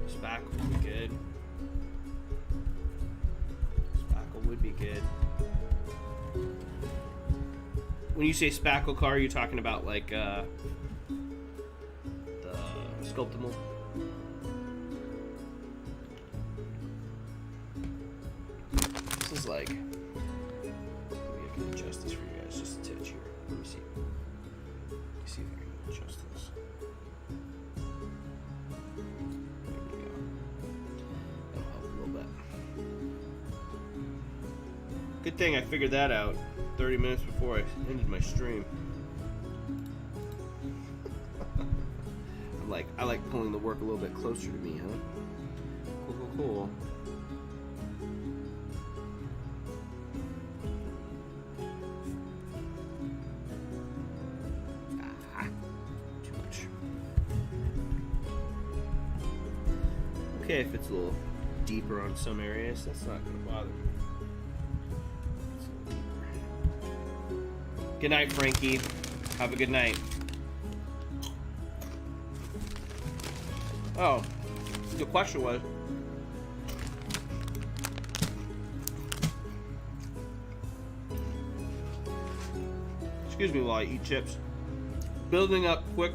Spackle would be good. Spackle would be good. When you say spackle car, are you talking about like the sculptable? This is like, maybe I can adjust this for you guys just a touch here. Let me see. Let me see if I can adjust this. There we go. That'll help a little bit. Good thing I figured that out 30 minutes before I ended my stream. I like pulling the work a little bit closer to me, huh? Cool. Too much. Okay, if it's a little deeper on some areas, that's not going to bother me. Good night, Frankie. Have a good night. Oh, the question was, excuse me while I eat chips, building up quick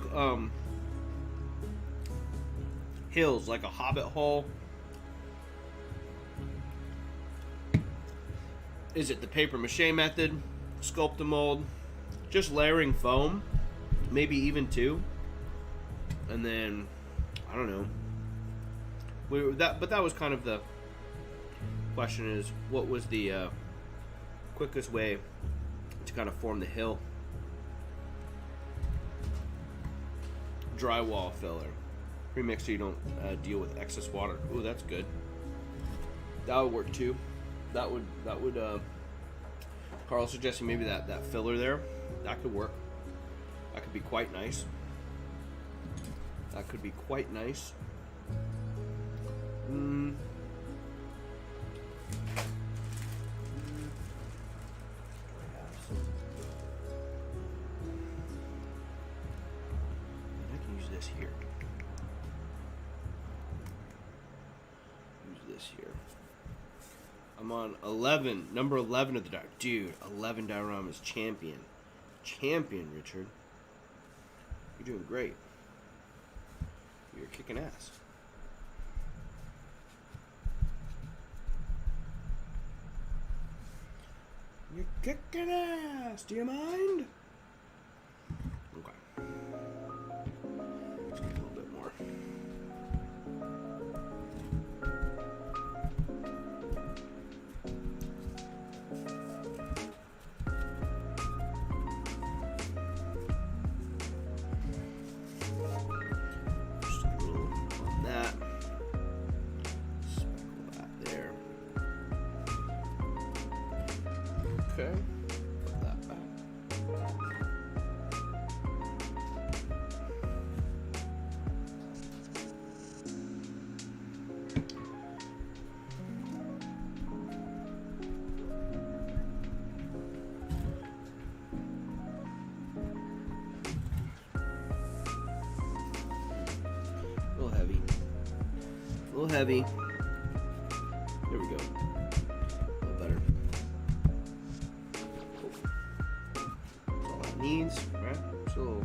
hills like a hobbit hole. Is it the paper mache method, sculpt and mold, just layering foam, maybe even 2? And then, I don't know. But that was kind of the question: is what was the quickest way to kind of form the hill? Drywall filler, premix so you don't deal with excess water. Ooh, that's good. That would work too. That would. Carl suggesting maybe that filler there. That could work. That could be quite nice. That could be quite nice. I can use this here. Use this here. I'm on 11, number 11 of the diorama. Dude, 11 dioramas champion. Champion, Richard. You're doing great. You're kicking ass. You're kicking ass. Do you mind? Okay. Let's get a little bit more. Just a little on that. Speckle that there. Okay. Put that back. A little heavy. A little heavy. There we go. A little better. That's all that needs, right? So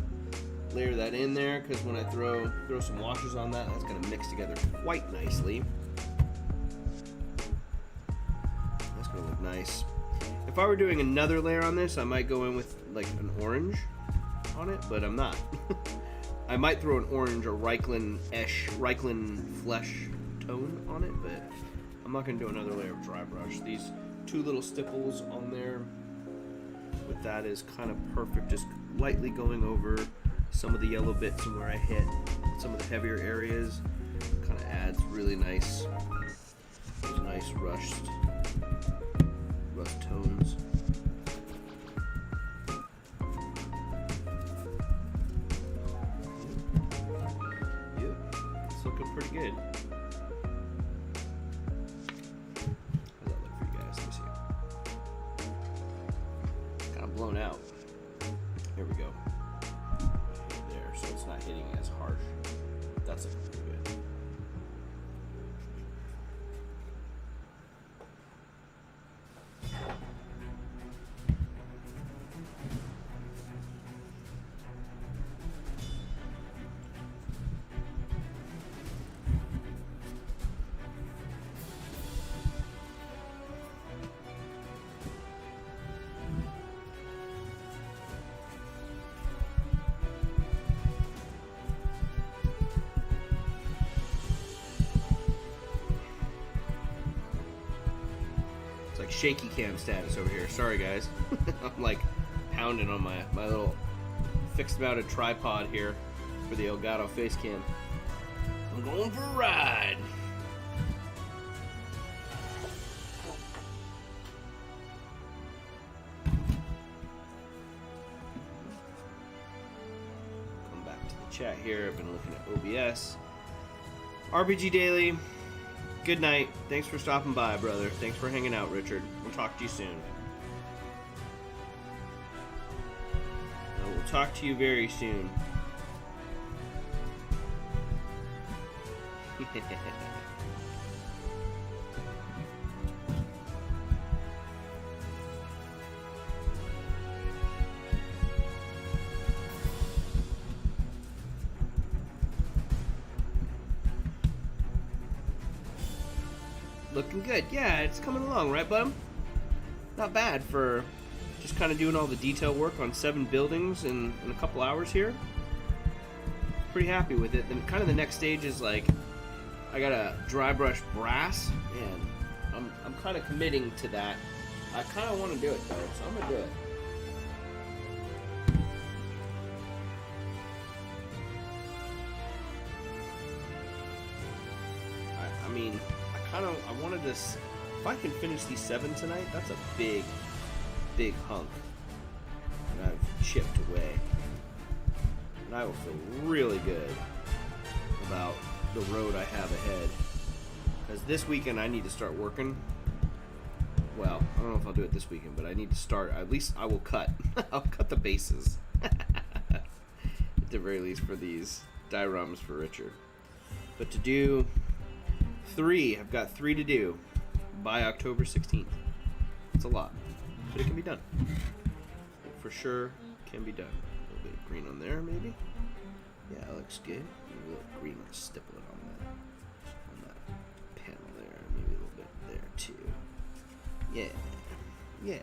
layer that in there, because when I throw some washers on that, that's going to mix together quite nicely. That's going to look nice. If I were doing another layer on this, I might go in with like an orange on it, but I'm not. I might throw an orange or Reichland flesh tone on it, but I'm not going to do another layer of dry brush. These two little stipples on there with that is kind of perfect, just lightly going over some of the yellow bits and where I hit some of the heavier areas. Kind of adds really nice, those nice rust tones. Looking pretty good. How's that look for you guys? Let me see. Kind of blown out. There we go. There, so it's not hitting as harsh. That's looking pretty good. Shaky cam status over here. Sorry guys. I'm like pounding on my little fixed mounted tripod here for the Elgato face cam. I'm going for a ride. Come back to the chat here. I've been looking at OBS. RPG Daily. Good night. Thanks for stopping by, brother. Thanks for hanging out, Richard. We'll talk to you soon. We'll talk to you very soon. Looking good. Yeah, it's coming along, right, bud? Not bad for just kind of doing all the detail work on 7 buildings in a couple hours here. pretty happy with it. Then kind of the next stage is like I gotta dry brush brass, and I'm kind of committing to that. I kind of want to do it though, so I'm gonna do it. I mean, I wanted this. If I can finish these 7 tonight, that's a big hunk that I've chipped away. And I will feel really good about the road I have ahead. Because this weekend I need to start working. Well, I don't know if I'll do it this weekend, but I need to start. At least I will cut. I'll cut the bases. At the very least for these dioramas for Richard. But to do 3, I've got 3 to do by October 16th. It's a lot, but it can be done. It for sure can be done. A little bit of green on there, maybe. Yeah, that looks good. Maybe a little green stippling on that panel there. Maybe a little bit there too. Yeah, yeah.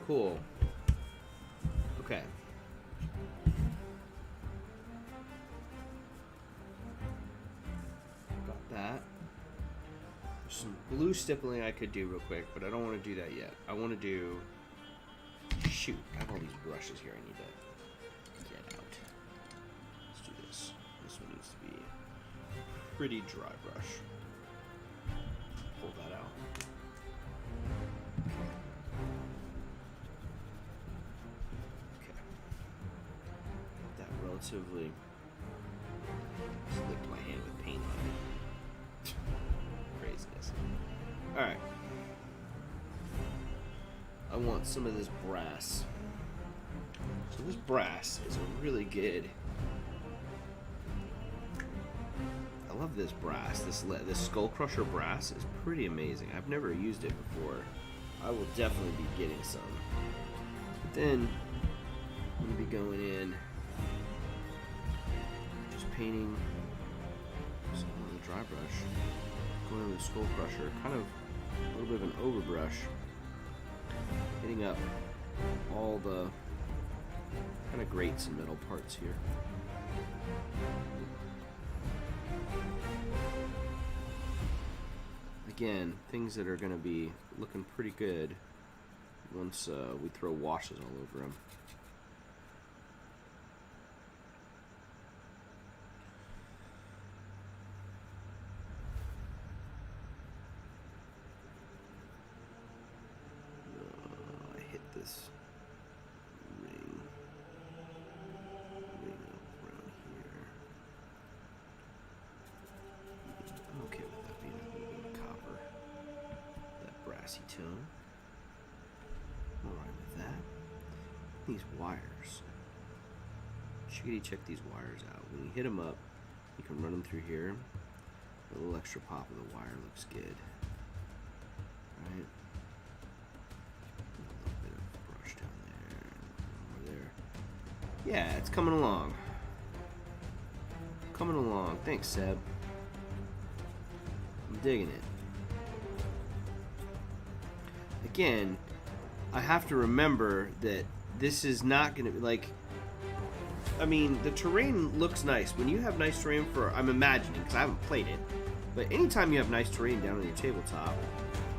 Cool. Okay. Got that. There's some blue stippling I could do real quick, but I don't want to do that yet. I want to do... Shoot, I have all these brushes here I need to get out. Let's do this. This one needs to be pretty dry brush. Pull that out. Relatively slicked my hand with paint on it. Craziness. Alright. I want some of this brass. So this brass is a really good... I love this brass. This Skull Crusher brass is pretty amazing. I've never used it before. I will definitely be getting some. But then I'm going to be going in painting some of the dry brush, going with the Skull Crusher, kind of a little bit of an overbrush, hitting up all the kind of grates and metal parts here. Again, things that are going to be looking pretty good once we throw washes all over them. This ring around here. I'm okay with that being a little bit of copper. That brassy tone. I'm alright with that. These wires. Chickadee, check these wires out. When you hit them up, you can run them through here. A little extra pop of the wire looks good. Right? Yeah, it's coming along. Coming along. Thanks, Seb. I'm digging it. Again, I have to remember that this is not going to be like... I mean, the terrain looks nice. When you have nice terrain for... I'm imagining, because I haven't played it. But anytime you have nice terrain down on your tabletop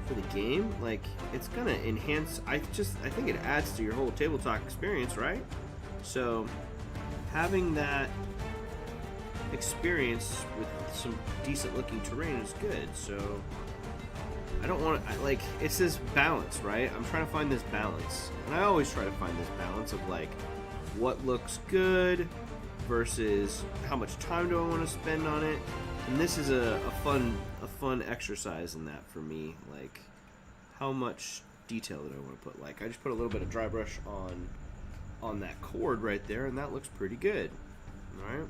for the game, like, it's going to enhance... I think it adds to your whole tabletop experience, right? So, having that experience with some decent looking terrain is good. So, I don't want to, like, it's this balance, right? I'm trying to find this balance. And I always try to find this balance of, like, what looks good versus how much time do I want to spend on it. And this is a fun exercise in that for me. Like, how much detail do I want to put? Like, I just put a little bit of dry brush on that cord right there, and that looks pretty good. Alright?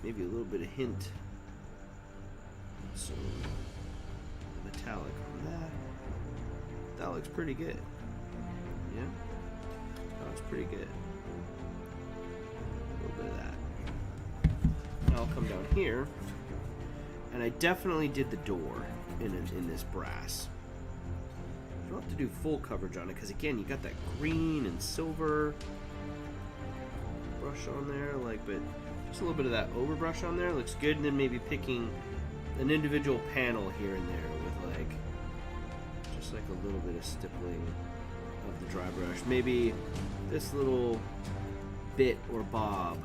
Maybe a little bit of hint. So, metallic on that. That looks pretty good. Yeah? That looks pretty good. A little bit of that. Now I'll come down here, and I definitely did the door in this brass. don't have to do full coverage on it because, again, you got that green and silver brush on there, like, but just a little bit of that overbrush on there looks good, and then maybe picking an individual panel here and there with, like, just like a little bit of stippling of the dry brush. Maybe this little bit or bob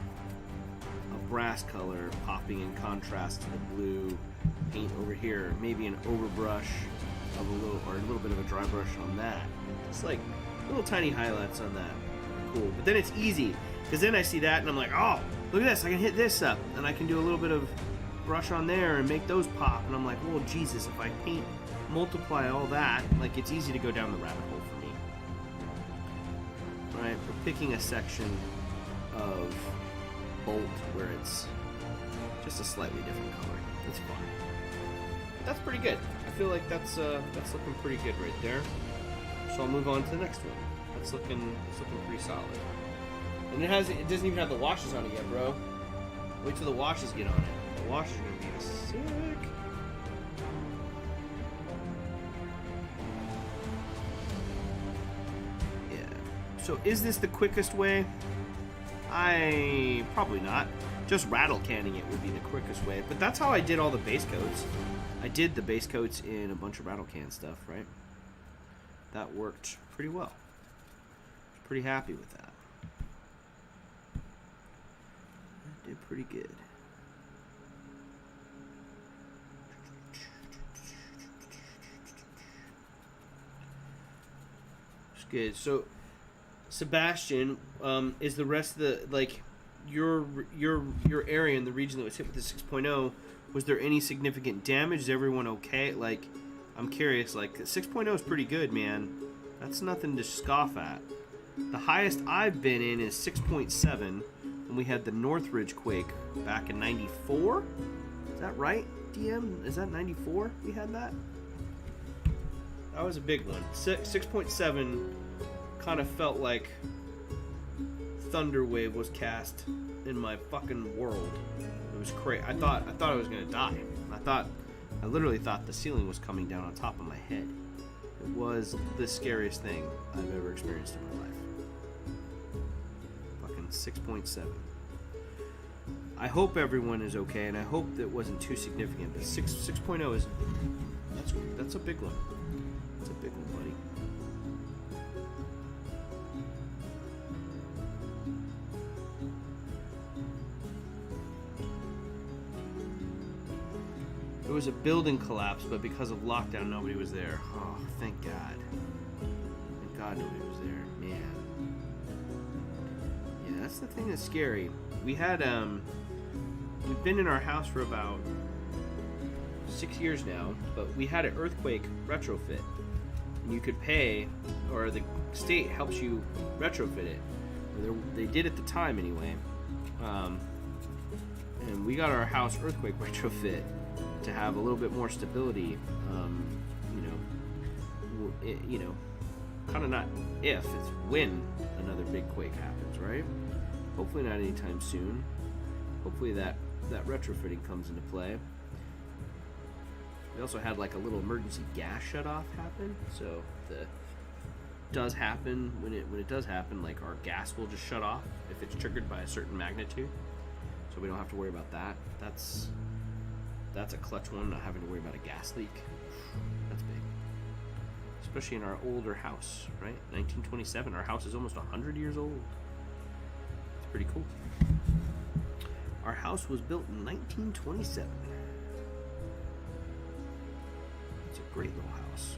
of brass color popping in contrast to the blue paint over here. Maybe an overbrush of a little bit of a dry brush on that. Just like little tiny highlights on that. Cool. But then it's easy because then I see that and I'm like, oh, look at this. I can hit this up and I can do a little bit of brush on there and make those pop. And I'm like, well, Jesus, if I paint, multiply all that, like it's easy to go down the rabbit hole for me. Right? We're picking a section of bolt where it's just a slightly different color. That's fun. That's pretty good. I feel like that's looking pretty good right there. So I'll move on to the next one. That's looking pretty solid. And it doesn't even have the washes on it yet, bro. Wait till the washes get on it. The washes are gonna be sick. Yeah. So is this the quickest way? Probably not. Just rattle canning it would be the quickest way. But that's how I did all the base coats. I did the base coats in a bunch of rattle can stuff, right? That worked pretty well. Pretty happy with that. I did pretty good. It's good. So, Sebastian, is the rest of the, like, your area in the region that was hit with the 6.0, was there any significant damage? Is everyone okay? Like, I'm curious, like, 6.0 is pretty good, man. That's nothing to scoff at. The highest I've been in is 6.7 when we had the Northridge quake back in 94. Is that right, DM? Is that 94 we had that? That was a big one. 6.7 kind of felt like Thunderwave was cast in my fucking world. It was crazy. I thought I was gonna die. I literally thought the ceiling was coming down on top of my head. It was the scariest thing I've ever experienced in my life. Fucking 6.7. I hope everyone is okay, and I hope that wasn't too significant. But 6.0 is that's a big one. That's a big one, buddy. It was a building collapse, but because of lockdown, nobody was there. Oh, thank God. Thank God nobody was there. Man. Yeah, that's the thing that's scary. We had, we've been in our house for about 6 years now, but we had an earthquake retrofit. And you could pay, or the state helps you retrofit it. Or they did at the time anyway. And we got our house earthquake retrofit to have a little bit more stability, kind of not if, it's when another big quake happens, right? Hopefully not anytime soon. Hopefully that retrofitting comes into play. We also had like a little emergency gas shut-off happen, so if it does happen, when it does happen, like our gas will just shut off if it's triggered by a certain magnitude, so we don't have to worry about that. That's a clutch one, not having to worry about a gas leak. That's big. Especially in our older house, right? 1927. Our house is almost 100 years old. It's pretty cool. Our house was built in 1927. It's a great little house.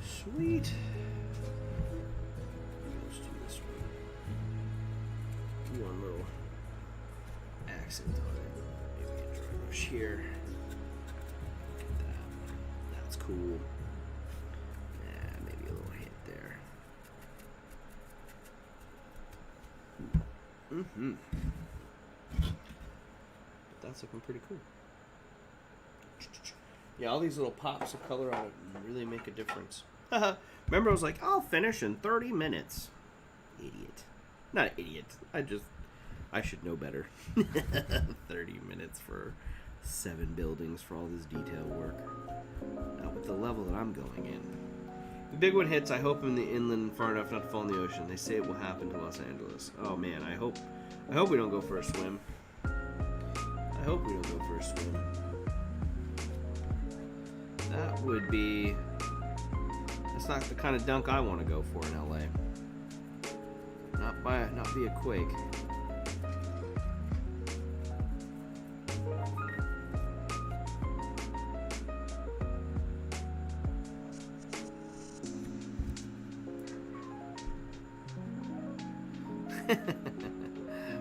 Sweet. Let's do this one. Do one little accent on it. Maybe a dry brush here. Look at that. That's cool. Yeah, maybe a little hit there. But that's looking pretty cool. Yeah, all these little pops of color on it really make a difference. Remember, I was like, I'll finish in 30 minutes. Idiot. Not idiot. I should know better. 30 minutes for 7 buildings for all this detail work. Not with the level that I'm going in. The big one hits, I hope in the inland far enough not to fall in the ocean. They say it will happen to Los Angeles. Oh man, I hope we don't go for a swim. I hope we don't go for a swim. That would be... That's not the kind of dunk I want to go for in LA. Not via quake.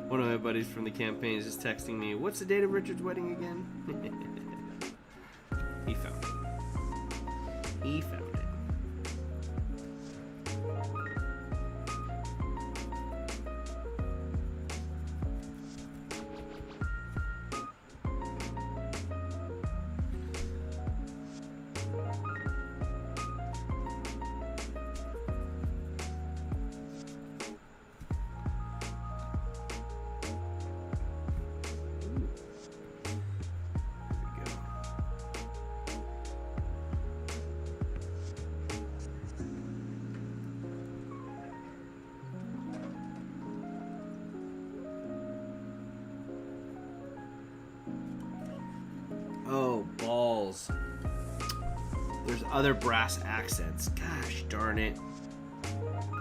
One of my buddies from the campaign is just texting me, "What's the date of Richard's wedding again?" He found it. He found it. Oh, balls. There's other brass accents. Gosh darn it.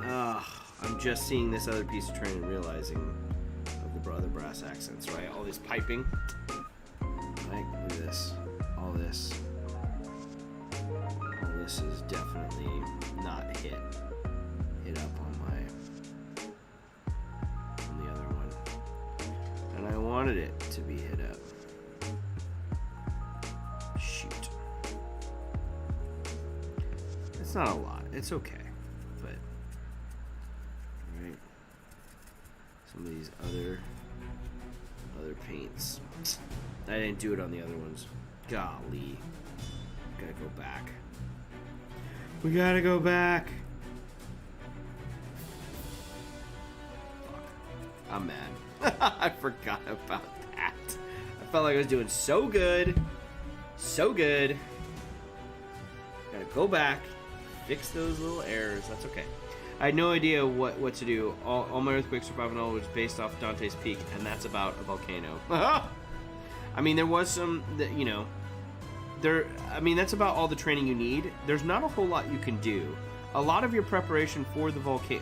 Ugh, I'm just seeing this other piece of terrain and realizing of the other brass accents, right? All this piping. Right, look at this. All this. All this is definitely not hit up on the other one. And I wanted it to be hit up. It's not a lot. It's okay. But right. Some of these other paints. I didn't do it on the other ones. Golly. Gotta go back. We gotta go back. Fuck. I'm mad. I forgot about that. I felt like I was doing so good. So good. Gotta go back. Fix those little errors. That's okay. I had no idea what to do. All my earthquake survival knowledge was based off Dante's Peak, and that's about a volcano. I mean, there was some, you know, that's about all the training you need. There's not a whole lot you can do. A lot of your preparation for the volcano,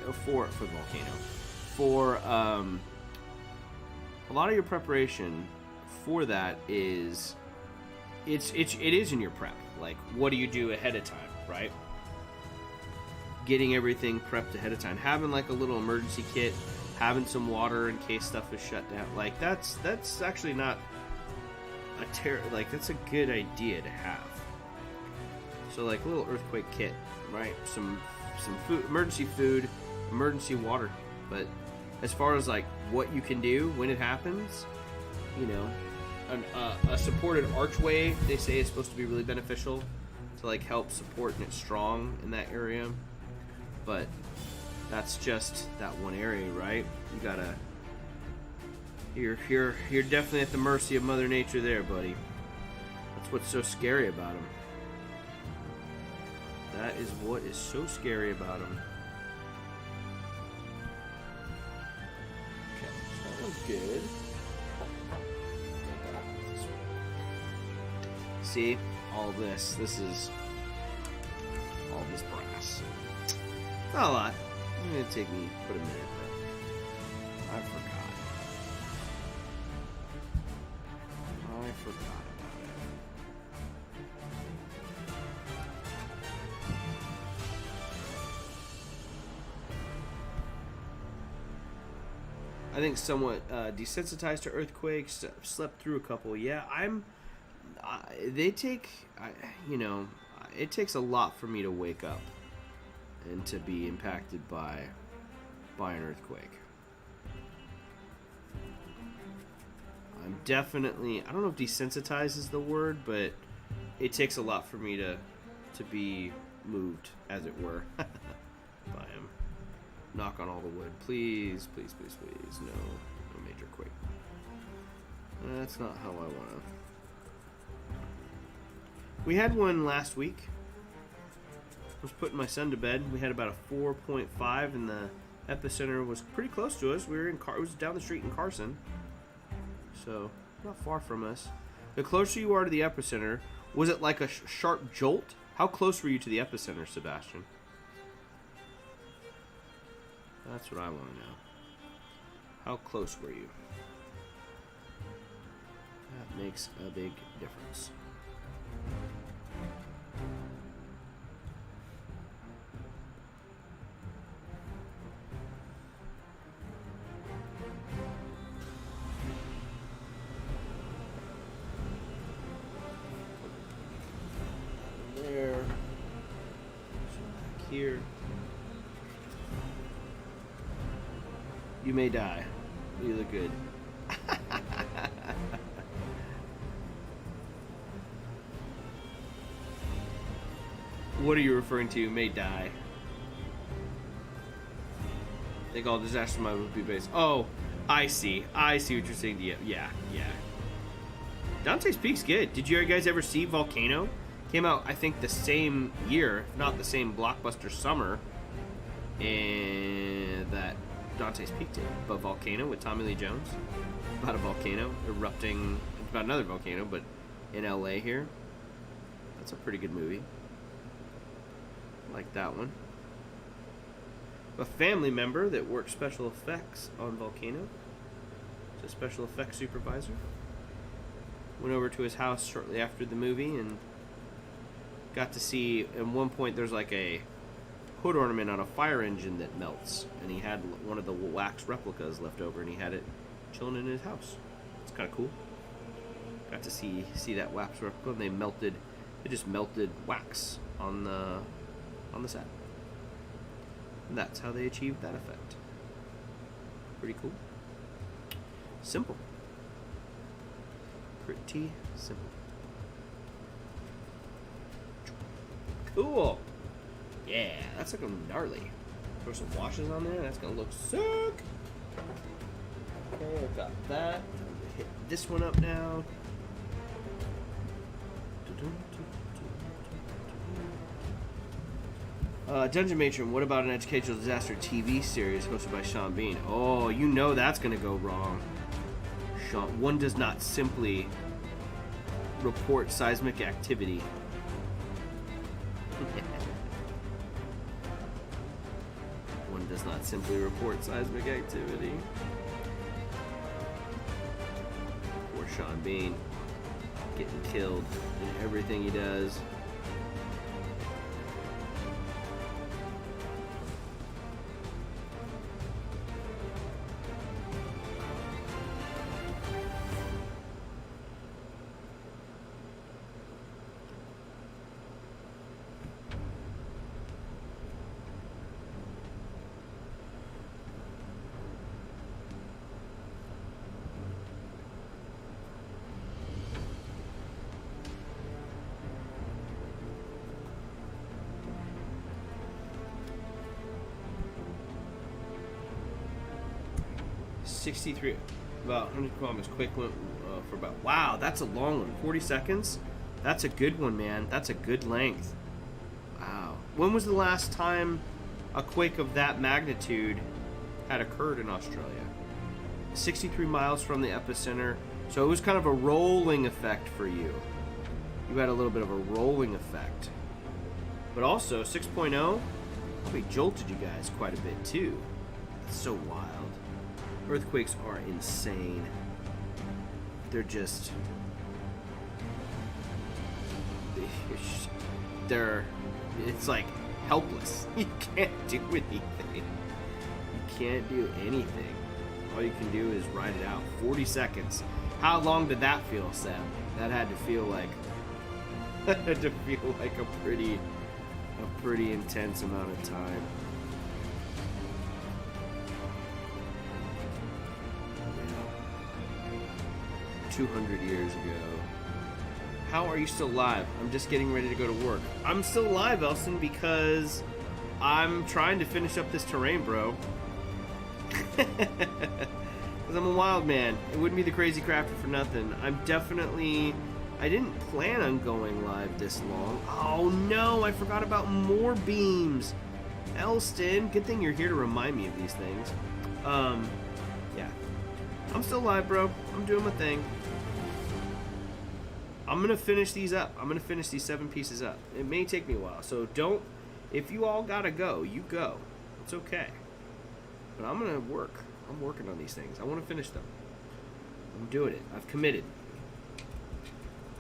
a lot of your preparation for that is, it is in your prep. Like, what do you do ahead of time, right? Getting everything prepped ahead of time, having like a little emergency kit, having some water in case stuff is shut down. Like that's actually not a that's a good idea to have. So like a little earthquake kit, right? Some food, emergency water. But as far as like what you can do when it happens, you know, a supported archway they say is supposed to be really beneficial to like help support and it's strong in that area. But that's just that one area, right? You gotta... You're definitely at the mercy of Mother Nature there, buddy. That's what's so scary about him. That is what is so scary about him. Okay, so that was good. See? All this. This is... all this brass. Not a lot. It's gonna take me a minute, but I forgot. About it. I think somewhat desensitized to earthquakes. Slept through a couple. Yeah, they take. It takes a lot for me to wake up and to be impacted by an earthquake. I'm definitely, I don't know if desensitized is the word, but it takes a lot for me to be moved, as it were, by him. Knock on all the wood. Please, please, please, please. No major quake. That's not how I want to. We had one last week. I was putting my son to bed. We had about a 4.5, and the epicenter was pretty close to us. We were in it was down the street in Carson, so not far from us. The closer you are to the epicenter, was it like a sharp jolt? How close were you to the epicenter, Sebastian? That's what I want to know. How close were you? That makes a big difference. There. Back here. You may die. You look good. What are you referring to? May die. I think all disaster might be based. Oh, I see. I see what you're saying. Yeah. Dante's Peak's good. Did you guys ever see Volcano? Came out, I think, the same year, if not the same blockbuster summer, and that Dante's Peak did. But Volcano with Tommy Lee Jones. About a volcano erupting. It's about another volcano, but in LA here. That's a pretty good movie. Like that one. A family member that works special effects on Volcano. It's a special effects supervisor. Went over to his house shortly after the movie and got to see, at one point there's like a hood ornament on a fire engine that melts, and he had one of the wax replicas left over, and he had it chilling in his house. It's kind of cool. Got to see that wax replica, and they just melted wax on the set. And that's how they achieved that effect. Pretty cool. Simple. Pretty simple. Cool. Yeah, that's looking gnarly. Throw some washes on there. That's gonna look sick. Okay, I've got that. Hit this one up now. Dungeon Matron, what about an educational disaster TV series hosted by Sean Bean? Oh, you know that's gonna go wrong. Sean, one does not simply report seismic activity. One does not simply report seismic activity. Poor Sean Bean. Getting killed in everything he does. About 100 kilometers quick went for about, wow, that's a long one. 40 seconds. That's a good one, man. That's a good length. Wow. When was the last time a quake of that magnitude had occurred in Australia? 63 miles from the epicenter. So it was kind of a rolling effect for you. You had a little bit of a rolling effect. But also 6.0 probably jolted you guys quite a bit too. That's so wild. Earthquakes are insane. They're just... It's like helpless. You can't do anything. You can't do anything. All you can do is ride it out. 40 seconds. How long did that feel, Sam? That had to feel like... a pretty intense amount of time. 200 years ago. How are you still live? I'm just getting ready to go to work. I'm still live, Elson, because I'm trying to finish up this terrain, bro. Because I'm a wild man. It wouldn't be the Crazy Crafter for nothing. I didn't plan on going live this long. Oh no, I forgot about more beams. Elston, good thing you're here to remind me of these things. Yeah. I'm still live, bro. I'm doing my thing. I'm gonna finish these up. I'm gonna finish these 7 pieces up. It may take me a while, so don't. If you all gotta go, you go. It's okay. But I'm gonna work. I'm working on these things. I want to finish them. I'm doing it. I've committed.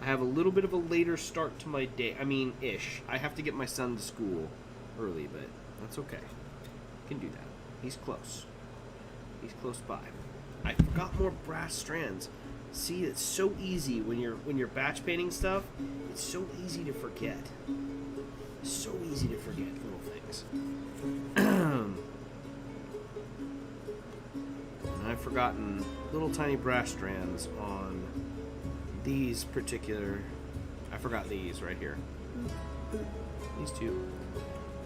I have a little bit of a later start to my day. I mean, ish. I have to get my son to school early, but that's okay. I can do that. He's close. He's close by. I forgot more brass strands. See, it's so easy when you're batch painting stuff. It's so easy to forget. So easy to forget little things. And I've forgotten little tiny brass strands on these particular. I forgot these right here. These 2.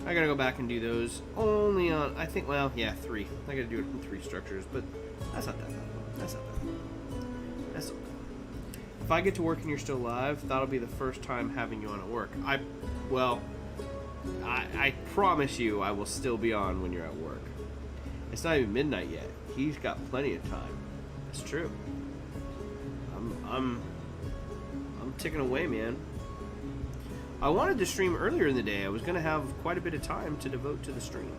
I gotta go back and do those only on. I think. Well, yeah, 3. I gotta do it in 3 structures, but that's not that bad. That's not bad. That's okay. If I get to work and you're still live, that'll be the first time having you on at work. I promise you I will still be on when you're at work. It's not even midnight yet. He's got plenty of time. That's true. I'm ticking away, man. I wanted to stream earlier in the day. I was going to have quite a bit of time to devote to the stream.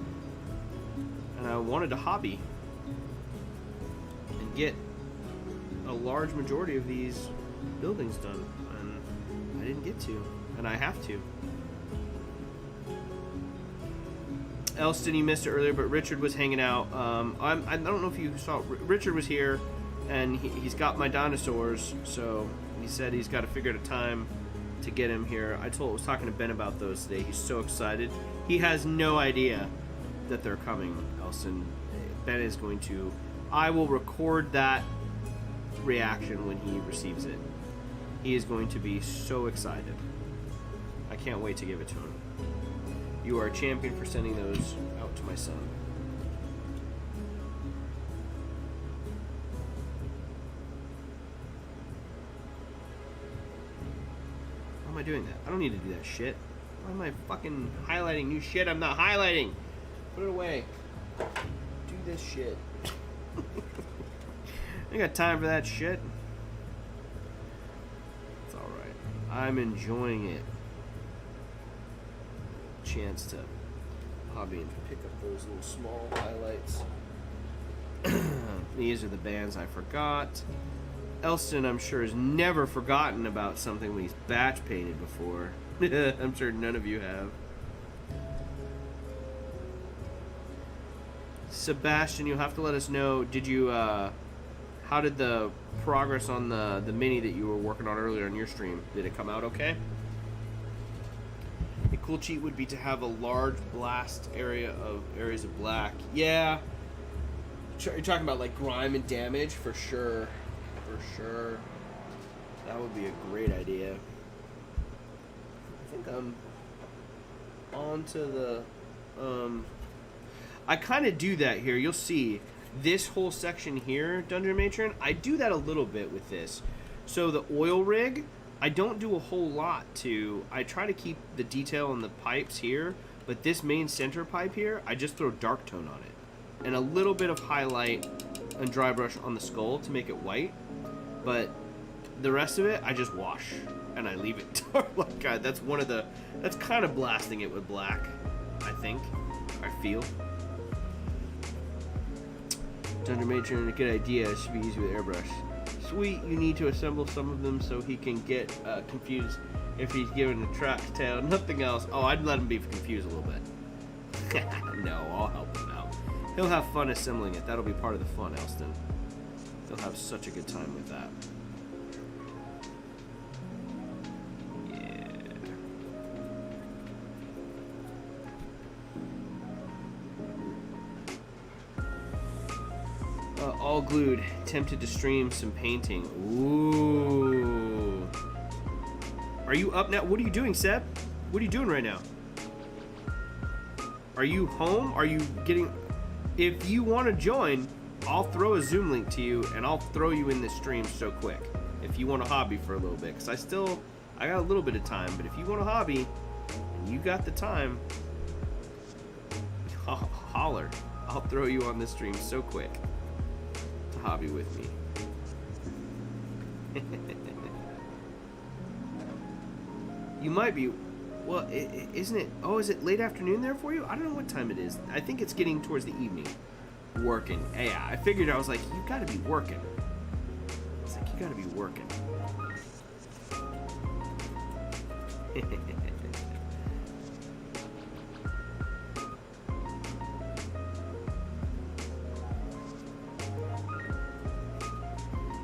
And I wanted to hobby and get a large majority of these buildings done, and I didn't get to, and I have to. Elston, you missed it earlier, but Richard was hanging out. I don't know if you saw. Richard was here, and he's got my dinosaurs, so he said he's got to figure out a time to get him here. I was talking to Ben about those today. He's so excited. He has no idea that they're coming, Elston. Ben is going to. I will record that reaction when he receives it. He is going to be so excited. I can't wait to give it to him. You are a champion for sending those out to my son. Why am I doing that? I don't need to do that shit. Why am I fucking highlighting new shit I'm not highlighting? Put it away. Do this shit. I got time for that shit. It's alright. I'm enjoying it. Chance to hobby and pick up those little small highlights. These are the bands I forgot. Elston, I'm sure, has never forgotten about something when he's batch painted before. I'm sure none of you have. Sebastian, you'll have to let us know. Did you how did the progress on the mini that you were working on earlier on your stream? Did it come out okay? A cool cheat would be to have a large blast areas of black. Yeah. You're talking about like grime and damage? For sure. For sure. That would be a great idea. I think I'm on to the... I kind of do that here. You'll see this whole section here, Dungeon Matron, I do that a little bit with this. So the oil rig, I don't do a whole lot to... I try to keep the detail on the pipes here, but this main center pipe here, I just throw dark tone on it. And a little bit of highlight and dry brush on the skull to make it white. But the rest of it, I just wash. And I leave it dark. Like, God, that's one of the... That's kind of blasting it with black, I think. I feel. Dungeon Matron, a good idea. It should be easy with Airbrush. Sweet, you need to assemble some of them so he can get confused if he's given a track tail. Nothing else. Oh, I'd let him be confused a little bit. No, I'll help him out. He'll have fun assembling it. That'll be part of the fun, Elston. He'll have such a good time with that. All glued. Tempted to stream some painting. Ooh. Are you up now? What are you doing, Seb? What are you doing right now? Are you home? Are you getting... If you want to join, I'll throw a Zoom link to you, and I'll throw you in this stream so quick. If you want a hobby for a little bit, because I got a little bit of time, but if you want a hobby, and you got the time, holler. I'll throw you on this stream so quick to hobby with me. You might be, well, isn't it, oh, is it late afternoon there for you? I don't know what time it is. I think it's getting towards the evening. Working. Yeah, I figured, I was like, you gotta be working. It's like, you gotta be working.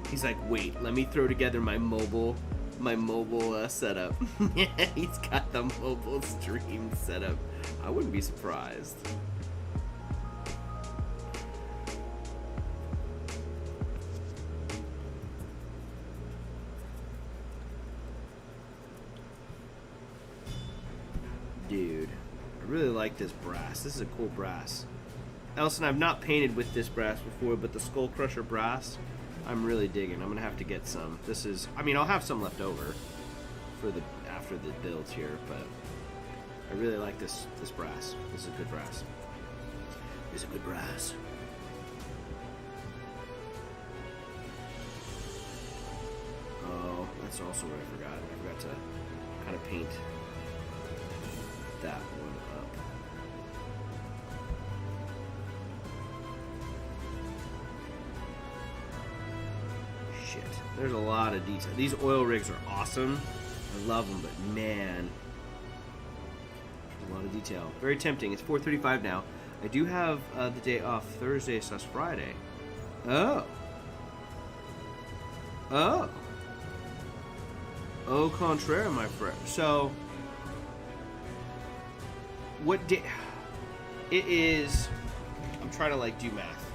He's like, wait, let me throw together my mobile setup. Yeah, he's got the mobile stream setup. I wouldn't be surprised. Dude, I really like this brass. This is a cool brass. Elson, I've not painted with this brass before, but the Skull Crusher brass, I'm really digging. I'm gonna have to get some. This is, I mean, I'll have some left over for the after the builds here, but I really like this brass. This is a good brass. This is a good brass. Oh, that's also what I forgot. I forgot to kind of paint that one up. Shit, there's a lot of detail. These oil rigs are awesome. I love them, but man, there's a lot of detail. Very tempting. It's 4:35 now. I do have the day off Thursday / Friday. Oh. Au contraire, my friend. So, what day? It is. I'm trying to like do math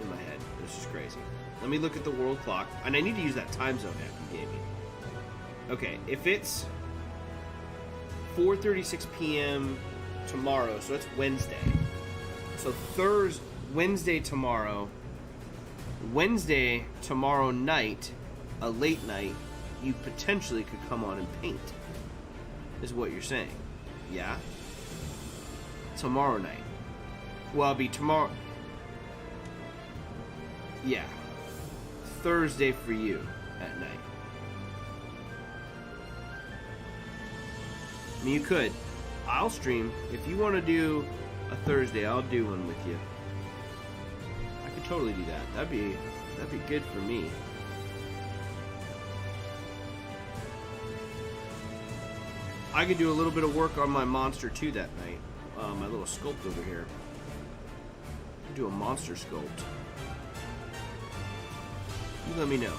in my head. This is crazy. Let me look at the world clock, and I need to use that time zone app you gave me. Okay, if it's 4:36 p.m. tomorrow, so that's Wednesday. So Wednesday tomorrow night, a late night, you potentially could come on and paint, is what you're saying. Yeah? Tomorrow night. Well, it'll be tomorrow. Yeah. Thursday for you at night. I mean, you could. I'll stream. If you want to do a Thursday, I'll do one with you. I could totally do that. That'd be good for me. I could do a little bit of work on my monster too that night. My little sculpt over here. Do a monster sculpt. You let me know.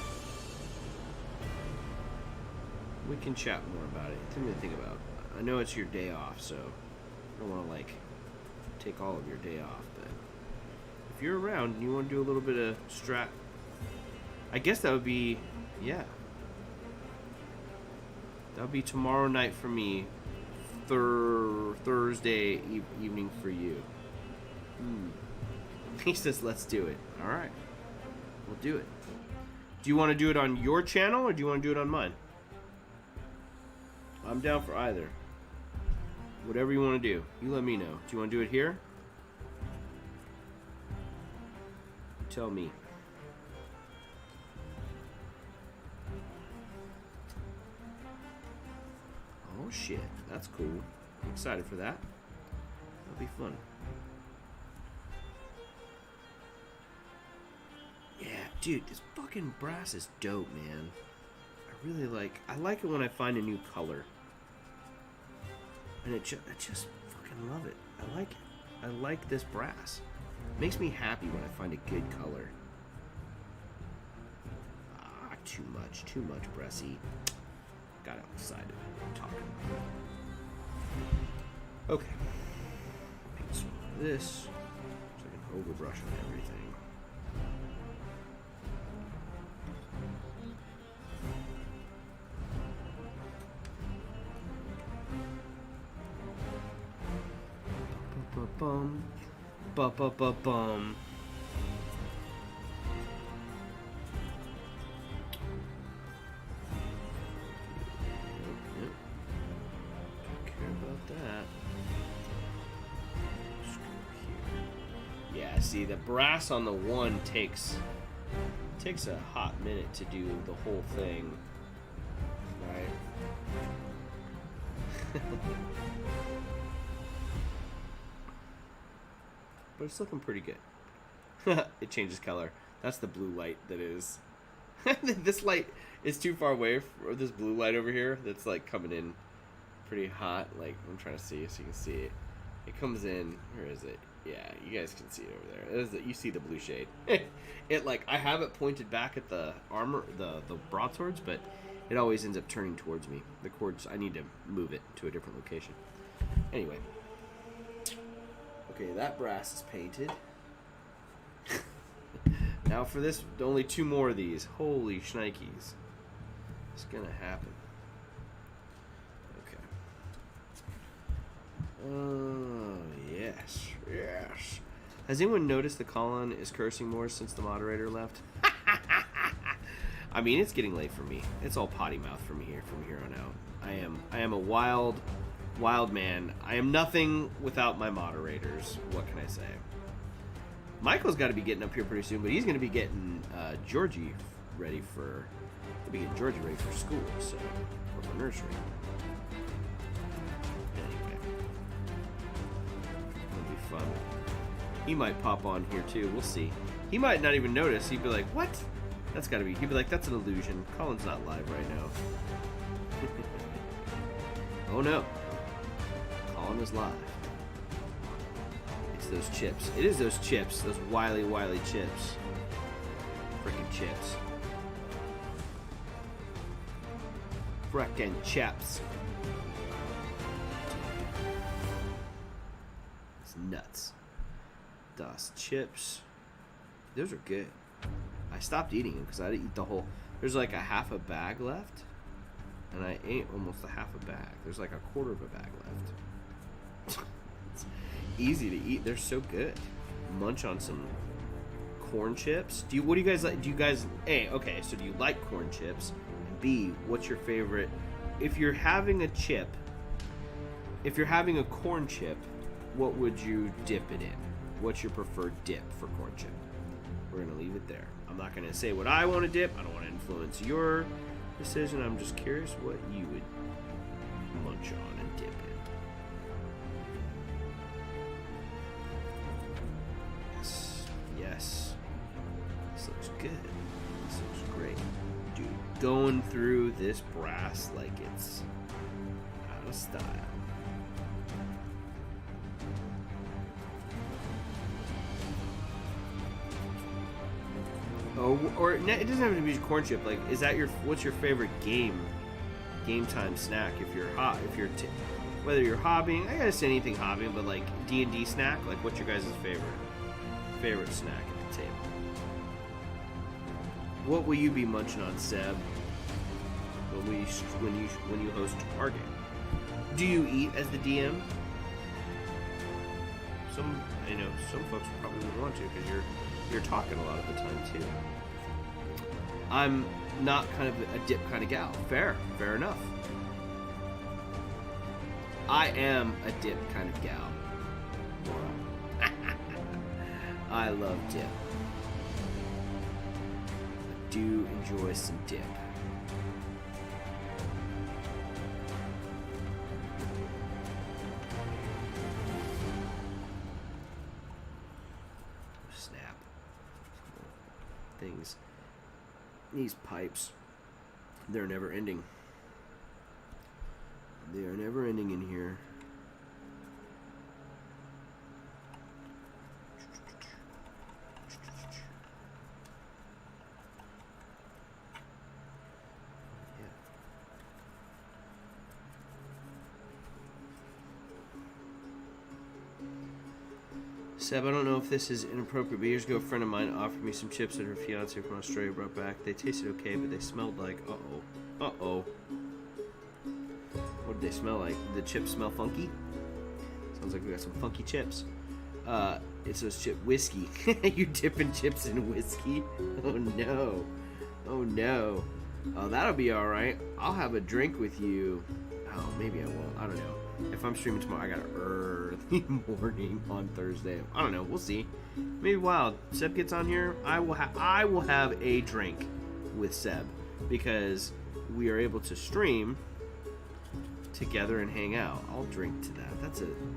We can chat more about it. Something to think about. I know it's your day off, so I don't want to like take all of your day off, but if you're around and you want to do a little bit of strat, I guess that would be, yeah. That would be tomorrow night for me, Thursday evening for you. He says, let's do it. All right, we'll do it. Do you want to do it on your channel or do you want to do it on mine? I'm down for either. Whatever you want to do, you let me know. Do you want to do it here? You tell me. Oh shit, that's cool. I'm excited for that. That'll be fun. Yeah, dude, this fucking brass is dope, man. I like it when I find a new color. And I just fucking love it. I like it. I like this brass. It makes me happy when I find a good color. Ah, too much brassy. Got outside of it. Talking. Okay. Make some of this so I can overbrush on everything. Bum, ba ba ba bum. Yeah, see, the brass on the one takes a hot minute to do the whole thing, right? But it's looking pretty good. It changes color. That's the blue light that is. This light is too far away from this blue light over here that's like coming in pretty hot. Like, I'm trying to see so you can see it. It comes in. Where is it? Yeah, you guys can see it over there. You see the blue shade. It like, I have it pointed back at the armor, the broadswords, but it always ends up turning towards me. The cords, I need to move it to a different location. Anyway. Okay, that brass is painted. Now for this, only 2 more of these. Holy shnikes. It's gonna happen. Okay. Oh, yes. Yes. Has anyone noticed the Colin is cursing more since the moderator left? I mean, it's getting late for me. It's all potty mouth from here on out. I am a wild man. I am nothing without my moderators. What can I say? Michael's got to be getting up here pretty soon, but he's going to be getting Georgie ready for school, so, or for nursery. Anyway, it'll be fun. He might pop on here too. We'll see. He might not even notice. He'd be like, "What? That's got to be." He'd be like, "That's an illusion. Colin's not live right now." Oh no, Colin is live. It's those chips. It is those chips. Those wily chips. Frickin' chips. Frickin' chips. It's nuts. Those chips. Those are good. I stopped eating them because I didn't eat the whole. There's like a half a bag left. And I ate almost a half a bag. There's like a quarter of a bag left. It's easy to eat. They're so good. Munch on some corn chips. What do you guys like? Do you guys A, okay, so do you like corn chips? B, what's your favorite? If you're having a corn chip, what would you dip it in? What's your preferred dip for corn chip? We're gonna leave it there. I'm not gonna say what I want to dip. I don't want to influence your decision. I'm just curious what you would munch on and dip in. Yes. This looks good. This looks great. Dude, going through this brass like it's out of style. Oh, or it doesn't have to be corn chip. Like, is that what's your favorite game time snack? If you're whether you're hobbying, I gotta say anything hobbying, but like D&D snack, like what's your guys' favorite snack at the table? What will you be munching on, Seb? When you host our game, do you eat as the DM? Some folks probably would want to because you're talking a lot of the time too. I'm not kind of a dip kind of gal. Fair enough. I am a dip kind of gal. I love dip. I do enjoy some dip. Things. These pipes, they're never ending. They are never ending in here. Seb, I don't know if this is inappropriate, but years ago a friend of mine offered me some chips that her fiance from Australia brought back. They tasted okay, but they smelled like, uh-oh. What did they smell like? Did the chips smell funky? Sounds like we got some funky chips. It's those whiskey. You're dipping chips in whiskey? Oh no. Oh no. Oh, that'll be alright. I'll have a drink with you. Oh, maybe I won't. I don't know. If I'm streaming tomorrow, I got an early morning on Thursday. I don't know. We'll see. Maybe wild. Seb gets on here. I will have a drink with Seb because we are able to stream together and hang out. I'll drink to that.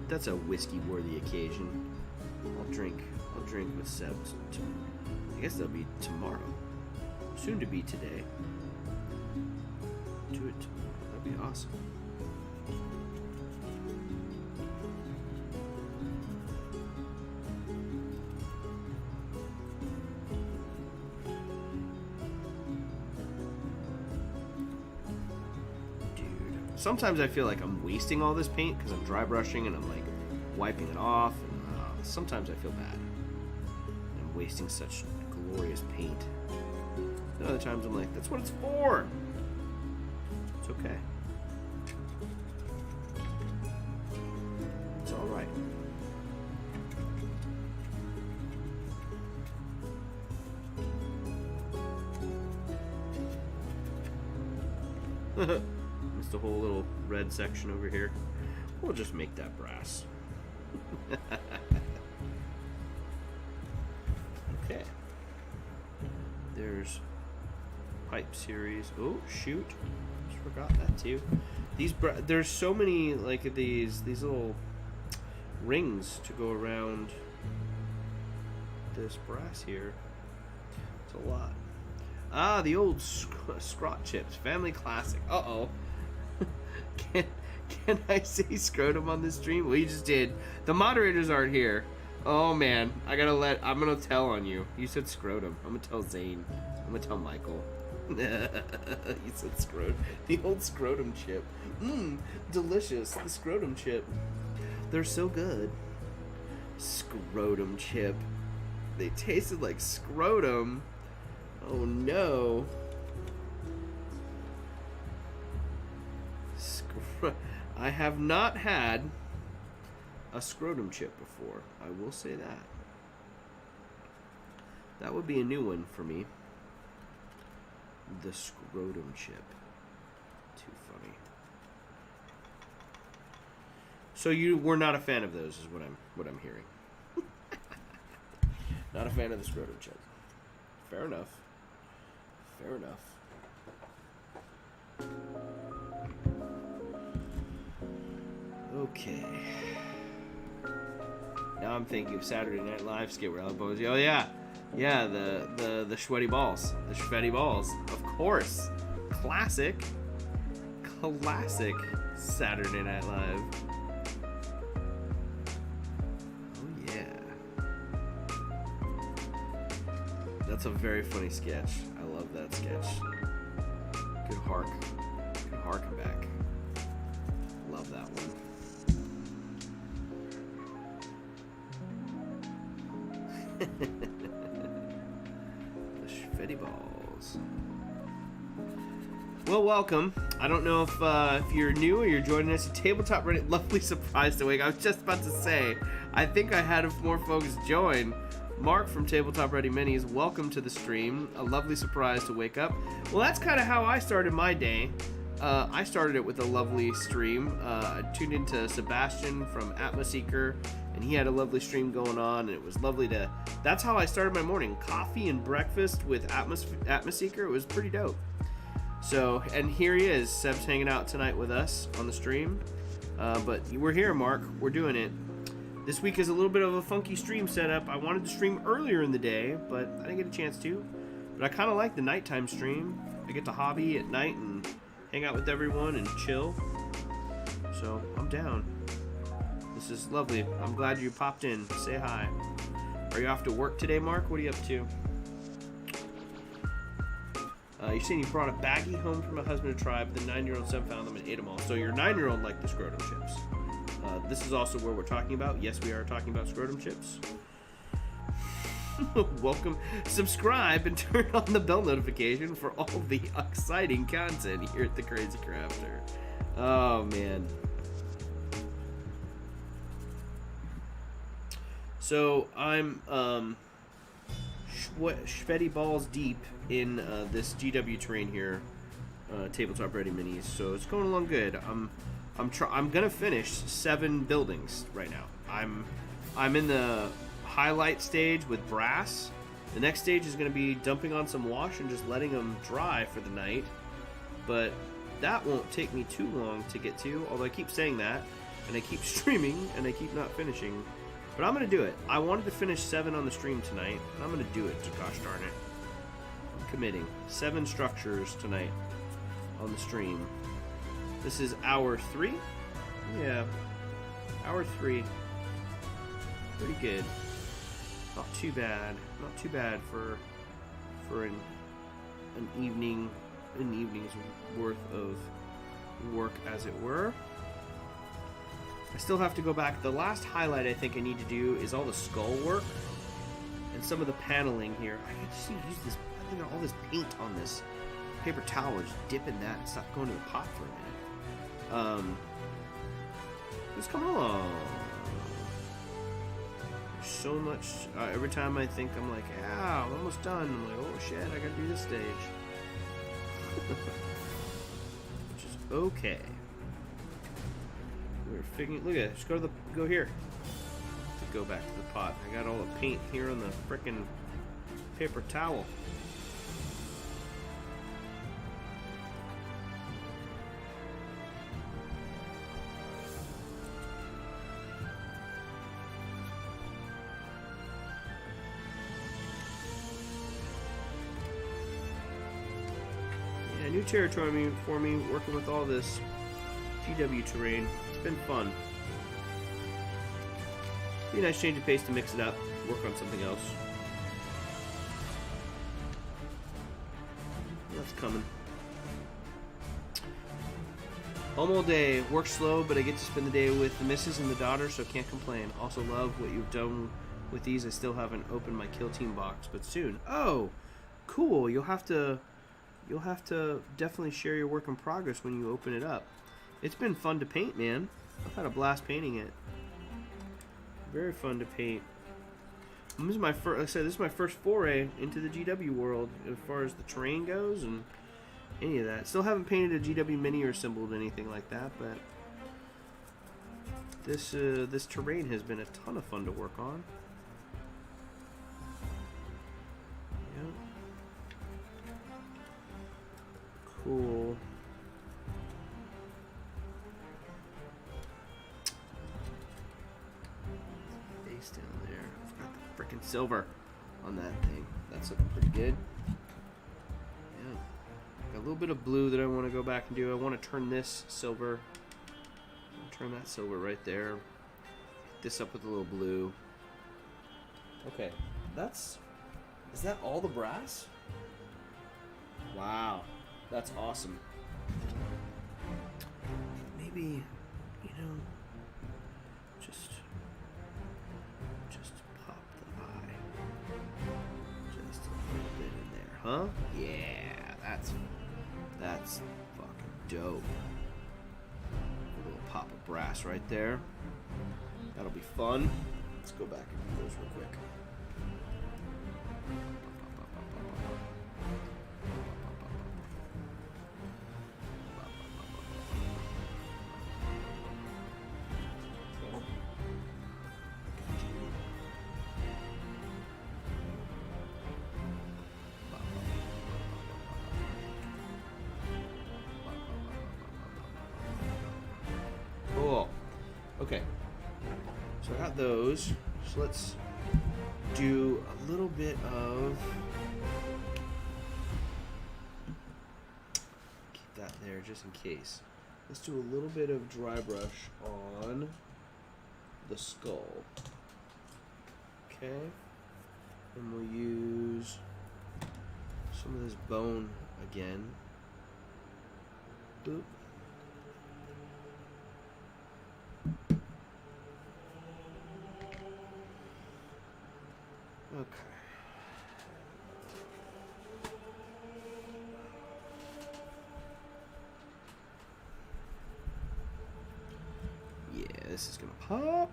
That's a whiskey worthy occasion. I'll drink with Seb. I guess that'll be tomorrow. Soon to be today. Do it tomorrow. That'd be awesome. Dude. Sometimes I feel like I'm wasting all this paint because I'm dry brushing and I'm like wiping it off. And, sometimes I feel bad. I'm wasting such glorious paint. And other times I'm like, that's what it's for. It's okay. It's all right. Just a whole little red section over here. We'll just make that brass. Okay. There's pipe series. Oh shoot! Just forgot that too. There's so many like these little rings to go around this brass here. It's a lot. Ah, the old scrot chips, family classic. Uh-oh. Can I say scrotum on this stream? Well, you just did. The moderators aren't here. Oh man, I'm gonna tell on you. You said scrotum. I'm gonna tell Zane. I'm gonna tell Michael. You said scrotum. The old scrotum chip. Delicious. The scrotum chip. They're so good. Scrotum chip. They tasted like scrotum. Oh no. I have not had a scrotum chip before. I will say that. That would be a new one for me. The scrotum chip. Too funny. So you were not a fan of those, is what I'm hearing. Not a fan of the scrotum chip. Fair enough. Fair enough. Okay. Now I'm thinking of Saturday Night Live skit where Ellen Bones. Oh yeah, yeah, the sweaty balls, the sweaty balls. Of course, classic Saturday Night Live. Oh yeah, that's a very funny sketch. I love that sketch. Good harken back. Love that one. The Schvetty balls. Well, welcome. I don't know if you're new or you're joining us at Tabletop Reddit. Lovely surprise to wake. I was just about to say, I think I had more folks join. Mark from Tabletop Ready Minis, welcome to the stream. A lovely surprise to wake up. Well, that's kind of how I started my day. I started it with a lovely stream. I tuned into Sebastian from Atmoseeker, and he had a lovely stream going on, and it was lovely to... That's how I started my morning. Coffee and breakfast with Atmoseeker. It was pretty dope. So, and here he is. Seb's hanging out tonight with us on the stream. But we're here, Mark. We're doing it. This week is a little bit of a funky stream setup. I wanted to stream earlier in the day, but I didn't get a chance to. But I kind of like the nighttime stream. I get to hobby at night and hang out with everyone and chill. So, I'm down. This is lovely. I'm glad you popped in. Say hi. Are you off to work today, Mark? What are you up to? You're saying you brought a baggie home from a husband to try, but the 9-year-old son found them and ate them all. So your 9-year-old liked the scrotum chips. This is also where we're talking about. Yes, we are talking about scrotum chips. Welcome. Subscribe and turn on the bell notification for all the exciting content here at the Crazy Crafter. Oh, man. So, I'm sweaty balls deep in this GW terrain here. Tabletop Ready minis, so it's going along good. I'm gonna finish 7 buildings right now. I'm in the highlight stage with brass. The next stage is gonna be dumping on some wash and just letting them dry for the night. But that won't take me too long to get to, although I keep saying that, and I keep streaming, and I keep not finishing. But I'm gonna do it. I wanted to finish 7 on the stream tonight, and I'm gonna do it, gosh darn it. I'm committing. 7 structures tonight on the stream. This is hour 3? Yeah. Hour 3. Pretty good. Not too bad. Not too bad for an evening's worth of work, as it were. I still have to go back. The last highlight I think I need to do is all the skull work and some of the paneling here. I can just use this. I think all this paint on this paper towel, just dip in that and stop going to the pot for a minute. Just come along. There's so much. Every time I think I'm like, yeah, I'm almost done. I'm like, oh shit, I gotta do this stage. Which is okay. We're figuring. Look at it. Just go here. To go back to the pot. I got all the paint here on the frickin' paper towel. New territory for me, working with all this GW terrain. It's been fun. Be a nice change of pace to mix it up, work on something else. That's coming. Home all day, work slow, but I get to spend the day with the missus and the daughter, so can't complain. Also love what you've done with these. I still haven't opened my Killteam box, but soon. Oh, cool. You'll have to definitely share your work in progress when you open it up. It's been fun to paint, man. I've had a blast painting it. Very fun to paint. This is my first. Like I said, this is my first foray into the GW world as far as the terrain goes and any of that. Still haven't painted a GW mini or assembled anything like that, but this terrain has been a ton of fun to work on. Cool. Face down there. I've got the frickin' silver on that thing. That's looking pretty good. Yeah. Got a little bit of blue that I want to go back and do. I want to turn this silver. I'll turn that silver right there. Hit this up with a little blue. Okay. Is that all the brass? Wow. That's awesome. Maybe, just pop the eye. Just a little bit in there, huh? Yeah, that's fucking dope. A little pop of brass right there. That'll be fun. Let's go back and do those real quick. Okay, so I got those. So let's do a little bit of. Keep that there just in case. Let's do a little bit of dry brush on the skull. Okay, and we'll use some of this bone again. Boop. Okay. Yeah, this is gonna pop.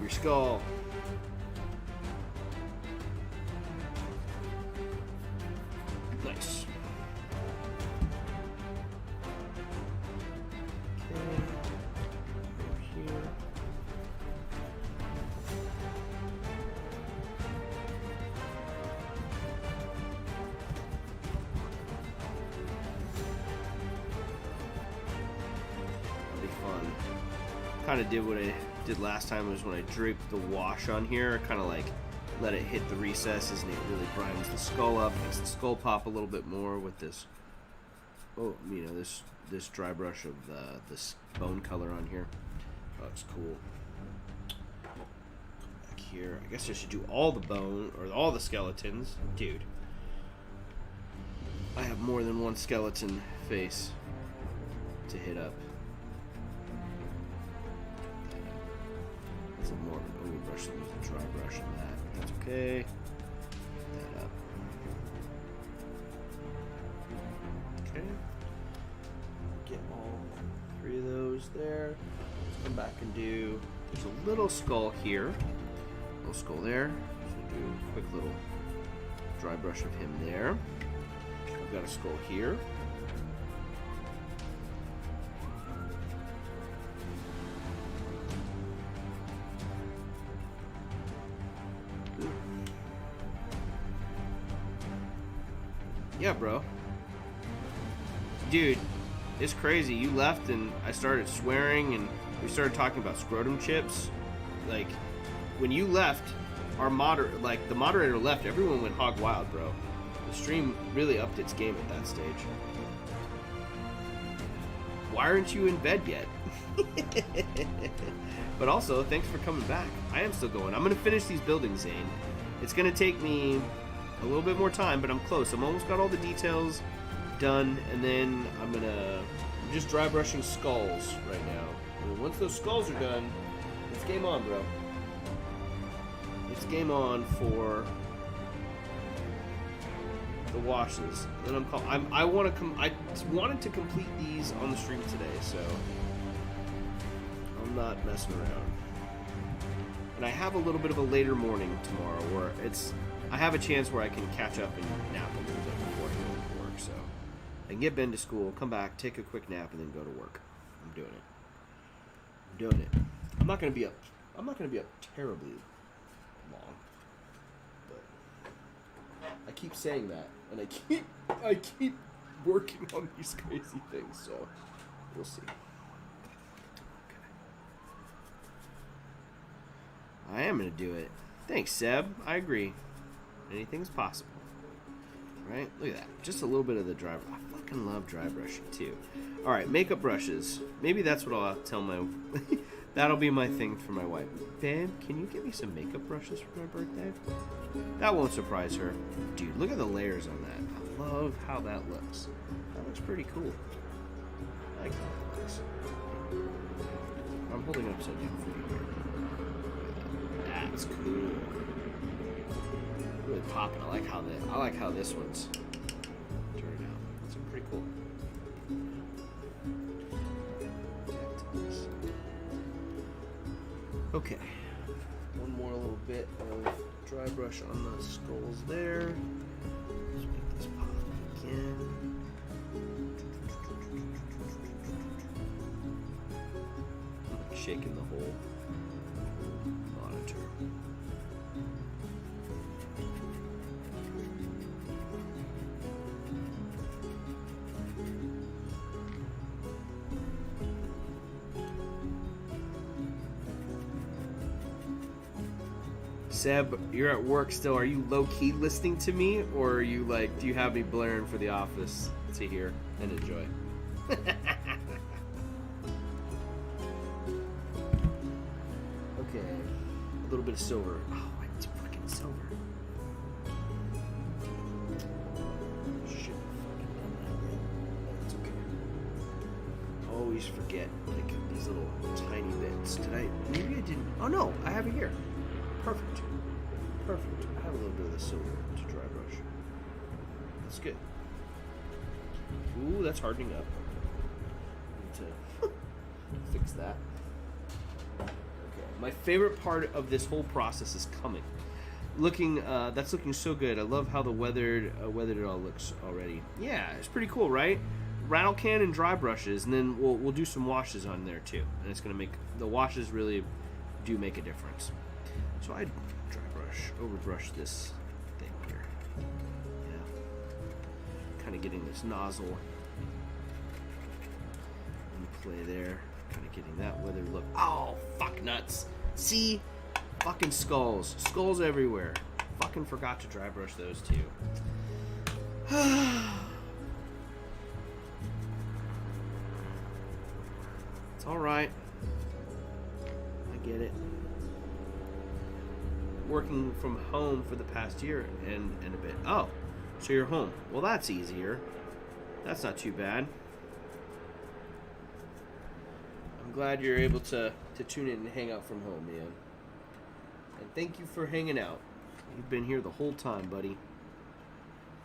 your skull. Nice. Okay. Over here. That'll be fun. Kind of did what I did last time, was when I draped the wash on here, kind of like let it hit the recesses and it really brightens the skull up, makes the skull pop a little bit more with this, this dry brush of this bone color on here. Oh, it's cool. Back here, I guess I should do all the bone, or all the skeletons. Dude, I have more than one skeleton face to hit up. It's more of an overbrush than a dry brush on that. That's okay. Put that up. Okay. Get all 3 of those there. Let's come back and do. There's a little skull here. Little skull there. So do a quick little dry brush of him there. I've got a skull here. Yeah, bro. Dude, it's crazy. You left and I started swearing and we started talking about scrotum chips. Like, when you left, the moderator left, everyone went hog wild, bro. The stream really upped its game at that stage. Why aren't you in bed yet? But also, thanks for coming back. I am still going. I'm going to finish these buildings, Zane. It's going to take me a little bit more time, but I'm close. I'm almost got all the details done, and then I'm just dry brushing skulls right now. And once those skulls are done, it's game on, bro. It's game on for the washes. And I wanted to complete these on the stream today, so I'm not messing around. And I have a little bit of a later morning tomorrow where I have a chance where I can catch up and nap a little bit before I go to work, so I can get Ben to school, come back, take a quick nap, and then go to work. I'm doing it. I'm not gonna be up terribly long, but I keep saying that, and I keep working on these crazy things, so we'll see. I am gonna do it. Thanks, Seb. I agree. Anything's possible. Right? Look at that. Just a little bit of the dry brush. I fucking love dry brushing too. Alright, makeup brushes. Maybe that's what I'll tell my... That'll be my thing for my wife. Babe, can you get me some makeup brushes for my birthday? That won't surprise her. Dude, look at the layers on that. I love how that looks. That looks pretty cool. I like how it looks. I'm holding it upside down for you here. That's cool. Really popping. I like how this one's turned out. It's pretty cool. Okay. One more little bit of dry brush on the skulls there. Let's make this pop again. I'm shaking the whole monitor. Seb, you're at work still. Are you low-key listening to me, or are you like, do you have me blaring for the office to hear and enjoy? Okay, a little bit of silver. Oh, it's fucking silver. Shit, fucking done that. It's okay. I always forget, like, these little tiny bits. Maybe I didn't. Oh no, I have it here. Perfect. Perfect. I have a little bit of the silver to dry brush. That's good. Ooh, that's hardening up. Need to fix that. Okay. My favorite part of this whole process is coming. That's looking so good. I love how the weathered it all looks already. Yeah, it's pretty cool, right? Rattle can and dry brushes, and then we'll do some washes on there too. And it's gonna make the washes really do make a difference. So I dry brush, overbrush this thing here. Yeah, kind of getting this nozzle in play there. Kind of getting that weathered look. Oh, fuck nuts! See. Fucking skulls. Skulls everywhere. Fucking forgot to dry brush those too. It's alright. I get it. Working from home for the past year and a bit. Oh, so you're home. Well, that's easier. That's not too bad. I'm glad you're able to tune in and hang out from home, man. And thank you for hanging out. You've been here the whole time, buddy.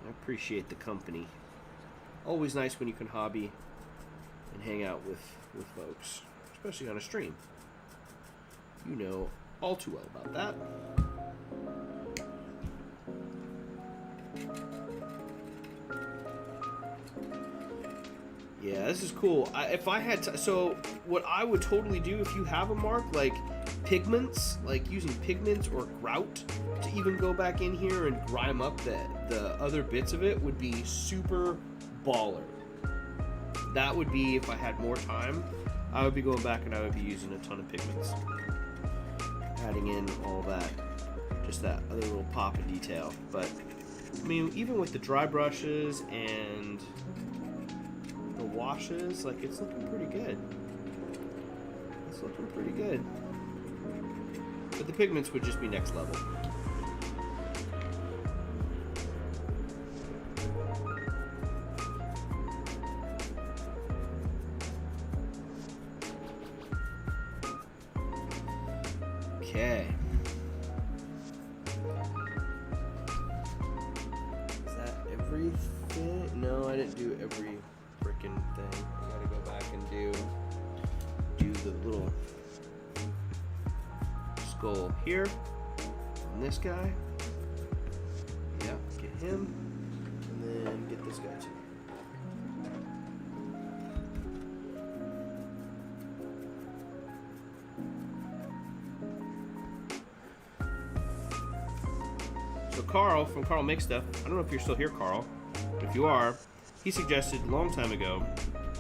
I appreciate the company. Always nice when you can hobby and hang out with folks, especially on a stream. You know all too well about that. Yeah, this is cool. If I had so what I would totally do if you have a mark, like pigments, like using pigments or grout to even go back in here and grime up the other bits of it would be super baller. That would be, if I had more time, I would be going back and I would be using a ton of pigments. Adding in all that, just that other little pop of detail. But, I mean, even with the dry brushes and the washes, like, it's looking pretty good. It's looking pretty good. But the pigments would just be next level. Okay. Is that everything? No, I didn't do every freaking thing. I gotta go back and do the little skull here on this guy. Yeah, get him, and then get this guy too. So Carl from Carl Makes Stuff, I don't know if you're still here, Carl, but if you are, he suggested a long time ago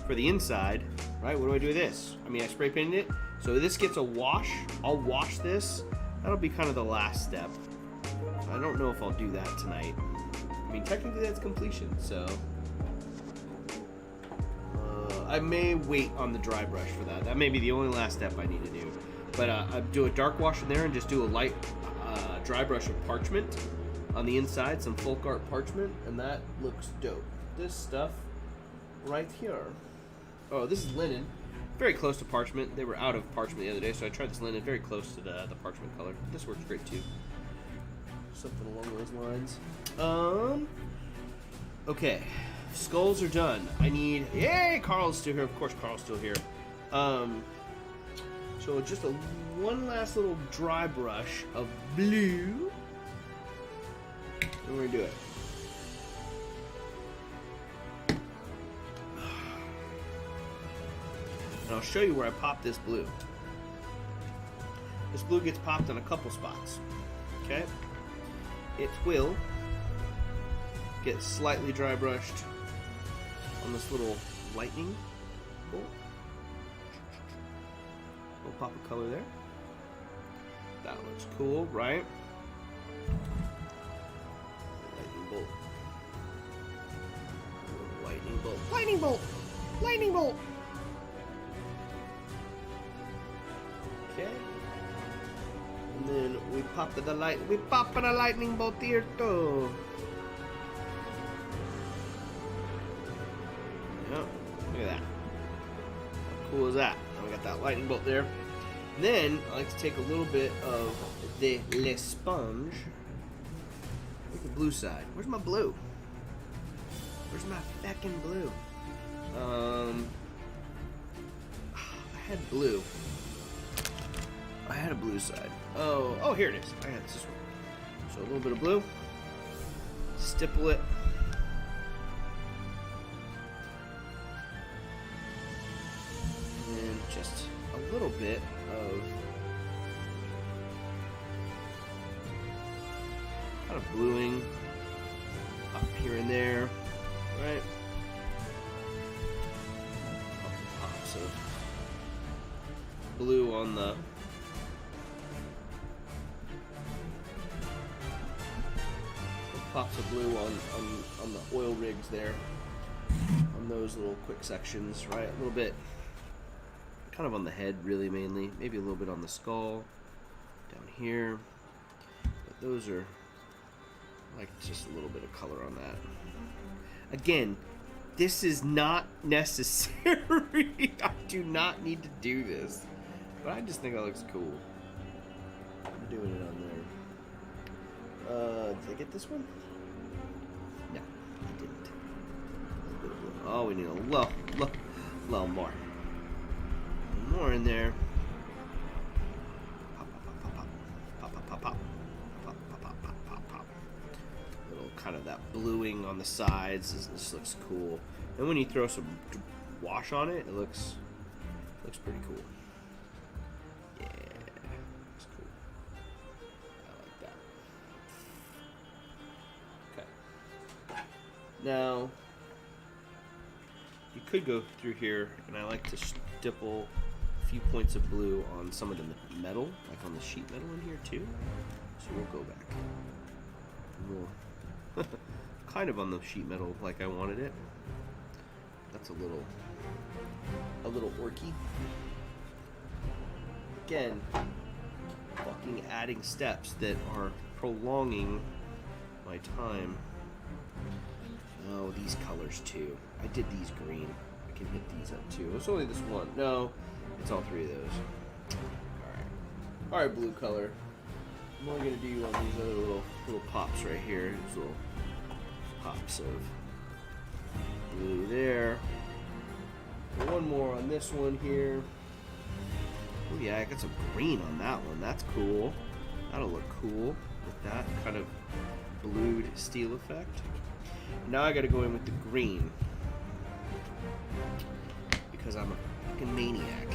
for the inside, right? What do I do with this? I mean, I spray painted it. So this gets a wash. I'll wash this. That'll be kind of the last step. I don't know if I'll do that tonight. I mean, technically that's completion, so I may wait on the dry brush for that. That may be the only last step I need to do. But I do a dark wash in there and just do a light dry brush of parchment on the inside, some folk art parchment, and that looks dope. This stuff right here. Oh, this is linen. Very close to parchment. They were out of parchment the other day, so I tried this linen, very close to the parchment color. This works great too. Something along those lines. Okay. Skulls are done. I need... Yay! Carl's still here. Of course, Carl's still here. So just one last little dry brush of blue. And we're gonna do it. And I'll show you where I pop this blue. This blue gets popped in a couple spots. Okay? It will get slightly dry brushed on this little lightning bolt. We'll pop a color there. That looks cool, right? Lightning bolt. Lightning bolt. Lightning bolt! Lightning bolt! Okay. And then we pop the light. We pop a lightning bolt here too. Yep. Look at that. How cool is that? Now we got that lightning bolt there. Then I like to take a little bit of the Le Sponge. Look at the blue side. Where's my blue? Where's my feckin' blue? I had blue. I had a blue side. Oh, here it is. I had this one. So a little bit of blue. Stipple it. And then just a little bit of kind of bluing up here and there, right? Pops of blue on the pops of blue on the oil rigs there, on those little quick sections, right? A little bit kind of on the head, really, mainly, maybe a little bit on the skull down here, but those are like just a little bit of color on that. Again, this is not necessary. I do not need to do this, but I just think that looks cool. I'm doing it on there. Did I get this one? No, I didn't. A little bit of blue. Oh, we need a little more. More in there. Pop, pop, pop, pop, pop, pop, pop, pop, pop, pop, pop, pop, pop. Little kind of that bluing on the sides. This looks cool. And when you throw some wash on it, it looks pretty cool. Yeah, looks cool. I like that. Okay. Now, you could go through here, and I like to stipple a few points of blue on some of the metal, like on the sheet metal in here too. So we'll go back. We'll kind of on the sheet metal like I wanted it. That's a little orky. Again, fucking adding steps that are prolonging my time. Oh, these colors too. I did these green. I can hit these up too. It's only this one. No, it's all three of those. Alright, blue color. I'm only gonna do on these other little pops right here. These little pops of blue there. One more on this one here. Oh yeah, I got some green on that one. That's cool. That'll look cool with that kind of blued steel effect. Now I gotta go in with the green because I'm a fucking maniac.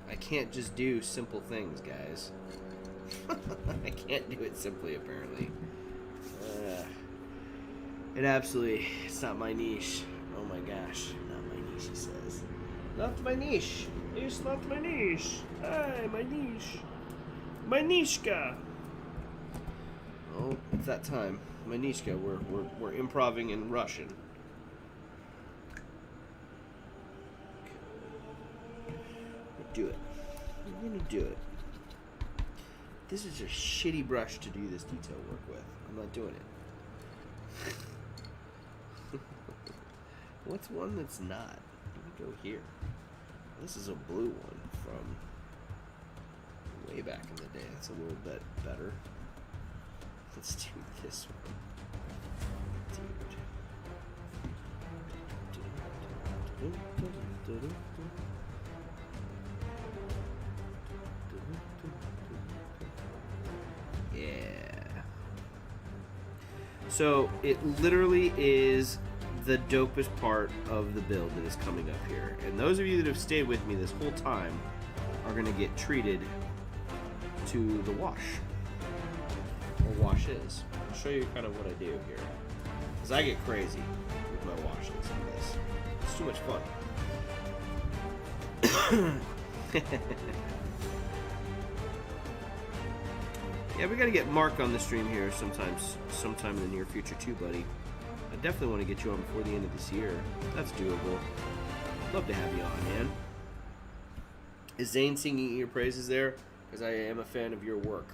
I can't just do simple things, guys. I can't do it simply, apparently. It's not my niche. Oh my gosh, not my niche, he says. Not my niche. It's not my niche. Hi, my niche. My nishka. Oh, it's that time. My nishka, we're improvising in Russian. Do it. We're gonna do it. This is a shitty brush to do this detail work with. I'm not doing it. What's one that's not? Let me go here. This is a blue one from way back in the day. It's a little bit better. Let's do this one. Dude. Yeah. So it literally is the dopest part of the build that is coming up here. And those of you that have stayed with me this whole time are going to get treated to the wash. Or washes. I'll show you kind of what I do here. Because I get crazy with my washes on this. It's too much fun. Yeah, we got to get Mark on the stream here sometime in the near future too, buddy. I definitely want to get you on before the end of this year. That's doable. Love to have you on, man. Is Zane singing your praises there? Because I am a fan of your work.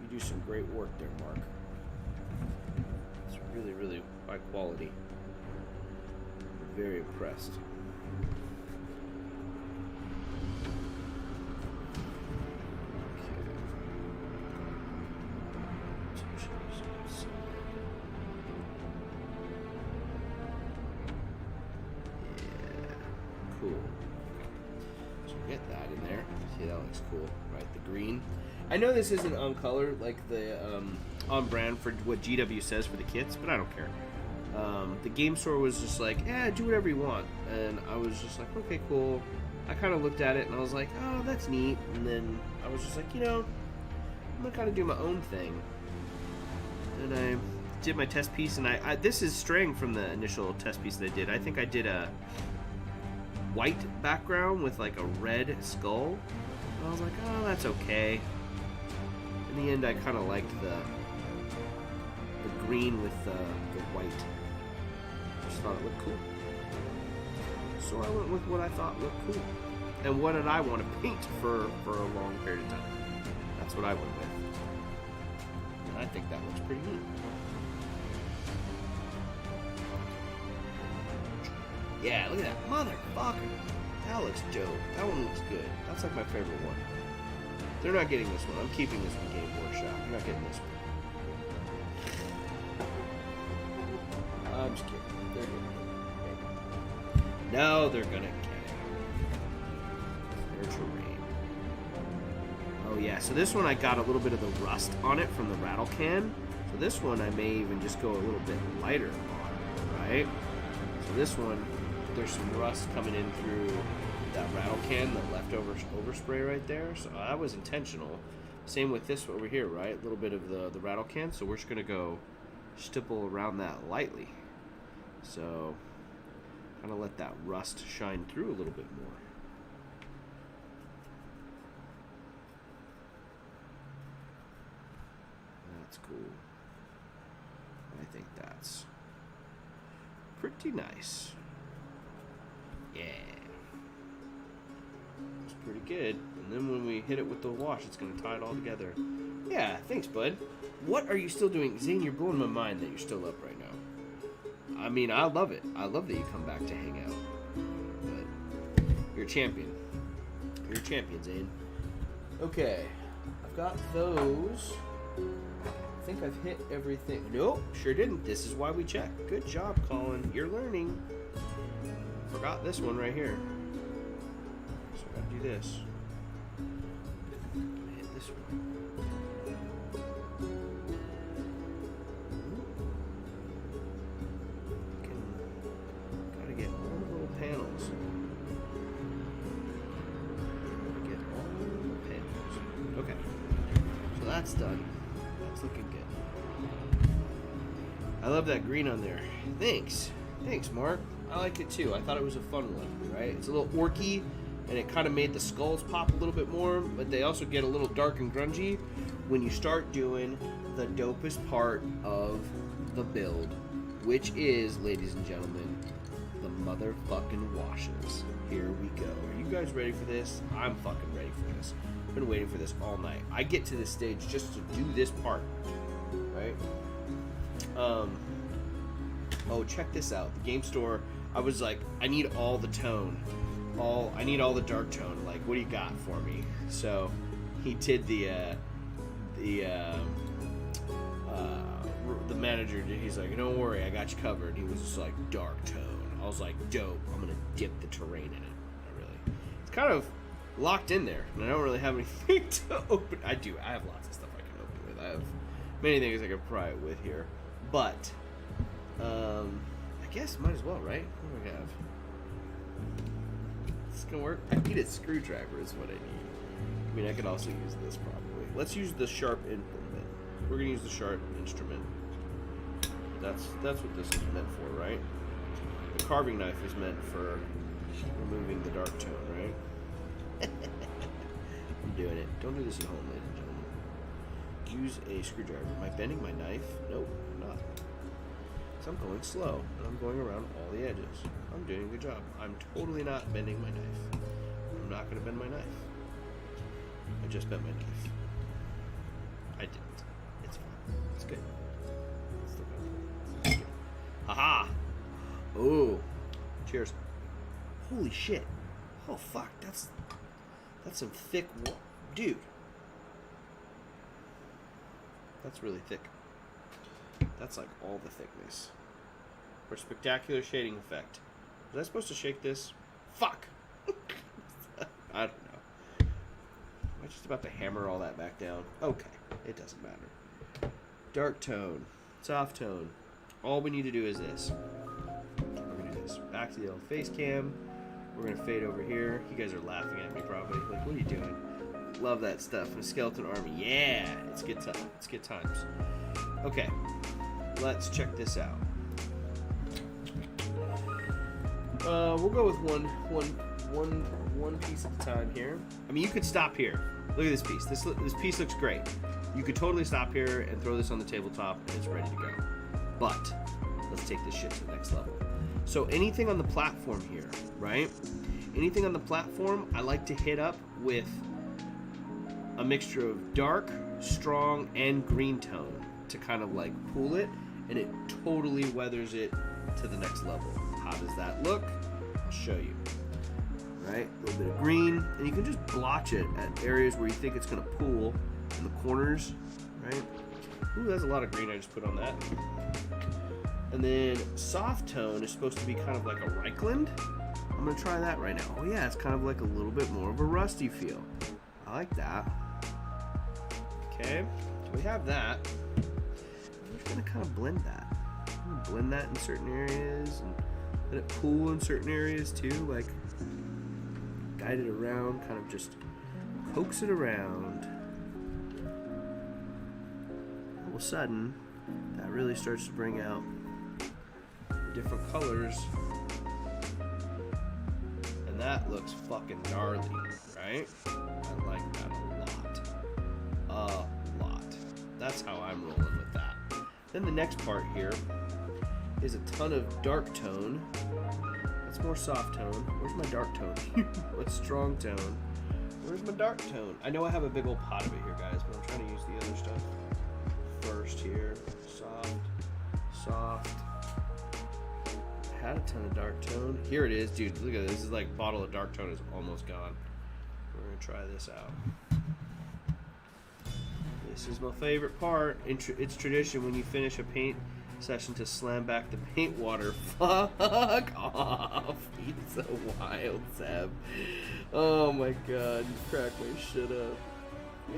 You do some great work there, Mark. It's really, really high quality. I'm very impressed. Cool. So get that in there. Yeah, that looks cool. Right, the green. I know this isn't on color, like the on brand for what GW says for the kits, but I don't care. The game store was just like, do whatever you want. And I was just like, okay, cool. I kind of looked at it and I was like, oh, that's neat. And then I was just like, I'm going to kind of do my own thing. And I did my test piece, and I this is straying from the initial test piece that I did. I think I did a white background with like a red skull. And I was like, oh, that's okay. In the end, I kind of liked the green with the white. Just thought it looked cool. So I went with what I thought looked cool. And what did I want to paint for a long period of time? That's what I went with. And I think that looks pretty neat. Yeah, look at that motherfucker. That looks dope. That one looks good. That's like my favorite one. They're not getting this one. I'm keeping this one Game Workshop. They're not getting this one. I'm just kidding. They're gonna get it. No, they're gonna get it. Their terrain. Oh yeah, so this one I got a little bit of the rust on it from the rattle can. So this one I may even just go a little bit lighter on, right? So this one, there's some rust coming in through that rattle can, the leftover overspray right there. So that was intentional. Same with this over here, right? A little bit of the rattle can. So we're just gonna go stipple around that lightly. So kind of let that rust shine through a little bit more. That's cool. I think that's pretty nice. Yeah. It's pretty good. And then when we hit it with the wash, it's going to tie it all together. Yeah, thanks, bud. What are you still doing? Zane, you're blowing my mind that you're still up right now. I mean, I love it. I love that you come back to hang out. But you're a champion. You're a champion, Zane. Okay. I've got those. I think I've hit everything. Nope, sure didn't. This is why we check. Good job, Colin. You're learning. Forgot this one right here. So I gotta do this. Hit this one. Gotta get all the little panels. Gotta get all the little panels. Okay. So that's done. That's looking good. I love that green on there. Thanks. Thanks, Mark. I liked it too. I thought it was a fun one, right? It's a little orky, and it kind of made the skulls pop a little bit more, but they also get a little dark and grungy when you start doing the dopest part of the build, which is, ladies and gentlemen, the motherfucking washes. Here we go. Are you guys ready for this? I'm fucking ready for this. I've been waiting for this all night. I get to this stage just to do this part, right? Oh, check this out. The game store, I was like, I need all the tone. I need all the dark tone. Like, what do you got for me? So he did the manager, he's like, don't worry, I got you covered. He was just like, dark tone. I was like, dope. I'm going to dip the terrain in it. It's kind of locked in there, and I don't really have anything to open. I have lots of stuff I can open with. I have many things I can pry it with here. But, I guess might as well, right? What do we have? This gonna work? I need a screwdriver is what I need. I mean, I could also use this probably. Let's use the sharp implement. We're gonna use the sharp instrument. That's what this is meant for, right? The carving knife is meant for removing the dark tone, right? I'm doing it. Don't do this at home, ladies and gentlemen. Use a screwdriver. Am I bending my knife? Nope, I'm not. So I'm going slow, and I'm going around all the edges. I'm doing a good job. I'm totally not bending my knife. I'm not going to bend my knife. I just bent my knife. I didn't. It's fine. It's good. It's still good. It's good. Haha! Ooh. Cheers. Holy shit. Oh, fuck. That's some thick... Dude. That's really thick. That's like all the thickness. For spectacular shading effect. Was I supposed to shake this? Fuck! I don't know. I'm just about to hammer all that back down. Okay, it doesn't matter. Dark tone, soft tone. All we need to do is this. We're going to do this. Back to the old face cam. We're going to fade over here. You guys are laughing at me probably. Like, what are you doing? Love that stuff. And a skeleton army. Yeah! It's good time. It's good times. Okay. Let's check this out. We'll go with one piece at a time here. I mean, you could stop here. Look at this piece. This piece looks great. You could totally stop here and throw this on the tabletop, and it's ready to go. But let's take this shit to the next level. So anything on the platform here, right? Anything on the platform, I like to hit up with a mixture of dark, strong, and green tone to kind of like pull it, and it totally weathers it to the next level. How does that look? I'll show you. Right, a little bit of green, and you can just blotch it at areas where you think it's going to pool in the corners, right? Ooh, that's a lot of green I just put on that. And then soft tone is supposed to be kind of like a Reichland. I'm going to try that right now. Oh yeah, it's kind of like a little bit more of a rusty feel. I like that. Okay, so we have that. I'm just going to kind of blend that. I'm going to blend that in certain areas and let it pool in certain areas too, like guide it around, kind of just coax it around. All of a sudden, that really starts to bring out different colors, and that looks fucking gnarly, right? I like that a lot. That's how I'm rolling with that. Then the next part here is a ton of dark tone. That's more soft tone. Where's my dark tone? What's strong tone? Where's my dark tone? I know I have a big old pot of it here, guys, but I'm trying to use the other stuff first here. Soft. Had a ton of dark tone. Here it is, dude. Look at this. This is like bottle of dark tone is almost gone. We're gonna try this out. This is my favorite part. It's tradition when you finish a paint session to slam back the paint water. Fuck off. He's so wild, Seb. Oh my god, you cracked my shit up.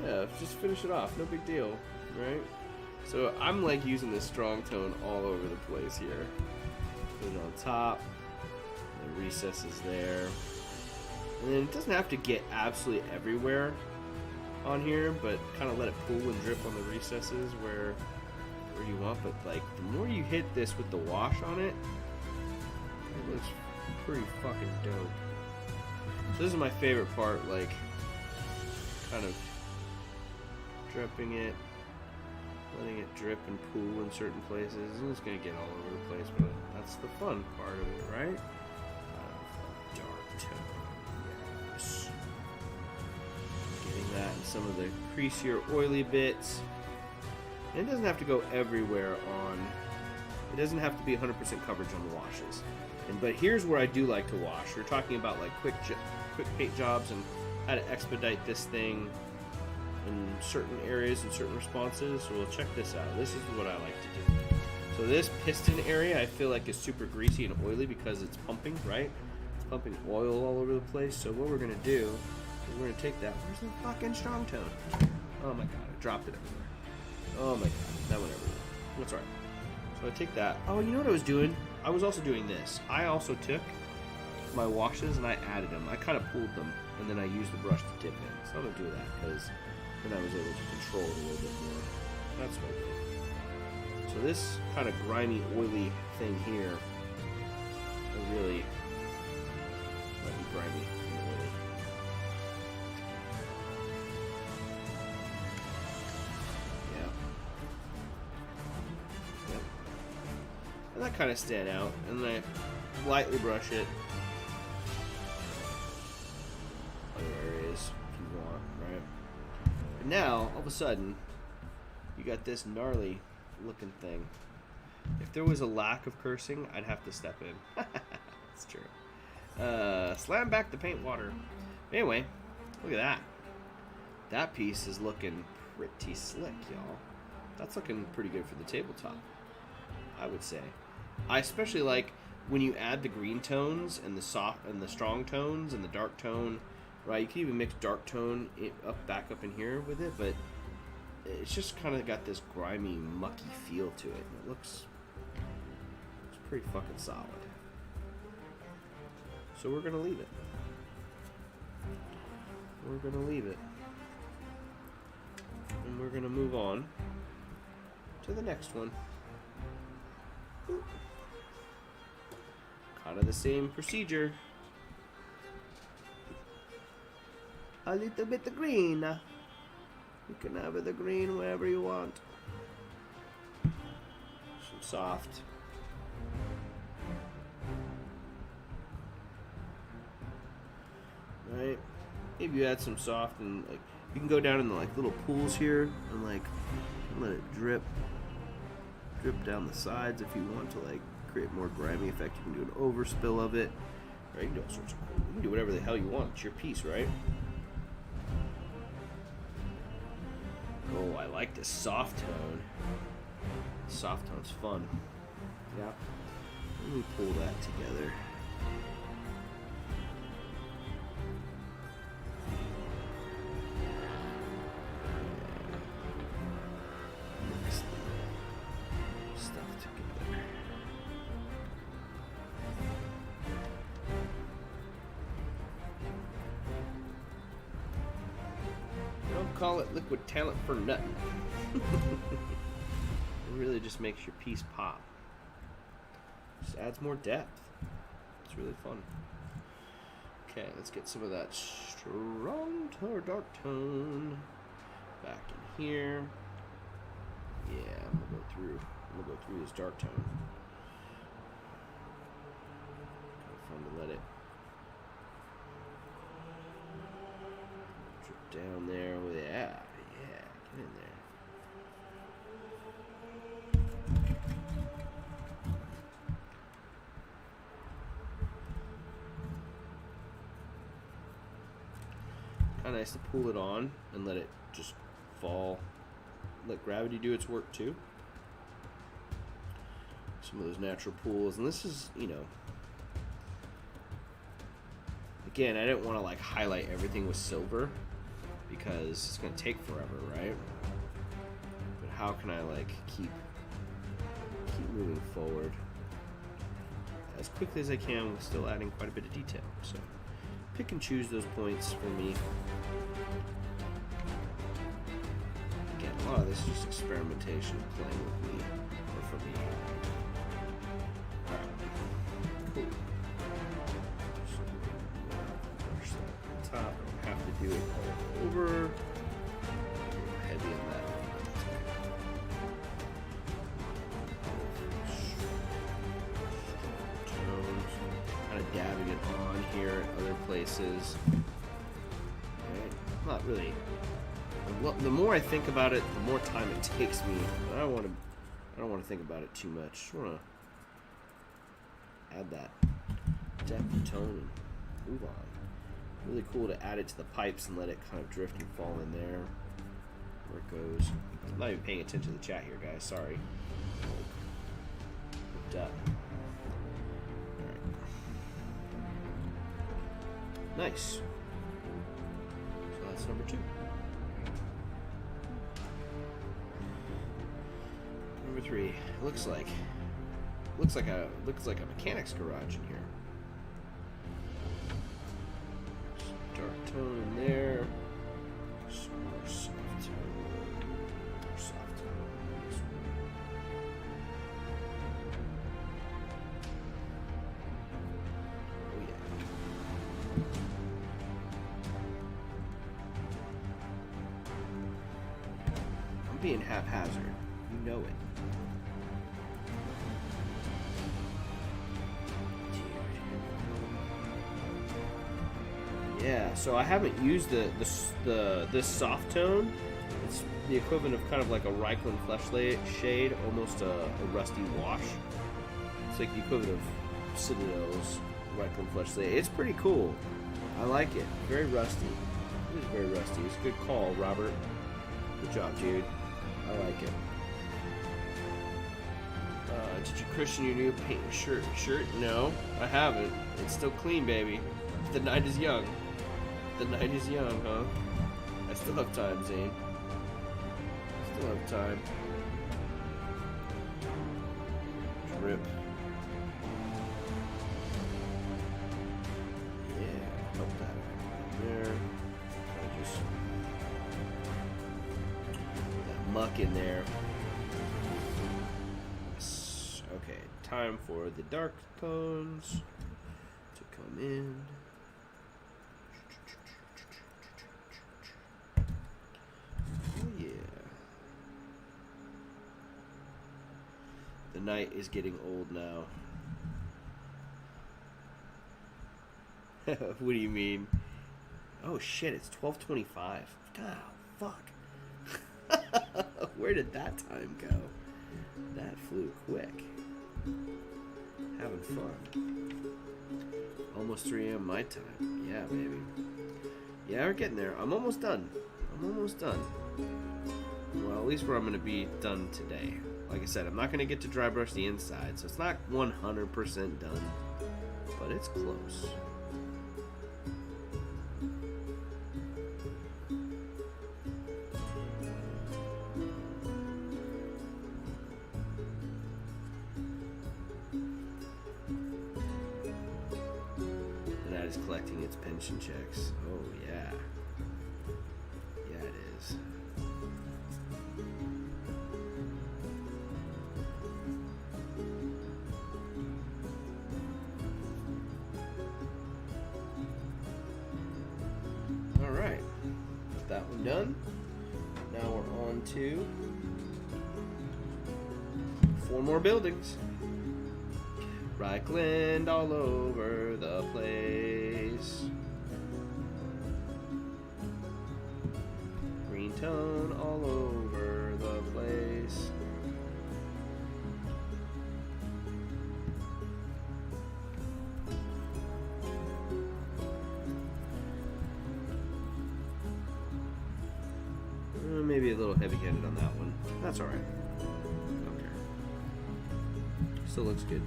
Yeah, just finish it off. No big deal, right? So I'm like using this strong tone all over the place here. Put it on top. The recess is there. And then it doesn't have to get absolutely everywhere on here, but kind of let it pool and drip on the recesses where you want. But like the more you hit this with the wash on it, it looks pretty fucking dope. So this is my favorite part, like kind of dripping it, letting it drip and pool in certain places. And it's gonna get all over the place, but that's the fun part of it, right? Dark tone, yes. Getting that in some of the creasier, oily bits. And it doesn't have to go everywhere on. It doesn't have to be 100% coverage on the washes. But here's where I do like to wash. We're talking about like quick paint jobs and how to expedite this thing in certain areas and certain responses. So we'll check this out. This is what I like to do. So this piston area I feel like is super greasy and oily because it's pumping, right? It's pumping oil all over the place. So what we're going to do is we're going to take that. Where's the fucking strong tone? Oh my god, I dropped it everywhere. Oh my god, that went everywhere. That's alright. So I take that. Oh, you know what I was doing? I was also doing this. I also took my washes and I added them. I kind of pulled them and then I used the brush to dip in. So I'm going to do that because then I was able to control it a little bit more. That's what I did. So this kind of grimy, oily thing here, I really might be grimy and oily. Yeah. Yep. And that kind of stand out, and then I lightly brush it other areas if you want, right? And now, all of a sudden, you got this gnarly looking thing. If there was a lack of cursing, I'd have to step in. That's true. Slam back the paint water. Anyway, look at that. That piece is looking pretty slick, y'all. That's looking pretty good for the tabletop, I would say. I especially like when you add the green tones and the soft and the strong tones and the dark tone right? You can even mix dark tone back up in here with it, but it's just kind of got this grimy, mucky feel to it. It looks pretty fucking solid. So we're gonna leave it. We're gonna leave it. And we're gonna move on to the next one. Kind of the same procedure. A little bit of green. You can have the green wherever you want. Some soft. Right? Maybe you add some soft and like you can go down in the like little pools here and like let it drip down the sides if you want to like create more grimy effect. You can do an overspill of it. Right? You can do all sorts of cool. You can do whatever the hell you want. It's your piece, right? Oh, I like this soft tone. Soft tone's fun. Yeah. Let me pull that together. Mix the stuff together. Don't call it liquid talent for nothing. It really just makes your piece pop. Just adds more depth. It's really fun. Okay, let's get some of that strong or dark tone back in here. Yeah, I'm gonna go through this dark tone. Kind of fun to let it drip down there. Yeah, get in there. Kind of nice to pull it on and let it just fall. Let gravity do its work too. Some of those natural pools, and this is, you know, again, I didn't want to like highlight everything with silver because it's going to take forever, right? But how can I like keep moving forward as quickly as I can with still adding quite a bit of detail? So pick and choose those points for me. Again, a lot of this is just experimentation, playing with me, or for me. Alright, cool. So, brush that on top. I don't have to do it all over. Heavy on that. Kind of dabbing it on here at other places. Right? Not really. The more I think about it, the more time it takes me. I don't want to think about it too much. Just want to add that depth and tone and move on. Really cool to add it to the pipes and let it kind of drift and fall in there where it goes. I'm not even paying attention to the chat here, guys. Sorry. Hooked up. Nice. So that's number 2. Number 3. It looks like a mechanic's garage in here. Some dark tone in there. Some more soft tone. More soft tone. Oh yeah. I'm being haphazard. You know it. Yeah, so I haven't used this soft tone. It's the equivalent of kind of like a Reikland Fleshlight shade, almost a rusty wash. It's like the equivalent of Citadel's Reikland Fleshlight. It's pretty cool. I like it. Very rusty. It is very rusty. It's a good call, Robert. Good job, dude. I like it. Did you christen your new paint shirt? No, I haven't. It's still clean, baby. The night is young. The night is young, huh? I still have time, Zane. Still have time. Drip. Yeah, help that there. Kind of just put that muck in there. Yes. Okay, time for the dark tones to come in. The night is getting old now. What do you mean? Oh shit, it's 12:25. God, fuck. Where did that time go? That flew quick. Having fun. Almost 3 a.m. my time. Yeah, baby. Yeah, we're getting there. I'm almost done. Well, at least where I'm going to be done today. Like I said, I'm not going to get to dry brush the inside, so it's not 100% done, but it's close. And that is collecting its pension checks. Oh, yeah. Yeah, it is. Done. Now we're on to 4 more buildings. Reichland all over the place. Green tone all over the place. Maybe a little heavy-handed on that one. That's alright. Don't care. Still looks good.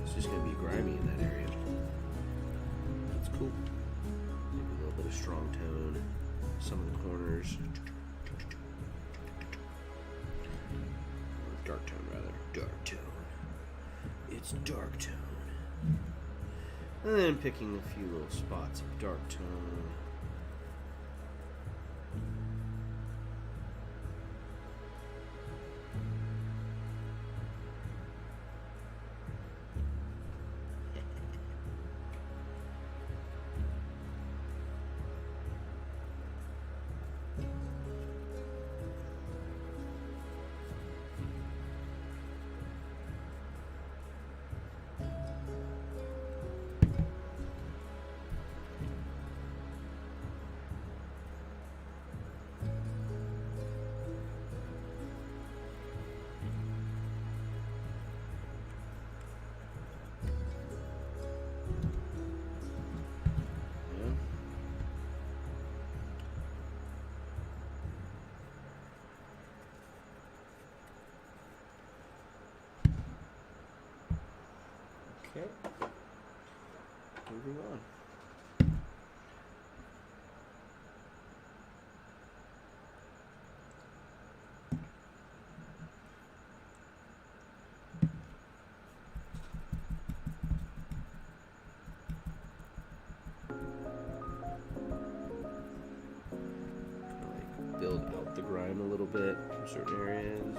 It's just going to be grimy in that area. That's cool. Maybe a little bit of strong tone. Some of the corners. Or dark tone, rather. Dark tone. It's dark tone. And then picking a few little spots of dark tone. Okay, moving on. Like build out the grime a little bit in certain areas.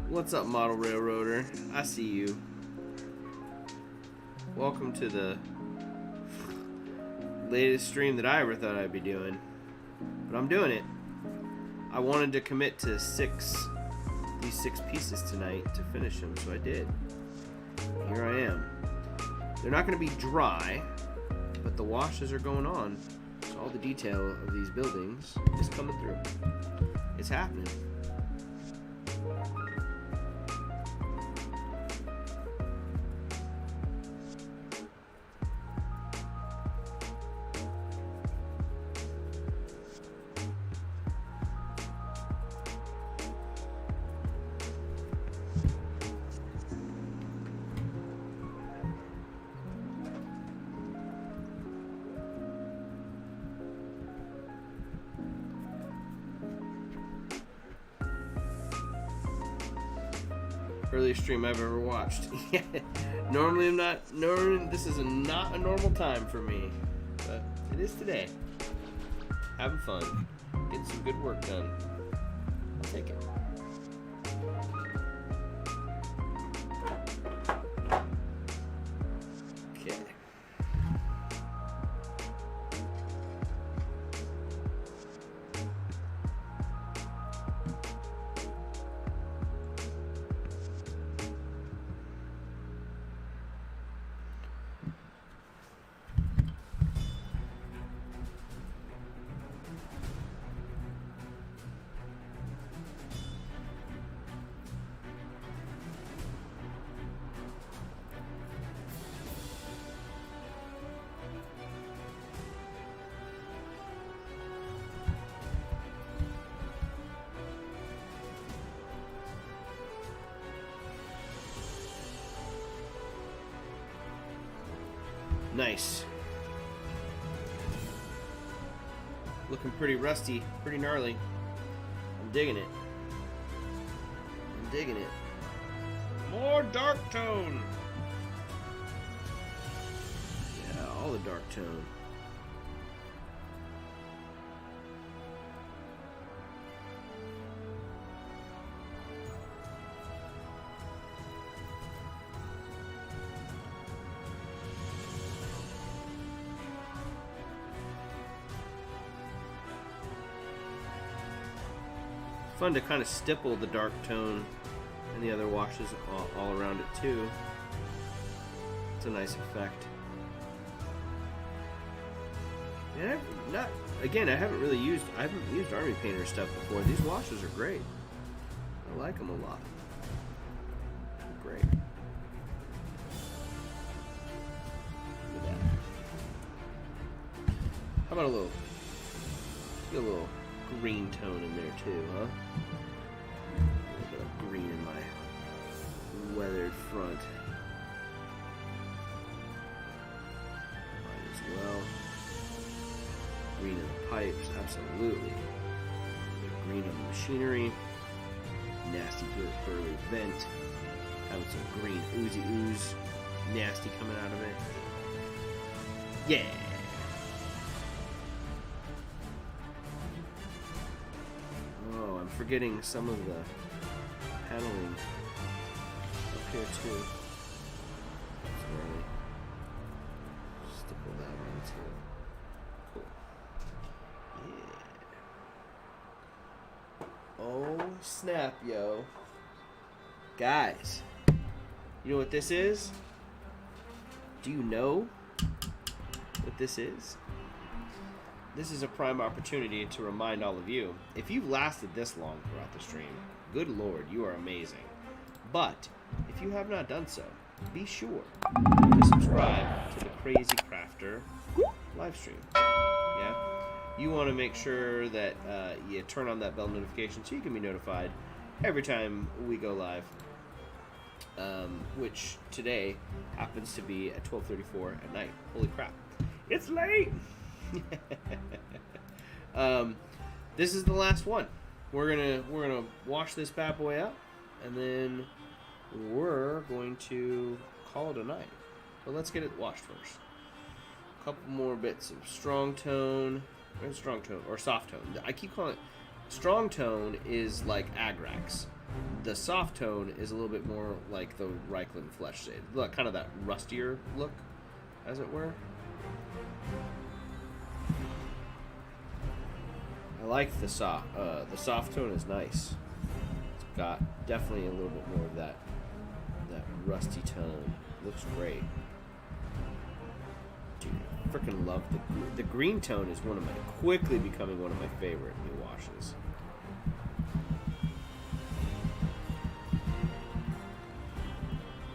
What's up, Model Railroader? I see you. Welcome to the latest stream that I ever thought I'd be doing. But I'm doing it. I wanted to commit to these 6 pieces tonight to finish them, so I did. Here I am. They're not going to be dry, but the washes are going on. all the detail of these buildings is coming through. It's happening. Earliest stream I've ever watched. Normally I'm not. This is not a normal time for me, but it is today. Having fun, getting some good work done. I'll take it. Okay. Nice. Looking pretty rusty, pretty gnarly. I'm digging it. I'm digging it. More dark tone. Yeah, all the dark tone. Fun to kind of stipple the dark tone and the other washes all around it too. It's a nice effect. And I haven't used Army Painter stuff before. These washes are great. I like them a lot. They're great. Look at that. How about a little green tone in there too, huh? A little bit of green in my weathered front. Might as well. Green in the pipes, absolutely. Green on the machinery. Nasty burly vent. Having some green oozy ooze. Nasty coming out of it. Yeah! Forgetting some of the paneling up here too. That's where I stipple that on too. Cool. Yeah. Oh snap, yo. Guys, you know what this is? Do you know what this is? This is a prime opportunity to remind all of you, if you've lasted this long throughout the stream, good lord, you are amazing. But, if you have not done so, be sure to subscribe to the Crazy Crafter live stream. Yeah? You want to make sure that you turn on that bell notification so you can be notified every time we go live. Which today happens to be at 12:34 at night. Holy crap. It's late! This is the last one. We're gonna wash this bad boy up, and then we're going to call it a night. But let's get it washed first. A couple more bits of strong tone. Where's strong tone or soft tone? I keep calling it strong tone is like Agrax. The soft tone is a little bit more like the Reikland Flesh Shade. Look, kind of that rustier look, as it were. I like the soft tone is nice. It's got definitely a little bit more of that rusty tone. Looks great. Dude, freaking love the green tone is quickly becoming one of my favorite new washes.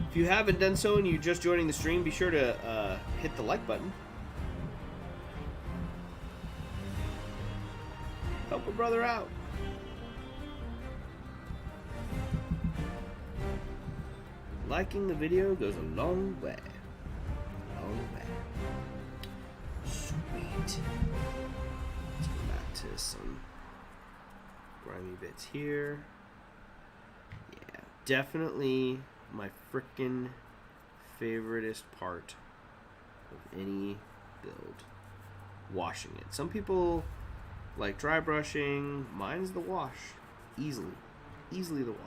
If you haven't done so and you're just joining the stream, be sure to hit the like button. Help a brother out. Liking the video goes a long way. Long way. Sweet. Let's go back to some grimy bits here. Yeah, definitely my frickin' favoriteest part of any build. Washing it. Some people like dry brushing. Mine's the wash. Easily the wash.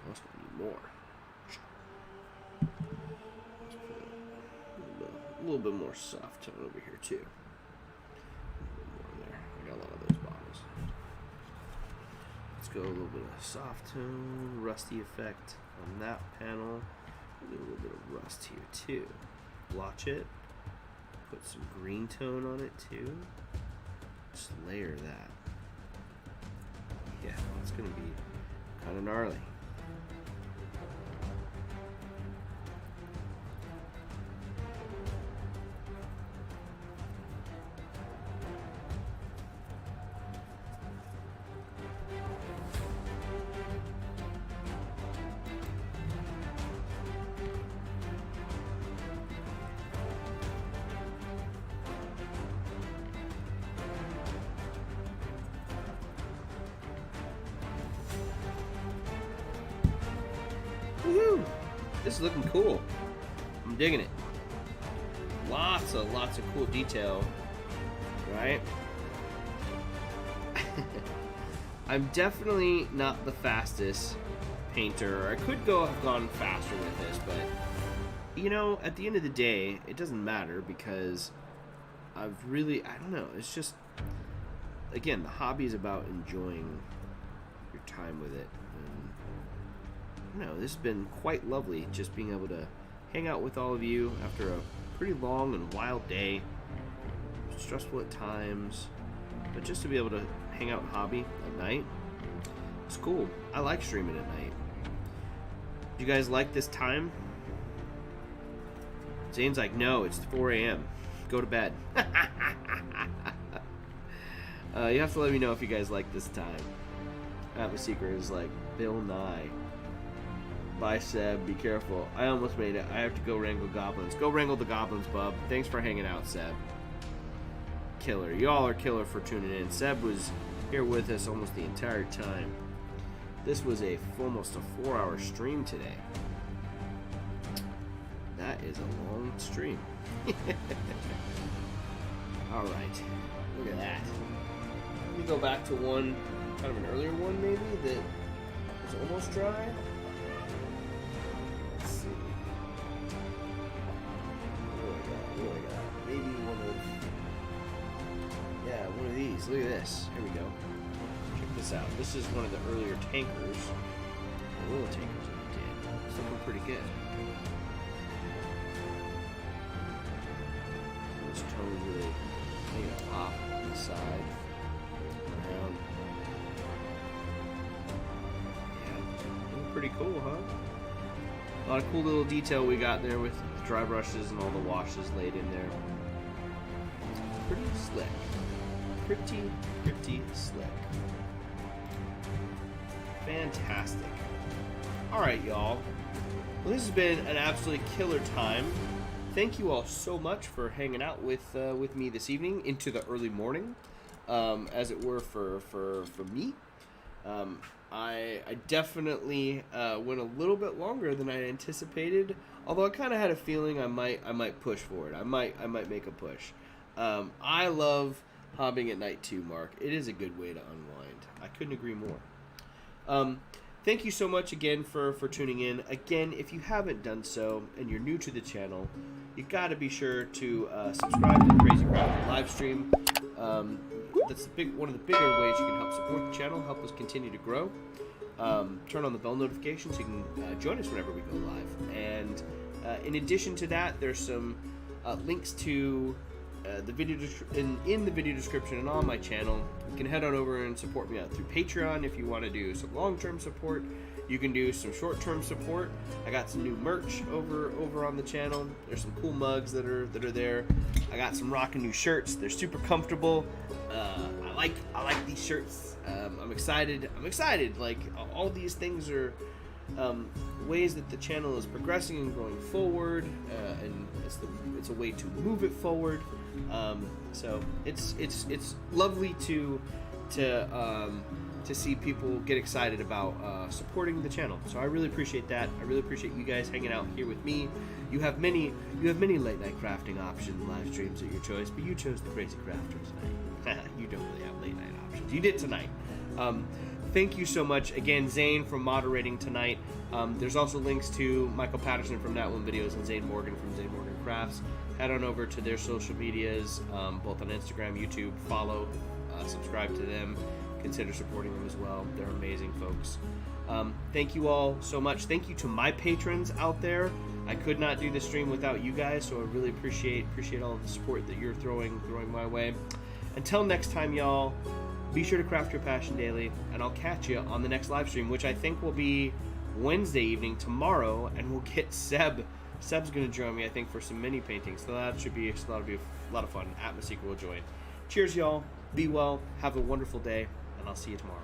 Also need more. A little bit more soft tone over here too. A little more in there. I got a lot of those bottles. Let's go a little bit of soft tone, rusty effect on that panel. A little bit of rust here too. Blotch it. Put some green tone on it too. Just layer that. Yeah, it's gonna be kind of gnarly. Woohoo! This is looking cool. I'm digging it. Lots of cool detail, right? I'm definitely not the fastest painter. I could have gone faster with this, but you know, at the end of the day, it doesn't matter because I don't know, it's just, again, the hobby is about enjoying your time with it. No, this has been quite lovely, just being able to hang out with all of you after a pretty long and wild day. Stressful at times, but just to be able to hang out and hobby at night, it's cool. I like streaming at night. Do you guys like this time? Zane's like, no, it's 4 a.m. Go to bed. You have to let me know if you guys like this time. Atlas Seeker is like, Bill Nye. Bye, Seb. Be careful. I almost made it. I have to go wrangle goblins. Go wrangle the goblins, bub. Thanks for hanging out, Seb. Killer. Y'all are killer for tuning in. Seb was here with us almost the entire time. This was almost a 4-hour stream today. That is a long stream. Alright. Look at that. Let me go back to one, kind of an earlier one maybe, that was almost dry. One of these. Look at this. Here we go. Check this out. This is one of the earlier tankers. The little tankers that we did. It's looking pretty good. This tone really making it pop on the side. Around. Yeah. Looking pretty cool, huh? A lot of cool little detail we got there with the dry brushes and all the washes laid in there. Pretty slick. Pretty slick. Fantastic. Alright, y'all. Well, this has been an absolutely killer time. Thank you all so much for hanging out with me this evening into the early morning, as it were for me. I definitely went a little bit longer than I anticipated, although I kind of had a feeling I might push forward. I might make a push. I love hobbying at night too, Mark. It is a good way to unwind. I couldn't agree more. Thank you so much again for tuning in. Again, if you haven't done so and you're new to the channel, you got to be sure to subscribe to the Crazy Crafty live stream. That's one of the bigger ways you can help support the channel, help us continue to grow. turn on the bell notifications so you can join us whenever we go live. And in addition to that, there's some links to the video in the video description and on my channel. You can head on over and support me out through Patreon if you want to do some long-term support. You can do some short-term support. I got some new merch over on the channel. There's some cool mugs that are there. I got some rockin' new shirts. They're super comfortable. I like these shirts. I'm excited. Like, all these things are ways that the channel is progressing and going forward, and it's a way to move it forward. So it's lovely to see people get excited about supporting the channel. So I really appreciate that. I really appreciate you guys hanging out here with me. You have many late night crafting option live streams at your choice, but you chose the Crazy Crafter tonight. You don't really have late night options. You did tonight. Thank you so much again, Zane, for moderating tonight. There's also links to Michael Patterson from Nat One Videos and Zane Morgan from Zane Morgan Crafts. Head on over to their social medias, both on Instagram, YouTube. Follow, subscribe to them. Consider supporting them as well. They're amazing folks. Thank you all so much. Thank you to my patrons out there. I could not do this stream without you guys, so I really appreciate all of the support that you're throwing my way. Until next time, y'all, be sure to craft your passion daily, and I'll catch you on the next live stream, which I think will be Wednesday evening tomorrow, and we'll get Seb. Seb's going to join me, I think, for some mini paintings, so that'll be a lot of fun. Atmoseeker will join. Cheers, y'all. Be well. Have a wonderful day, and I'll see you tomorrow.